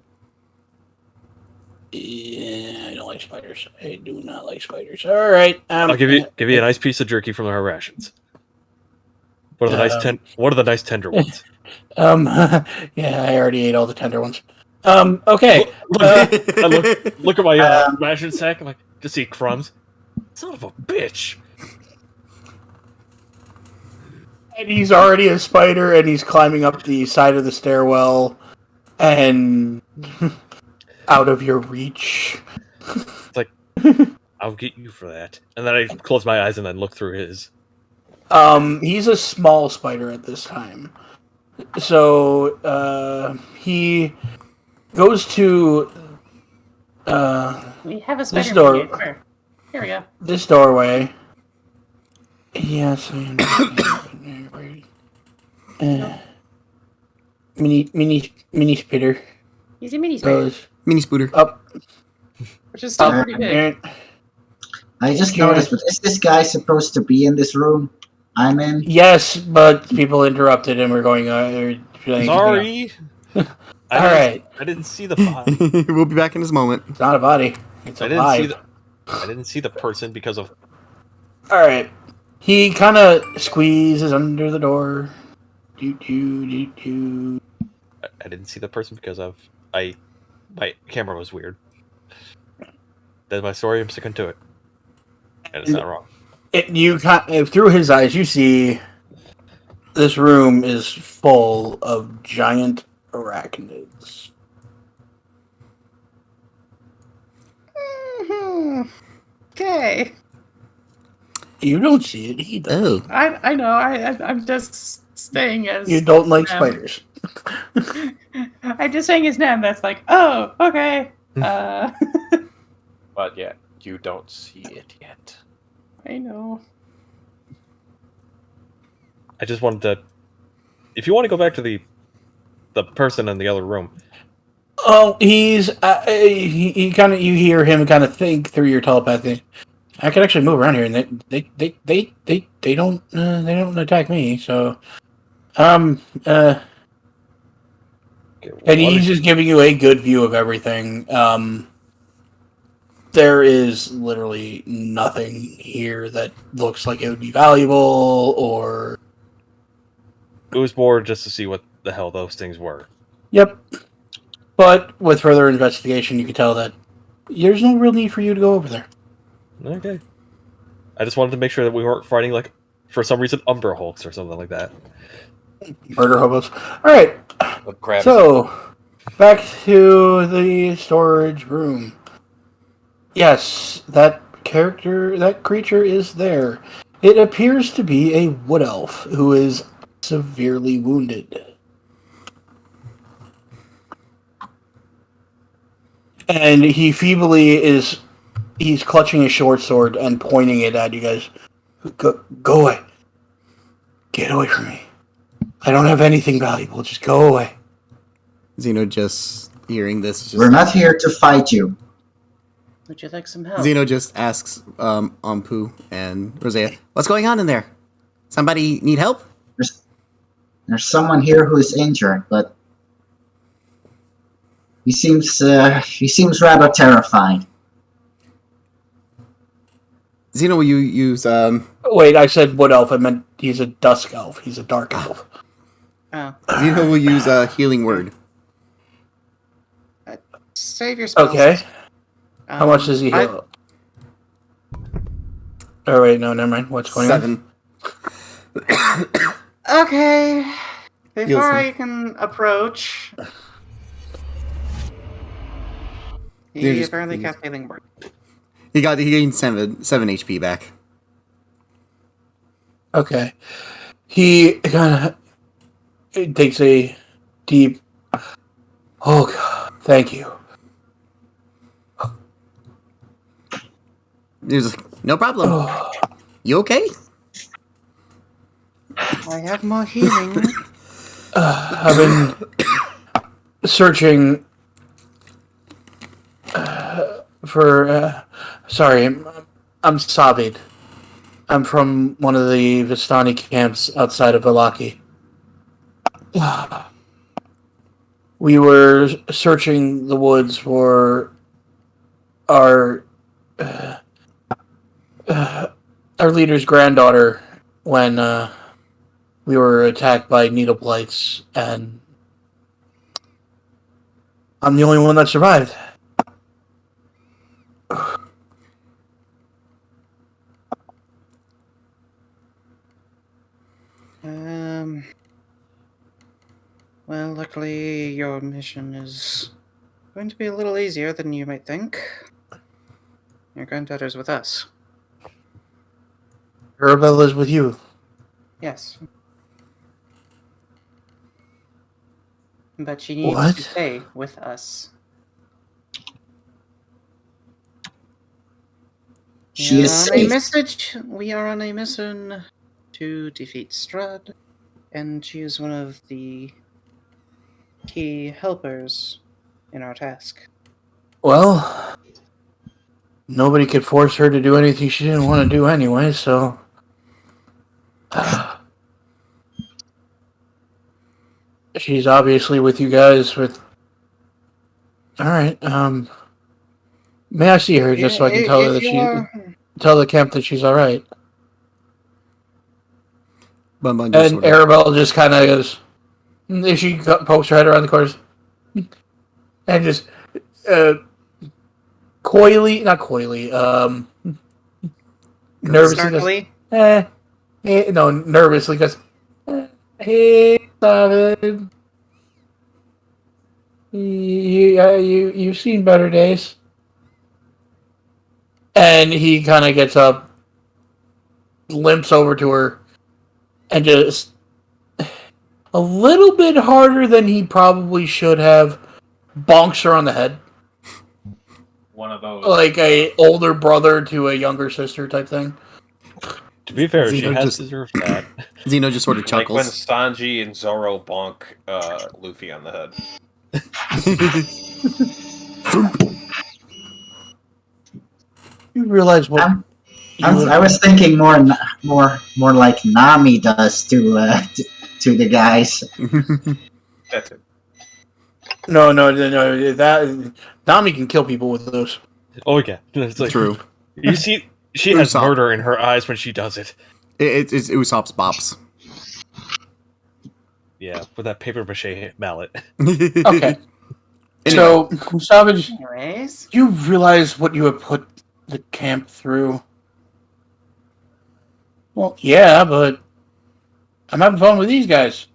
Yeah, I don't like spiders. I do not like spiders. All right. I'll give you a nice piece of jerky from our rations. What are the nice tender ones? Yeah, I already ate all the tender ones. Okay. Look at my ration sack. I'm like, just eat crumbs. Son of a bitch. And he's already a spider, and he's climbing up the side of the stairwell, and out of your reach. It's like, I'll get you for that. And then I close my eyes and then look through his. He's a small spider at this time. So, he goes to, We have a this spider door. brigade. Where? Here we go. This doorway. Yes, I understand. Mini spitter He's a mini spider, goes Mini spooter. up. which is still Uh, pretty big. I just Yeah. noticed, but is this guy supposed to be in this room I'm in? Yes, but people interrupted and we're going. Sorry. All right, I didn't see the body. We'll be back in this moment. it's not a body. It's I alive. didn't see the person because of. All right, he kind of squeezes under the door. I didn't see the person because of. My camera was weird. That's my story. I'm sticking to it, and it's not wrong. Through his eyes, you see this room is full of giant arachnids. Okay. You don't see it. He does. Oh. I know. I'm just staying as. You don't like them. spiders. I'm just saying his name. That's like, oh, okay. But yeah, you don't see it yet. I know. I just wanted to. If you want to go back to the person in the other room, Oh, he kind of, you hear him kind of think through your telepathy. I can actually move around here, and they don't attack me. So, okay, and what he's is- just giving you a good view of everything. There is literally nothing here that looks like it would be valuable, or it was more just to see what the hell those things were. yep. But with further investigation, you can tell that there's no real need for you to go over there. Okay. I just wanted to make sure that we weren't fighting, like, for some reason, Umbra Hulks or something like that. Murder hobos. All right. But crabs. So, back to the storage room. Yes, that creature is there. It appears to be a wood elf who is severely wounded. And he he's clutching a short sword and pointing it at you guys. Go away. Get away from me. I don't have anything valuable. Just go away. Zeno just hearing this. Just, We're not here to fight you. Would you like some help? Zeno just asks Ampu and Rosea, "What's going on in there? Somebody need help?" There's someone here who is injured, but he seems rather terrified. Zeno, will you use Wait, I said wood elf. I meant he's a dusk elf. He's a dark elf. Oh, Zeno will use a healing word. save your spells. Okay. How much does he I- heal? Oh wait, no, never mind. What's going on? 7. Okay. Before Heals him. I can approach, You he just- apparently you cast healing word. He gained 7 HP back. Okay. He kind of takes a deep. Oh God! Thank you. He was like, "No problem. Oh, You okay?" I have more healing. I've been searching for. Sorry, I'm Savid. I'm from one of the Vistani camps outside of Valaki. We were searching the woods for our leader's granddaughter when we were attacked by needle blights, and I'm the only one that survived. Well, luckily your mission is going to be a little easier than you might think. Your granddaughter's with us. Arabella's with you. Yes. But she needs What? to stay with us. She is safe. We are on a mission to defeat Strahd, and she is one of the key helpers in our task. Well, nobody could force her to do anything she didn't want to do anyway, so... She's obviously with you guys with... Alright, may I see her just so I can tell her that tell the camp that she's alright? Bun And just sort of- Arabelle just kind of goes... She pokes her head around the corner and just... not coyly, nervously goes... no, nervously goes... Hey, David. You've seen better days. And he kind of gets up, limps over to her, and just a little bit harder than he probably should have, bonks her on the head. One of those. Like a older brother to a younger sister type thing. To be fair, she Zeno has just- deserved that. Zeno just sort of Like when chuckles. Sanji and Zoro bonk Luffy on the head. You realize what... I was thinking more like Nami does to the guys. That's it. No, that... Nami can kill people with those. Oh yeah, it's like, True. You see, she has Usopp. murder in her eyes when she does it. It's Usopp's bops. Yeah, with that paper mache mallet. Okay. Anyway. So, Savage, Anyways, you realize what you have put the camp through? Well, yeah, but I'm having fun with these guys.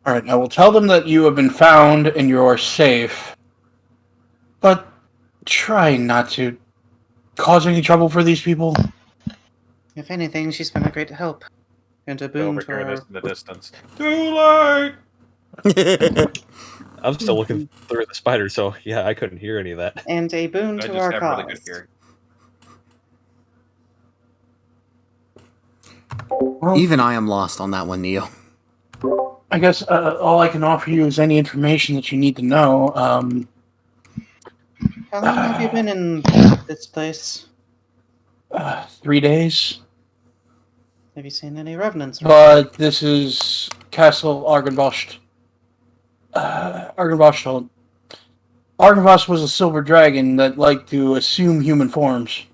Alright, I will tell them that you have been found and you are safe. But try not to cause any trouble for these people. if anything, she's been a great help and a boon Over to here our... in the distance. Too late! I'm still looking through the spider, so yeah, I couldn't hear any of that. and a boon I to just our have cause. really good hearing. Well, Even I am lost on that one, Neo. I guess all I can offer you is any information that you need to know. How long have you been in this place? 3 days. Have you seen any revenants? But this is Castle Argynvost. Argynvost. Argynvost was a silver dragon that liked to assume human forms.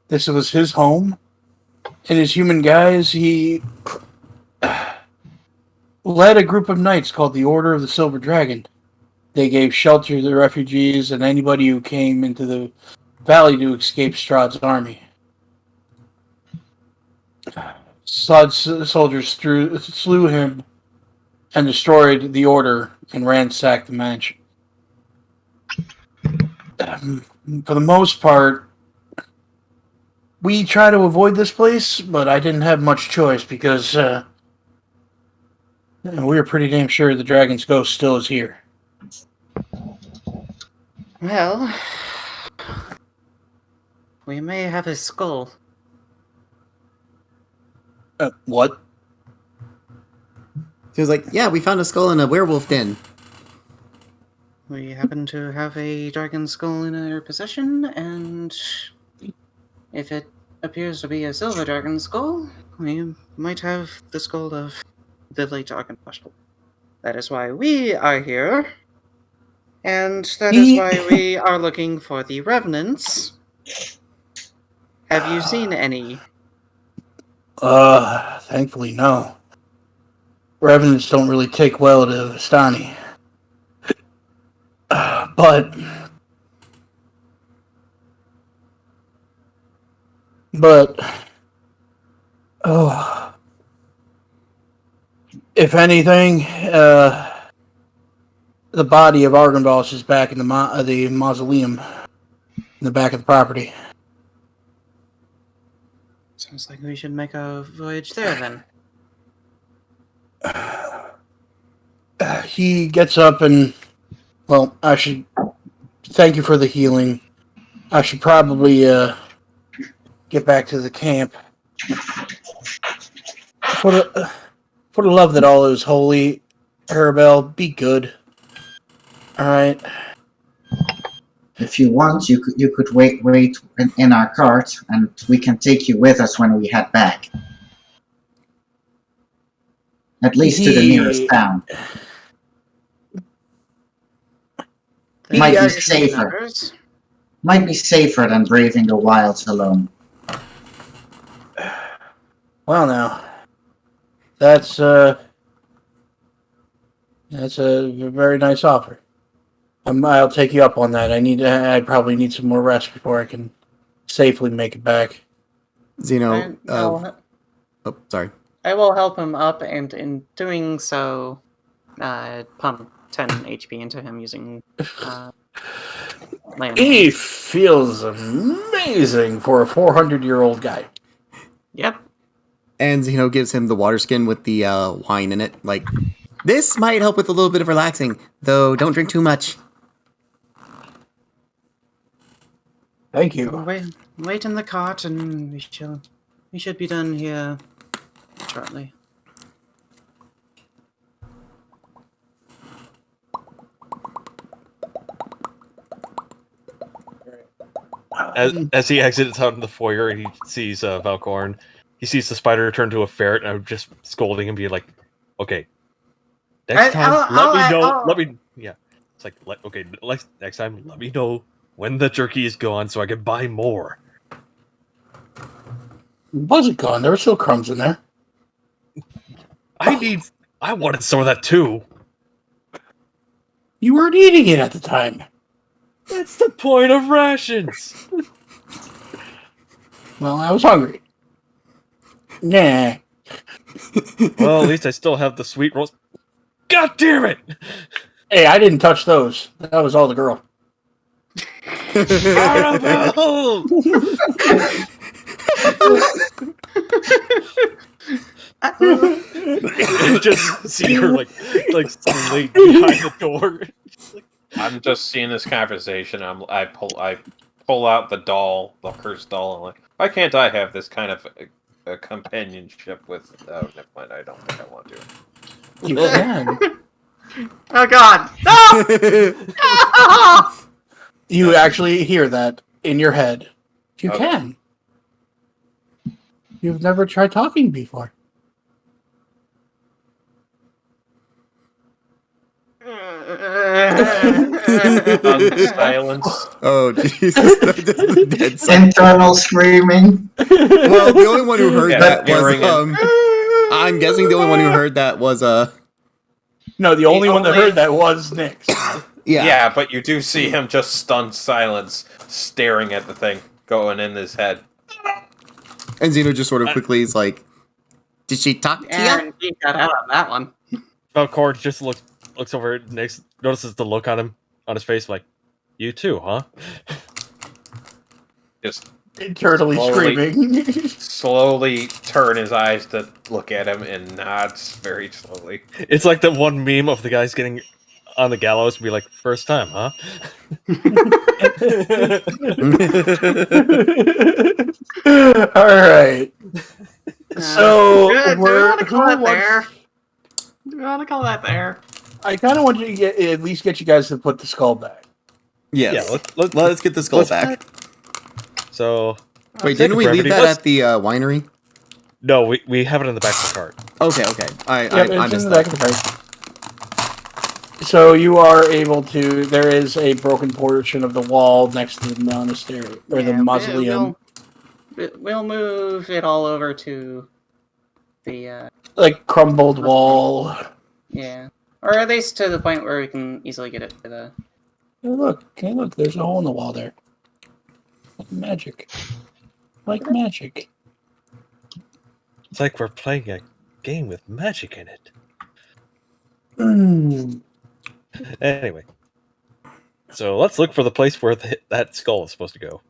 This was his home. And his human guys, he led a group of knights called the Order of the Silver Dragon. They gave shelter to the refugees and anybody who came into the valley to escape Strahd's army. Strahd's soldiers slew him and destroyed the Order and ransacked the mansion. For the most part, we try to avoid this place, but I didn't have much choice because we were pretty damn sure the dragon's ghost still is here. Well, we may have his skull. What? He was like, yeah, we found a skull in a werewolf den. We happen to have a dragon skull in our possession, and if it appears to be a silver dragon skull, we might have the skull of the late Arcana. That is why we are here, and that is why we are looking for the revenants. Have you seen any? Thankfully, no. Revenants don't really take well to Vistani. But But oh, if anything, the body of Argynvost is back in the mausoleum in the back of the property. Sounds like we should make a voyage there then. He gets up and, well, I should thank you for the healing. I should probably get back to the camp. For the love that all is holy, Arabelle, be good. All right. If you want, you could wait in our cart, and we can take you with us when we head back. At least to the nearest town. Might be safer. Might be safer than braving the wilds alone. Well, now, that's a very nice offer. I'll take you up on that. I probably need some more rest before I can safely make it back. Zino, sorry. I will help him up, and in doing so, pump 10 HP into him using land. He feels amazing for a 400-year-old guy. Yep. And Zino gives him the water skin with the wine in it. Like, this might help with a little bit of relaxing, though don't drink too much. Thank you. Wait in the cart, and we should be done here shortly. As he exits out in the foyer and he sees Valkorn, he sees the spider turn to a ferret, and I'm just scolding him, being like, "Okay, next time, let me. Yeah, it's like, next time, let me know when the jerky is gone so I can buy more." Was it gone? There were still crumbs in there. I wanted some of that too. You weren't eating it at the time. That's the point of rations. Well, I was hungry. Nah. Well, at least I still have the sweet rolls. God damn it! Hey, I didn't touch those. That was all the girl. Arabelle! Just see her like suddenly behind the door. I'm just seeing this conversation. I pull out the doll, the cursed doll, and like, why can't I have this kind of a companionship with? Oh, never mind. I don't think I want to. You can. Oh God! No! You actually hear that in your head. You Okay. can. You've never tried talking before. Silence. Oh, Jesus. The dead silence. Internal screaming. Well, the only one who heard Yeah, that was, ringing. I'm guessing the only one who heard that was, No, the only one that heard that was Nyx. Yeah, but you do see him just stunned silence, staring at the thing, going in his head. And Zeno just sort of quickly is like, did she talk to you? Aaron, he got out on that one. Valkorn just looks over at Nyx, notices the look on his face, like, "You too, huh?" Just Internally screaming. slowly turn his eyes to look at him and nods very slowly. It's like the one meme of the guys getting on the gallows and be like, "First time, huh?" All right. So, Do we want to call who it wants- there? Do we want to call that there? I kind of want you to at least get you guys to put the skull back. Yes. Yeah, Let's get the skull let's- back. So, Wait, sake didn't of we leave brevity, that let's- at the winery? No, we have it in the back of the cart. Okay. I Yep, I it's missed in the back that. of the cart. So you are able to. There is a broken portion of the wall next to the monastery or the Yeah, mausoleum, We'll move it all over to the like crumbled wall. yeah, or at least to the point where we can easily get it to the. Hey, look! There's a hole in the wall there. Magic. Like magic. It's like we're playing a game with magic in it. Mm. Anyway. So let's look for the place where that skull is supposed to go.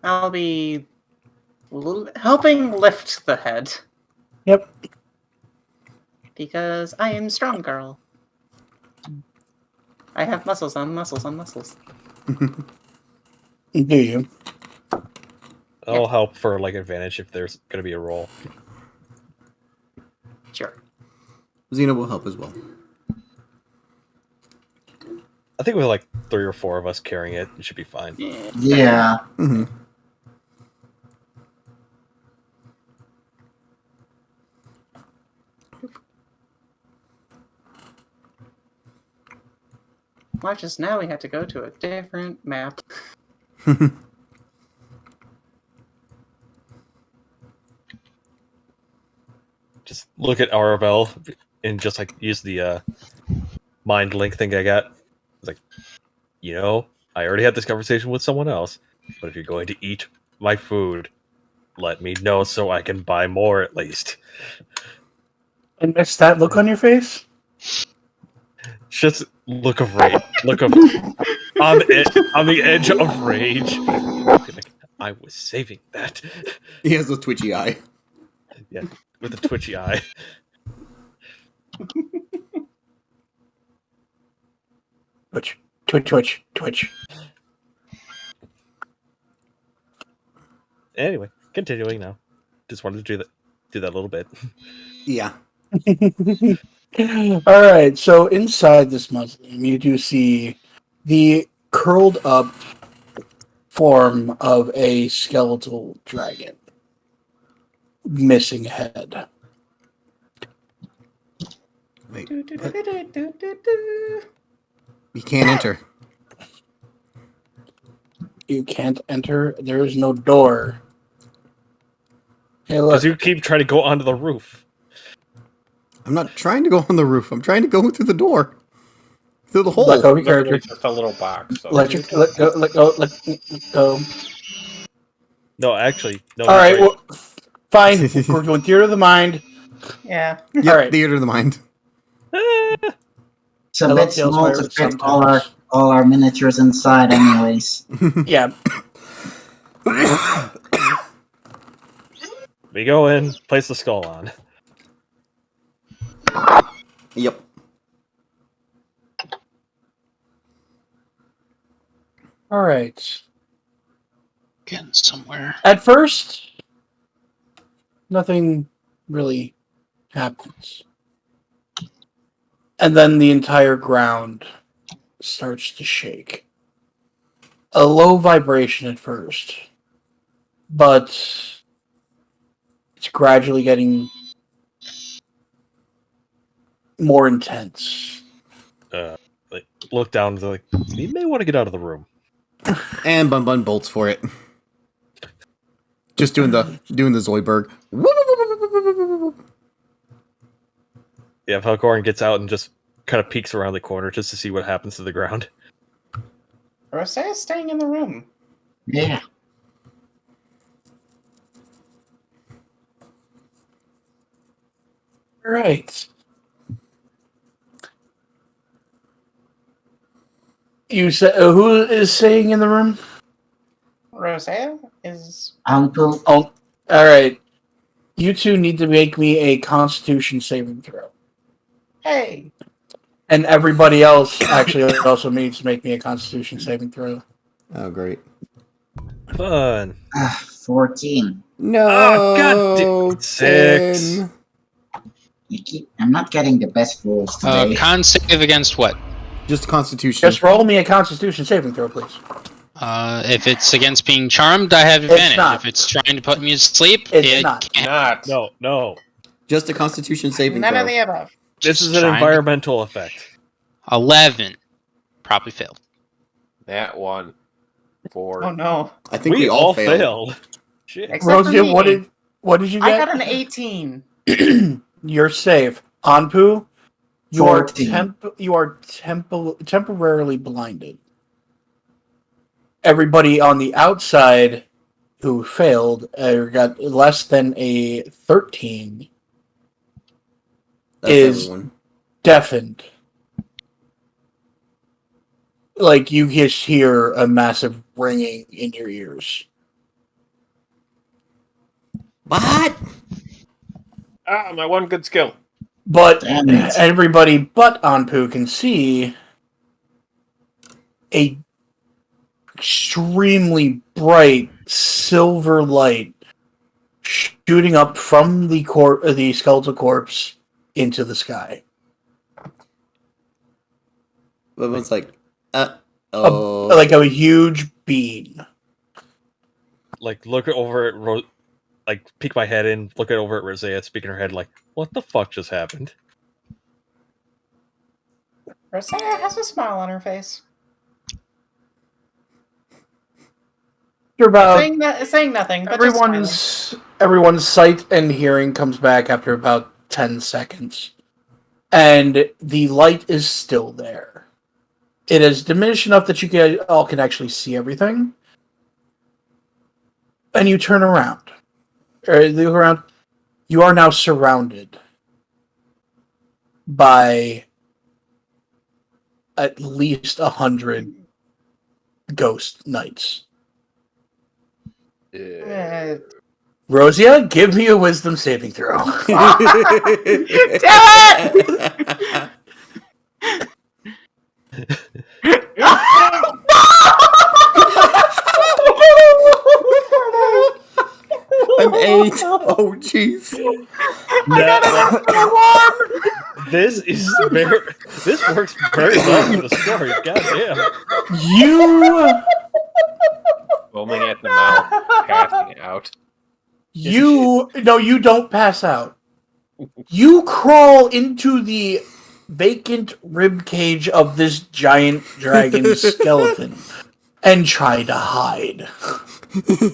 I'll be helping lift the head. Yep. Because I am strong girl. I have muscles on muscles on muscles. Do you? I'll help for like advantage if there's going to be a roll. Sure. Zino will help as well. I think with like 3 or 4 of us carrying it, it should be fine. Yeah. Mm-hmm. Watch us now, we have to go to a different map. Just look at Arabelle and just like use the mind link thing I got. It's like, you know, I already had this conversation with someone else, but if you're going to eat my food, let me know so I can buy more at least. And miss that look on your face? Just look of rage. Look of on the edge of rage. Like, I was saving that. He has a twitchy eye. Yeah, with a twitchy eye. Twitch, twitch, twitch, twitch. Anyway, continuing now. Just wanted to do that a little bit. Yeah. All right, so inside this mausoleum, you do see the curled up form of a skeletal dragon, missing a head. Wait. What? You can't enter. You can't enter. There is no door. Hey, look. Because you keep trying to go onto the roof. I'm not trying to go on the roof. I'm trying to go through the door. Through the hole. Let go, Literally character. just a little box. So. Let go. No, actually, no. All right, sorry. well, fine. We're going theater of the mind. Yeah. Yep, all right. theater of the mind. It's a I love bit Tales small to Pirates fit sometimes. all our miniatures inside, anyways. Yeah. We go in, place the skull on. Yep. All right. Getting somewhere. At first, nothing really happens. And then the entire ground starts to shake. A low vibration at first, but it's gradually getting more intense. Like look down, like you may want to get out of the room. And Bun Bun bolts for it. Just doing the Zoidberg. Yeah, Falcorn gets out and just kind of peeks around the corner just to see what happens to the ground. Rosea's staying in the room. Yeah. Right. You said who is staying in the room? Rosea is... Uncle. Oh, all right. You two need to make me a Constitution saving throw, Hey! and everybody else actually also needs to make me a Constitution saving throw. Oh, great. Fun. 14. No. Oh, God damn. 6. 10. I'm not getting the best rolls today. Con save against what? Just Constitution. Just roll me a Constitution saving throw, please. If it's against being charmed, I have advantage. not. If it's trying to put me to sleep, It's it not. can't. Not. No. Just a Constitution saving None throw. of the above. This Just is an trying to- environmental effect. 11. Probably failed. That one. 4. Oh no. I think We all failed. failed. Shit. Except for Rosie, me. what did you I get? got an 18. You're safe. Anpu, You are 14. temporarily blinded. Everybody on the outside who failed got less than a 13 That's is everyone. deafened. Like, you just hear a massive ringing in your ears. What? Ah, my one good skill. But Damn it. everybody but Anpu can see a extremely bright silver light shooting up from the skeletal corpse into the sky. Everyone's like, Like a huge beam. Like, look over at like, peek my head in, look over at Rosea, speaking her head, like, what the fuck just happened? Rosea has a smile on her face. You're about Saying nothing, but just smiling. everyone's sight and hearing comes back after about 10 seconds. And the light is still there. It is diminished enough that you all can actually see everything. And you turn around. You are now surrounded by at least 100 ghost knights. Rosia, give me a wisdom saving throw. I'm 8. Oh, jeez. This works very well for the story. Goddamn. You Foaming at the mouth, passing out. you don't pass out. You crawl into the vacant rib cage of this giant dragon skeleton and try to hide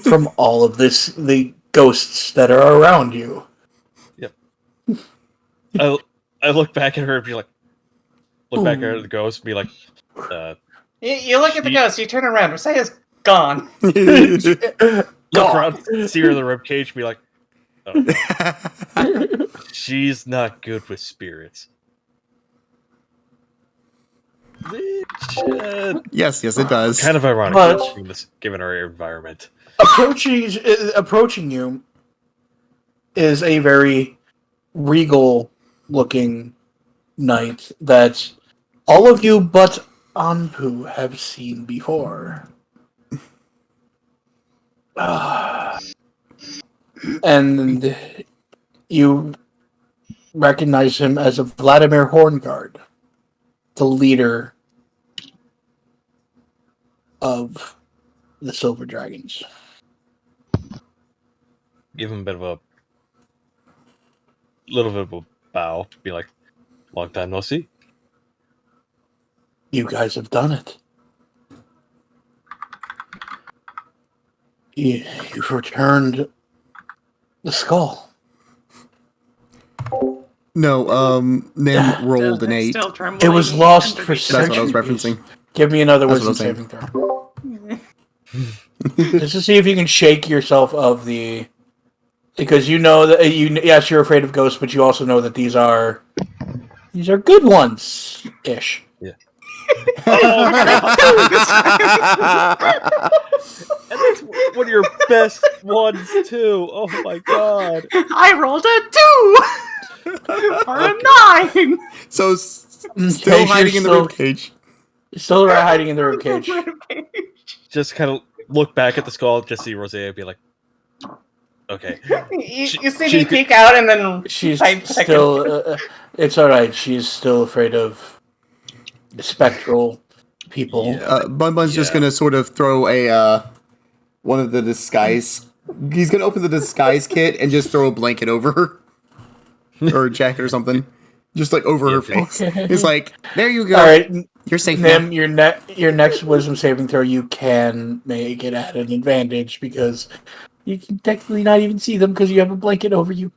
from all of the ghosts that are around you. Yep. I look back at her and be like, look back at the ghost and be like, You look at the ghost, you turn around, Rosea's gone. look around, see her in the ribcage, and be like, oh. She's not good with spirits. Yes, it does. Kind of ironic, given our environment. Approaching you is a very regal-looking knight that all of you but Anpu have seen before. And you recognize him as a Vladimir Hornguard, the leader of the Silver Dragons. Give him a little bit of a bow. Be like, long time no see. You guys have done it. You've returned the skull. No, Nim rolled an 8. It was lost for centuries. That's what I was referencing. Give me another That's wisdom what I'm saving throw. Just to see if you can shake yourself of the... Because you know that yes, you're afraid of ghosts, but you also know that these are good ones ish. Yeah. And that's one of your best ones too. Oh my god! I rolled a 2 for a 9. So still hiding in the ribcage. Still hiding in the ribcage. Just kind of look back at the skull, just see Rosea, and be like, "Okay." You see me peek out, and then she's still. It's all right. She's still afraid of spectral people. Bun Bun's just gonna sort of throw a one of the disguise. He's gonna open the disguise kit and just throw a blanket over her, or a jacket or something, just like over her face. Okay. He's like, "There you go. All right, you're safe Nim, now." your next wisdom saving throw, you can make it at an advantage because you can technically not even see them because you have a blanket over you.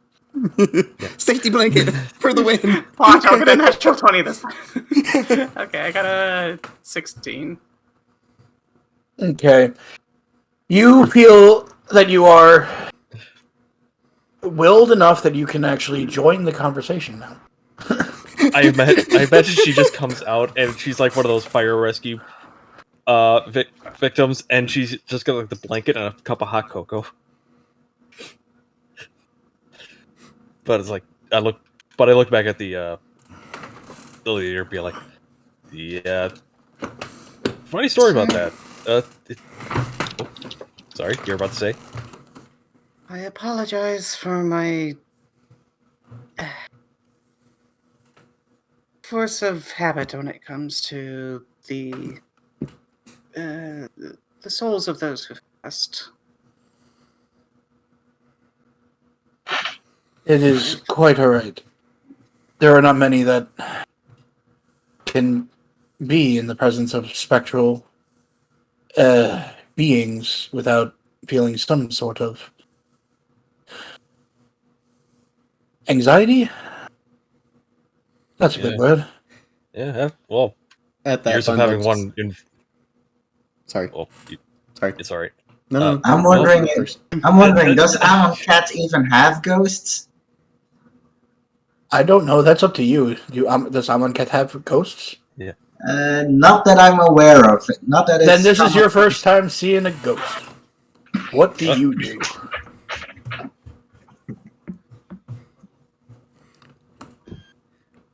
Safety blanket for the win. Watch, I'll get a natural 20 this time. Okay, I got a 16. Okay. You feel that you are willed enough that you can actually join the conversation now. I imagine she just comes out and she's like one of those fire rescue victims, and she's just got like the blanket and a cup of hot cocoa. But it's like I look back at the leader, be like, yeah, funny story about that. Sorry, you're about to say. I apologize for my force of habit when it comes to the souls of those who've passed. It is quite alright. There are not many that can be in the presence of spectral beings without feeling some sort of anxiety? That's a good word. Yeah, well, At that years of fun having bunch. one in. Sorry. Well, Sorry. it's alright. No. I'm wondering. Does Amon Cat even have ghosts? I don't know. That's up to you. Does Amonkhet have ghosts? Not that I'm aware of. Not that it's. Then this is your first time seeing a ghost. What do you do?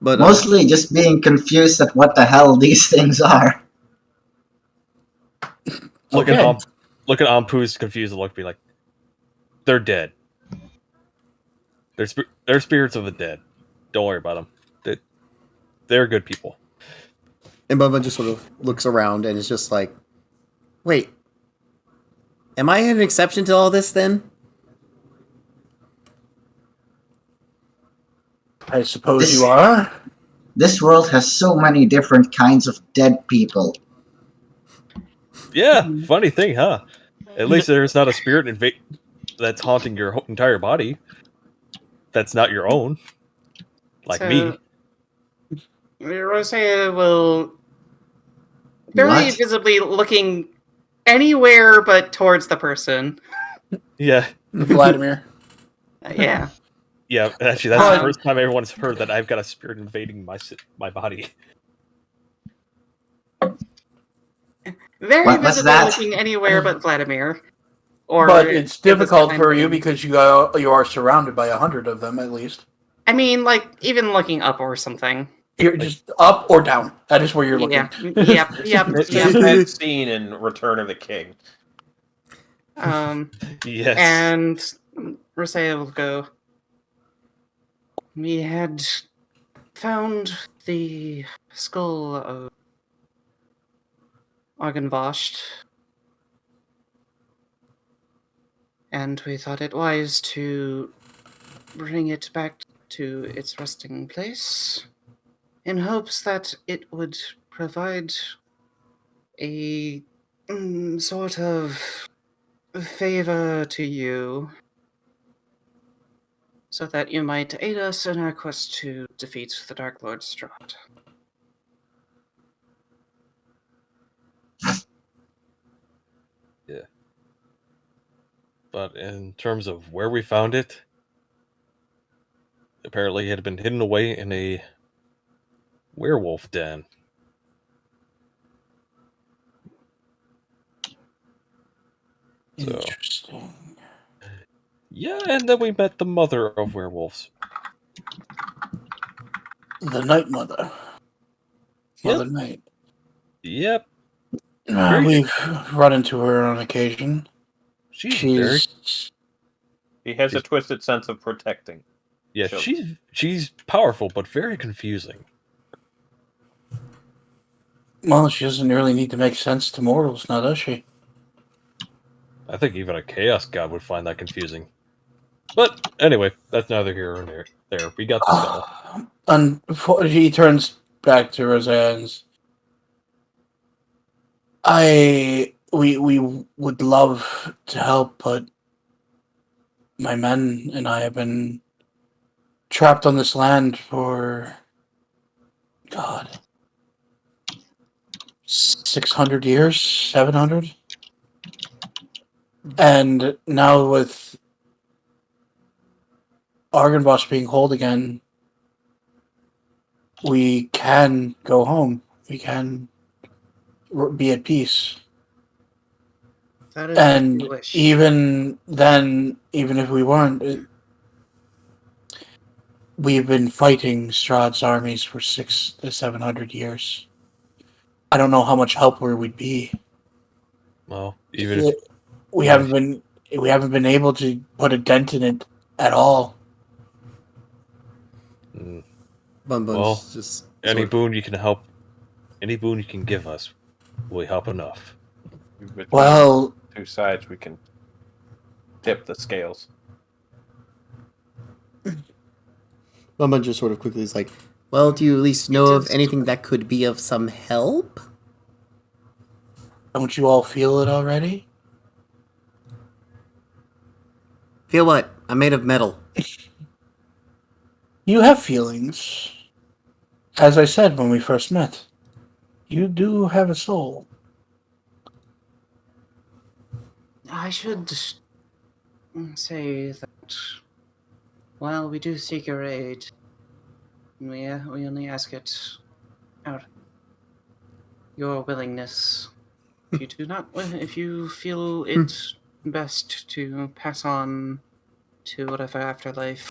But Mostly just being confused at what the hell these things are. Look Okay. at Ampu's confused look, be like, they're dead. They're spirits of the dead. Don't worry about them. They're good people. and Bubba just sort of looks around and is just like, wait, am I an exception to all this then? I suppose you are. This world has so many different kinds of dead people. Yeah, funny thing, huh? At least there's not a spirit that's haunting your entire body. That's not your own. Like me. Rosea will very What? visibly looking anywhere but towards the person. Yeah. Vladimir. Yeah. Yeah, actually, that's the first time everyone's heard that I've got a spirit invading my body. Very What's visibly that? looking anywhere but Vladimir. Or But it's in this difficult time for you frame. because you are surrounded by 100 of them at least. I mean, like, even looking up or something. You're just up or down. That is where you're looking. Yeah. Yep. It's that scene in Return of the King. Yes. And Rosea will go, we had found the skull of Argenvost, and we thought it wise to bring it back to its resting place in hopes that it would provide a sort of favor to you so that you might aid us in our quest to defeat the Dark Lord Strahd. Yeah. But in terms of where we found it, apparently it had been hidden away in a werewolf den. So, Interesting. yeah, and then we met the mother of werewolves. The Night Mother. Yep. Mother Night. Yep. We've run into her on occasion. She's He has a twisted sense of protecting. yeah, children. she's powerful but very confusing. Well, she doesn't really need to make sense to mortals, now does she? I think even a chaos god would find that confusing. But anyway, that's neither here nor there. We got the skull. He turns back to Roseanne's. We would love to help, but my men and I have been trapped on this land for, God, 600 years, 700, and now with Argynvost being whole again, we can go home. We can be at peace. That is what And we wish. even then, even if we weren't, we've been fighting Strahd's armies for 600 to 700 years. I don't know how much help we'd be. Well, even if We even haven't been able to put a dent in it at all. Mm, Bun Bun's Well, just any sort of- boon you can help, any boon you can give us, will help enough. Between Well, two sides, we can tip the scales. Bun Bun just sort of quickly is like, well, do you at least know of anything that could be of some help? don't you all feel it already? Feel what? I'm made of metal. You have feelings. As I said when we first met, you do have a soul. I should say that while we do seek your aid, we only ask it out of your willingness. If you do not, if you feel it best to pass on to whatever afterlife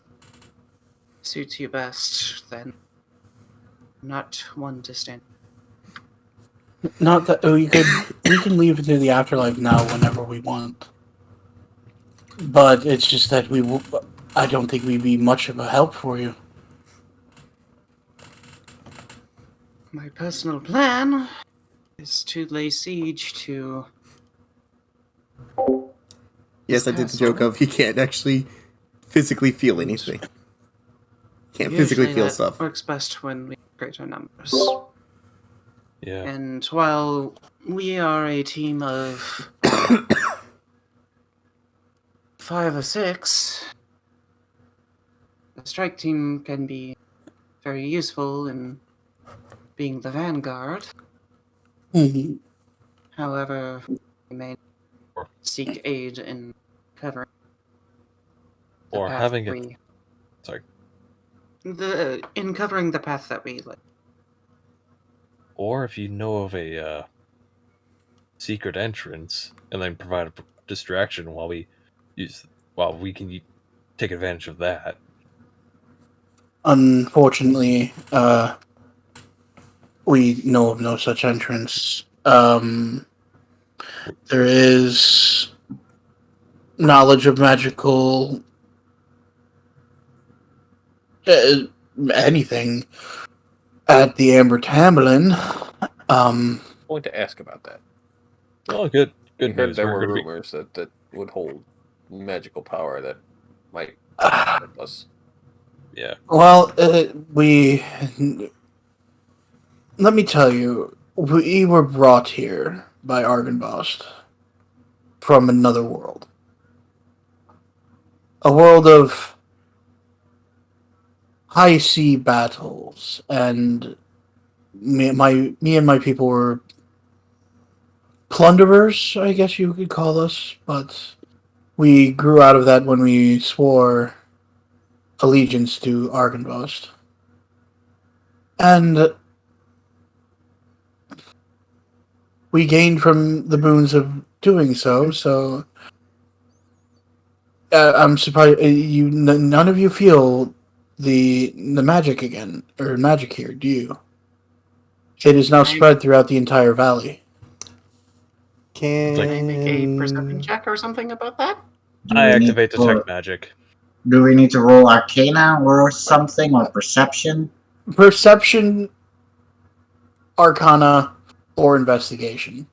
suits you best, then I'm not one to stand. Not that we can leave into the afterlife now whenever we want. But it's just that I don't think we'd be much of a help for you. My personal plan is to lay siege to. Yes, I did the joke of he can't actually physically feel anything. Can't physically Usually feel that stuff. works best when we have greater numbers. Yeah. And while we are a team of 5 or 6, the strike team can be very useful in being the vanguard. Mm-hmm. However, we may seek aid in covering the Or path having it. we Sorry. in covering the path that we like. Or if you know of a secret entrance, and then provide a distraction while we can take advantage of that. Unfortunately, we know of no such entrance. There is knowledge of magical anything at the Amber Tamberlin. I'm going to ask about that. Oh, good We heard news. there We're were gonna be- rumors that would hold magical power that might help us. Yeah. Well, let me tell you, we were brought here by Argynvost from another world. A world of high sea battles, and me and my people were plunderers, I guess you could call us, but we grew out of that when we swore allegiance to Argynvost. And we gained from the boons of doing so I'm surprised none of you feel the magic again, or magic here, do you? It is now spread throughout the entire valley. Can I make a perception check or something about that? I activate detect magic. Do we need to roll Arcana or something, or Perception? Perception, Arcana, or Investigation.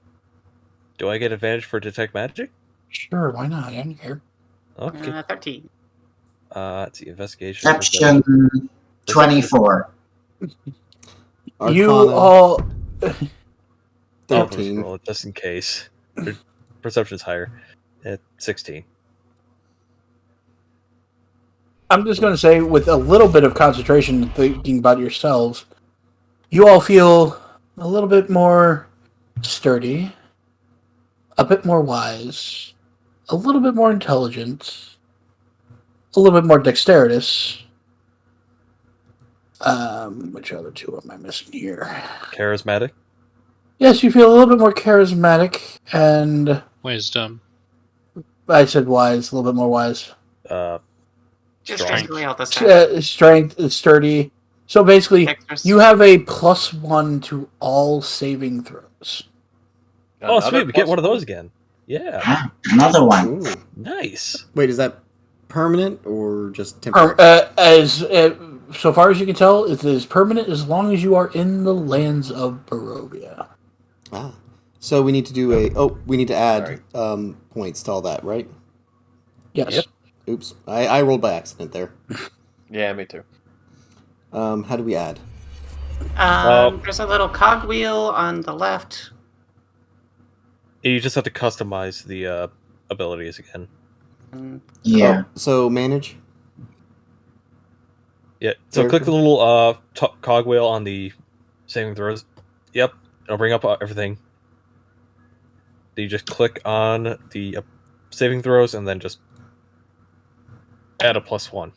Do I get advantage for detect magic? Sure, why not? I don't care. Okay. 13. Let's see, investigation. Perception 24. Arcana, You all... I'll just 13. roll it just in case. Perception's higher. At 16. I'm just going to say, with a little bit of concentration, thinking about yourselves, you all feel a little bit more sturdy, a bit more wise, a little bit more intelligent, a little bit more dexterous. Which other two am I missing here? Charismatic. Yes, you feel a little bit more charismatic, and Wisdom. I said wise, a little bit more wise. Just Strong. basically all the stats. Strength, sturdy. So basically, Dexterous. you have a +1 to all saving throws. Oh, Another sweet! We get one of plus those again. Yeah. Ah, another one. Ooh. Nice. Wait, is that permanent or just temporary? So far as you can tell, it is permanent as long as you are in the lands of Barovia. Ah. So we need to do we need to add Sorry. points to all that, right? Yes. Yep. Oops. I rolled by accident there. Yeah, me too. How do we add? There's a little cogwheel on the left. You just have to customize the abilities again. Yeah. Oh, so manage? Yeah. So Character? click the little cogwheel on the saving throws. Yep. It'll bring up everything. Then you just click on the saving throws and then just add a +1.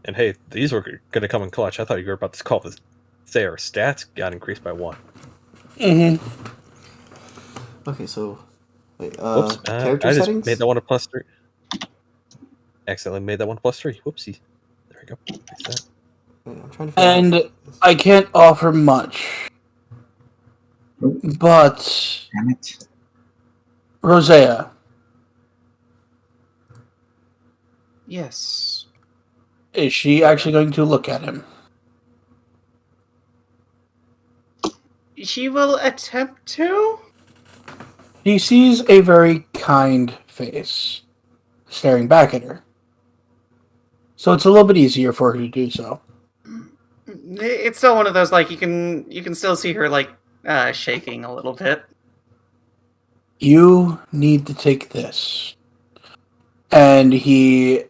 And hey, these were going to come in clutch. I thought you were about to call this. Say our stats got increased by 1. Mm-hmm. Okay, so wait, Whoops. character I just settings? made that one a +3. Accidentally made that one +3. Whoopsie. There we go. Fix that. Wait, I'm trying to figure And out. I can't offer much, but Damn it. Rosea, Yes. is she actually going to look at him? She will attempt to? She sees a very kind face staring back at her. So it's a little bit easier for her to do so. It's still one of those, like, you can still see her, like, shaking a little bit. You need to take this. And he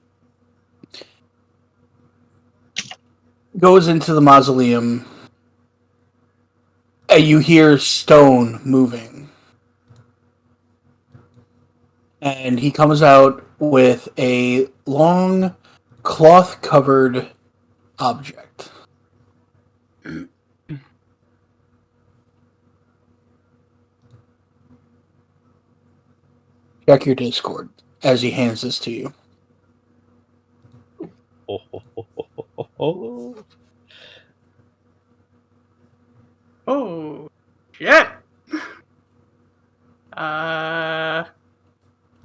goes into the mausoleum, and you hear stone moving. And he comes out with a long, cloth-covered object. Check your Discord as he hands this to you. Oh, oh, oh, oh, oh, oh. Oh, shit!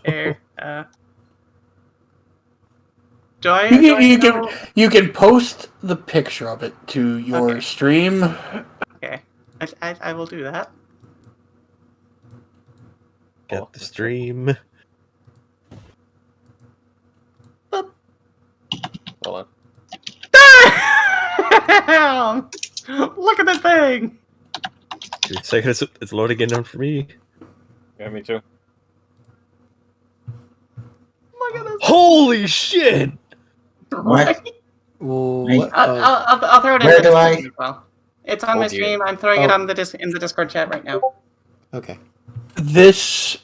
Here, do I know? You can post the picture of it to your Okay. stream. Okay, I will do that. Get the stream. Hold on. Damn! Look at this thing! Give me a second, it's loading in for me. Yeah, me too. Look at this. Holy shit! What? Well, Wait, what? I'll throw it in Where the do I- Discord as well. It's on my Oh, dear. stream. I'm throwing it Oh. on in the Discord chat right now. Okay. This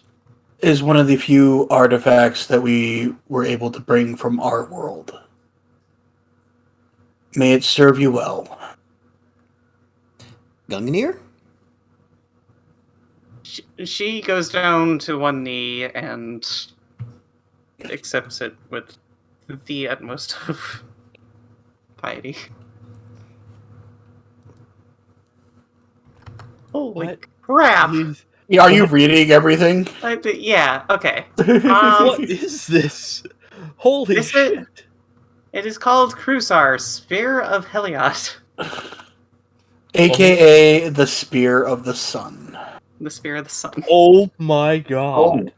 is one of the few artifacts that we were able to bring from our world. May it serve you well. Gungnir? She goes down to one knee and accepts it with the utmost of piety. Holy What? crap! Are you reading everything? Yeah, okay. What is this? Holy This is- shit! It is called Krusar, Spear of Helios. AKA the Spear of the Sun. The Spear of the Sun. Oh my god!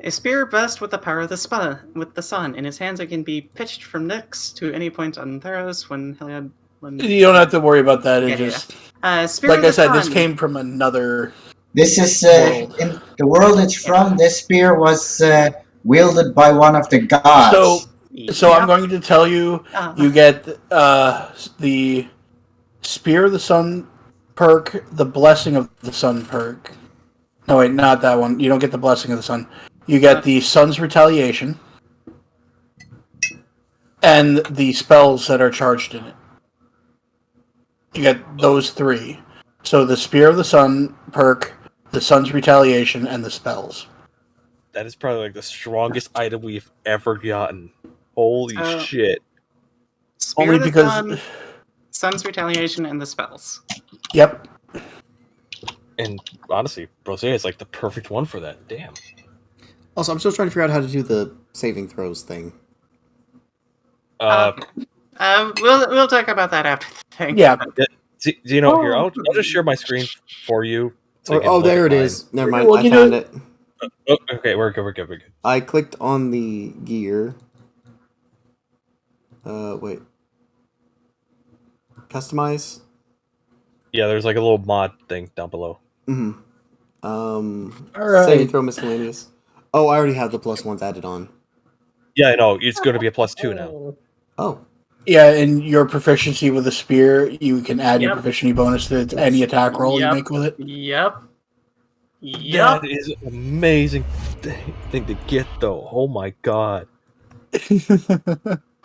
A spear blessed with the power of the sun. In his hands, it can be pitched from next to any point on Theros when You don't have to worry about that. It Yeah, just Spear like of I the said, this Sun. came from another This is World. in the world it's from. This spear was wielded by one of the gods. So I'm going to tell you, you get the Spear of the Sun perk, the Blessing of the Sun perk. No, wait, not that one. You don't get the Blessing of the Sun. You get the Sun's Retaliation and the spells that are charged in it. You get those three. So the Spear of the Sun perk, the Sun's Retaliation, and the spells. That is probably like the strongest item we've ever gotten. Holy shit. Spear Only of the because... Sun, Sun's Retaliation, and the spells. Yep. And honestly, Rosé is like the perfect one for that. Damn. Also, I'm still trying to figure out how to do the saving throws thing. We'll talk about that after the thing. Yeah. Zino, here, I'll just share my screen for you. So you can look There at it mine. is. Never mind. Well, I you found know- it. Oh, okay, we're good. I clicked on the gear. Wait. Customize. Yeah, there's like a little mod thing down below. Mm-hmm. Alright. Saving throw miscellaneous. Oh, I already have the +1s added on. Yeah, I know. It's going to be a +2 now. Oh. Yeah, and your proficiency with a spear, you can add your proficiency bonus to any attack roll you make with it. Yep. That is an amazing thing to get, though. Oh my god.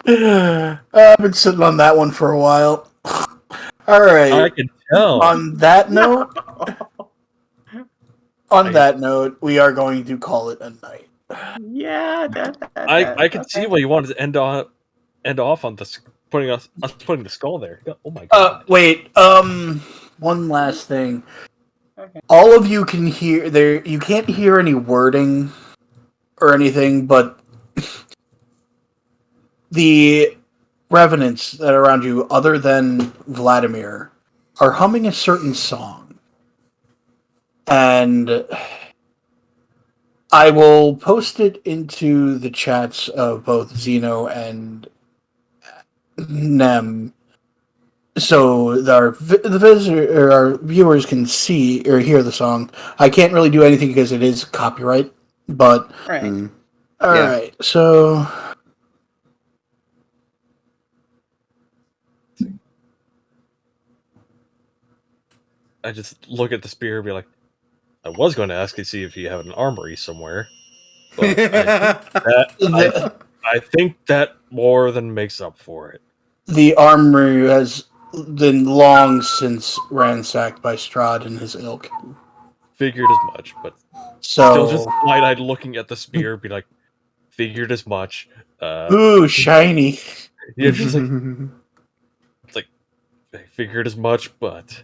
I've been sitting on that one for a while. All right. I can tell. On that note, we are going to call it a night. Yeah. I can see why you wanted to end off on this putting the skull there. Oh my god. Wait. One last thing. Okay. All of you can hear there. You can't hear any wording or anything, but the revenants that are around you, other than Vladimir, are humming a certain song, and I will post it into the chats of both Zino and Nem, so our viewers can see or hear the song. I can't really do anything because it is copyright, but Right. all right. So I just look at the spear and be like, I was going to ask to see if you have an armory somewhere. But I think that more than makes up for it. the armory has been long since ransacked by Strahd and his ilk. Figured as much, but So still just wide-eyed looking at the spear, be like, figured as much. ooh, shiny. Yeah, just like, I figured as much, but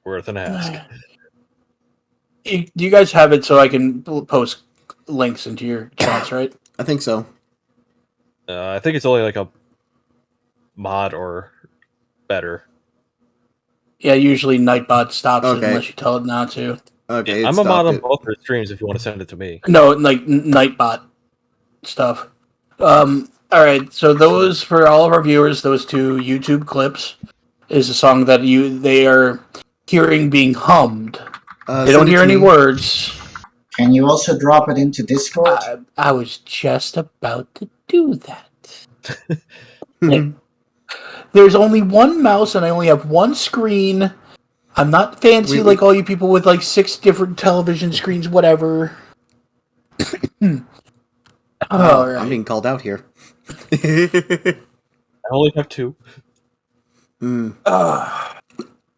worth an ask. Do you guys have it so I can post links into your chats, right? I think so. I think it's only like a mod or better. Yeah, usually Nightbot stops it Okay. unless you tell it not to. Okay, I'm a mod on both their streams if you want to send it to me. No, like Nightbot stuff. All right, so those for all of our viewers, those two YouTube clips is a song that they are hearing being hummed. They don't hear any words. Can you also drop it into Discord? I was just about to do that. There's only one mouse and I only have one screen. I'm not fancy like all you people with like 6 different television screens, whatever. All right. I'm being called out here. I only have 2.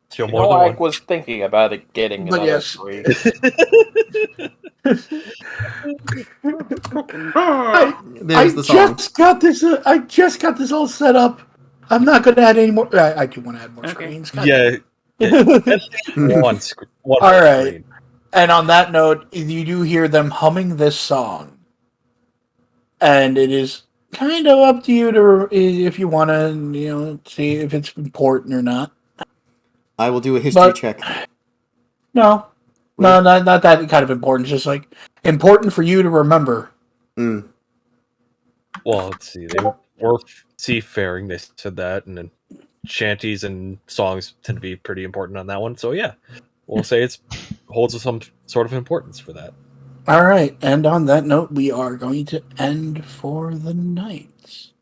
So more than I one. was thinking about it getting But another yes. 3. There's the song. I just got this all set up. I'm not going to add any more. I do want to add more screens. God Yeah. One All right. screen. And on that note, you do hear them humming this song. And it is kind of up to you to if you want to, see if it's important or not. I will do a history check. No, not that kind of important. Just like important for you to remember. Mm. Well, let's see. They were seafaring. They said that, and then shanties and songs tend to be pretty important on that one. So yeah, we'll say it's holds some sort of importance for that. All right, and on that note, we are going to end for the night.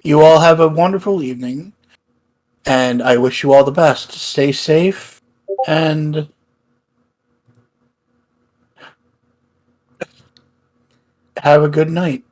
You all have a wonderful evening, and I wish you all the best. Stay safe, and have a good night.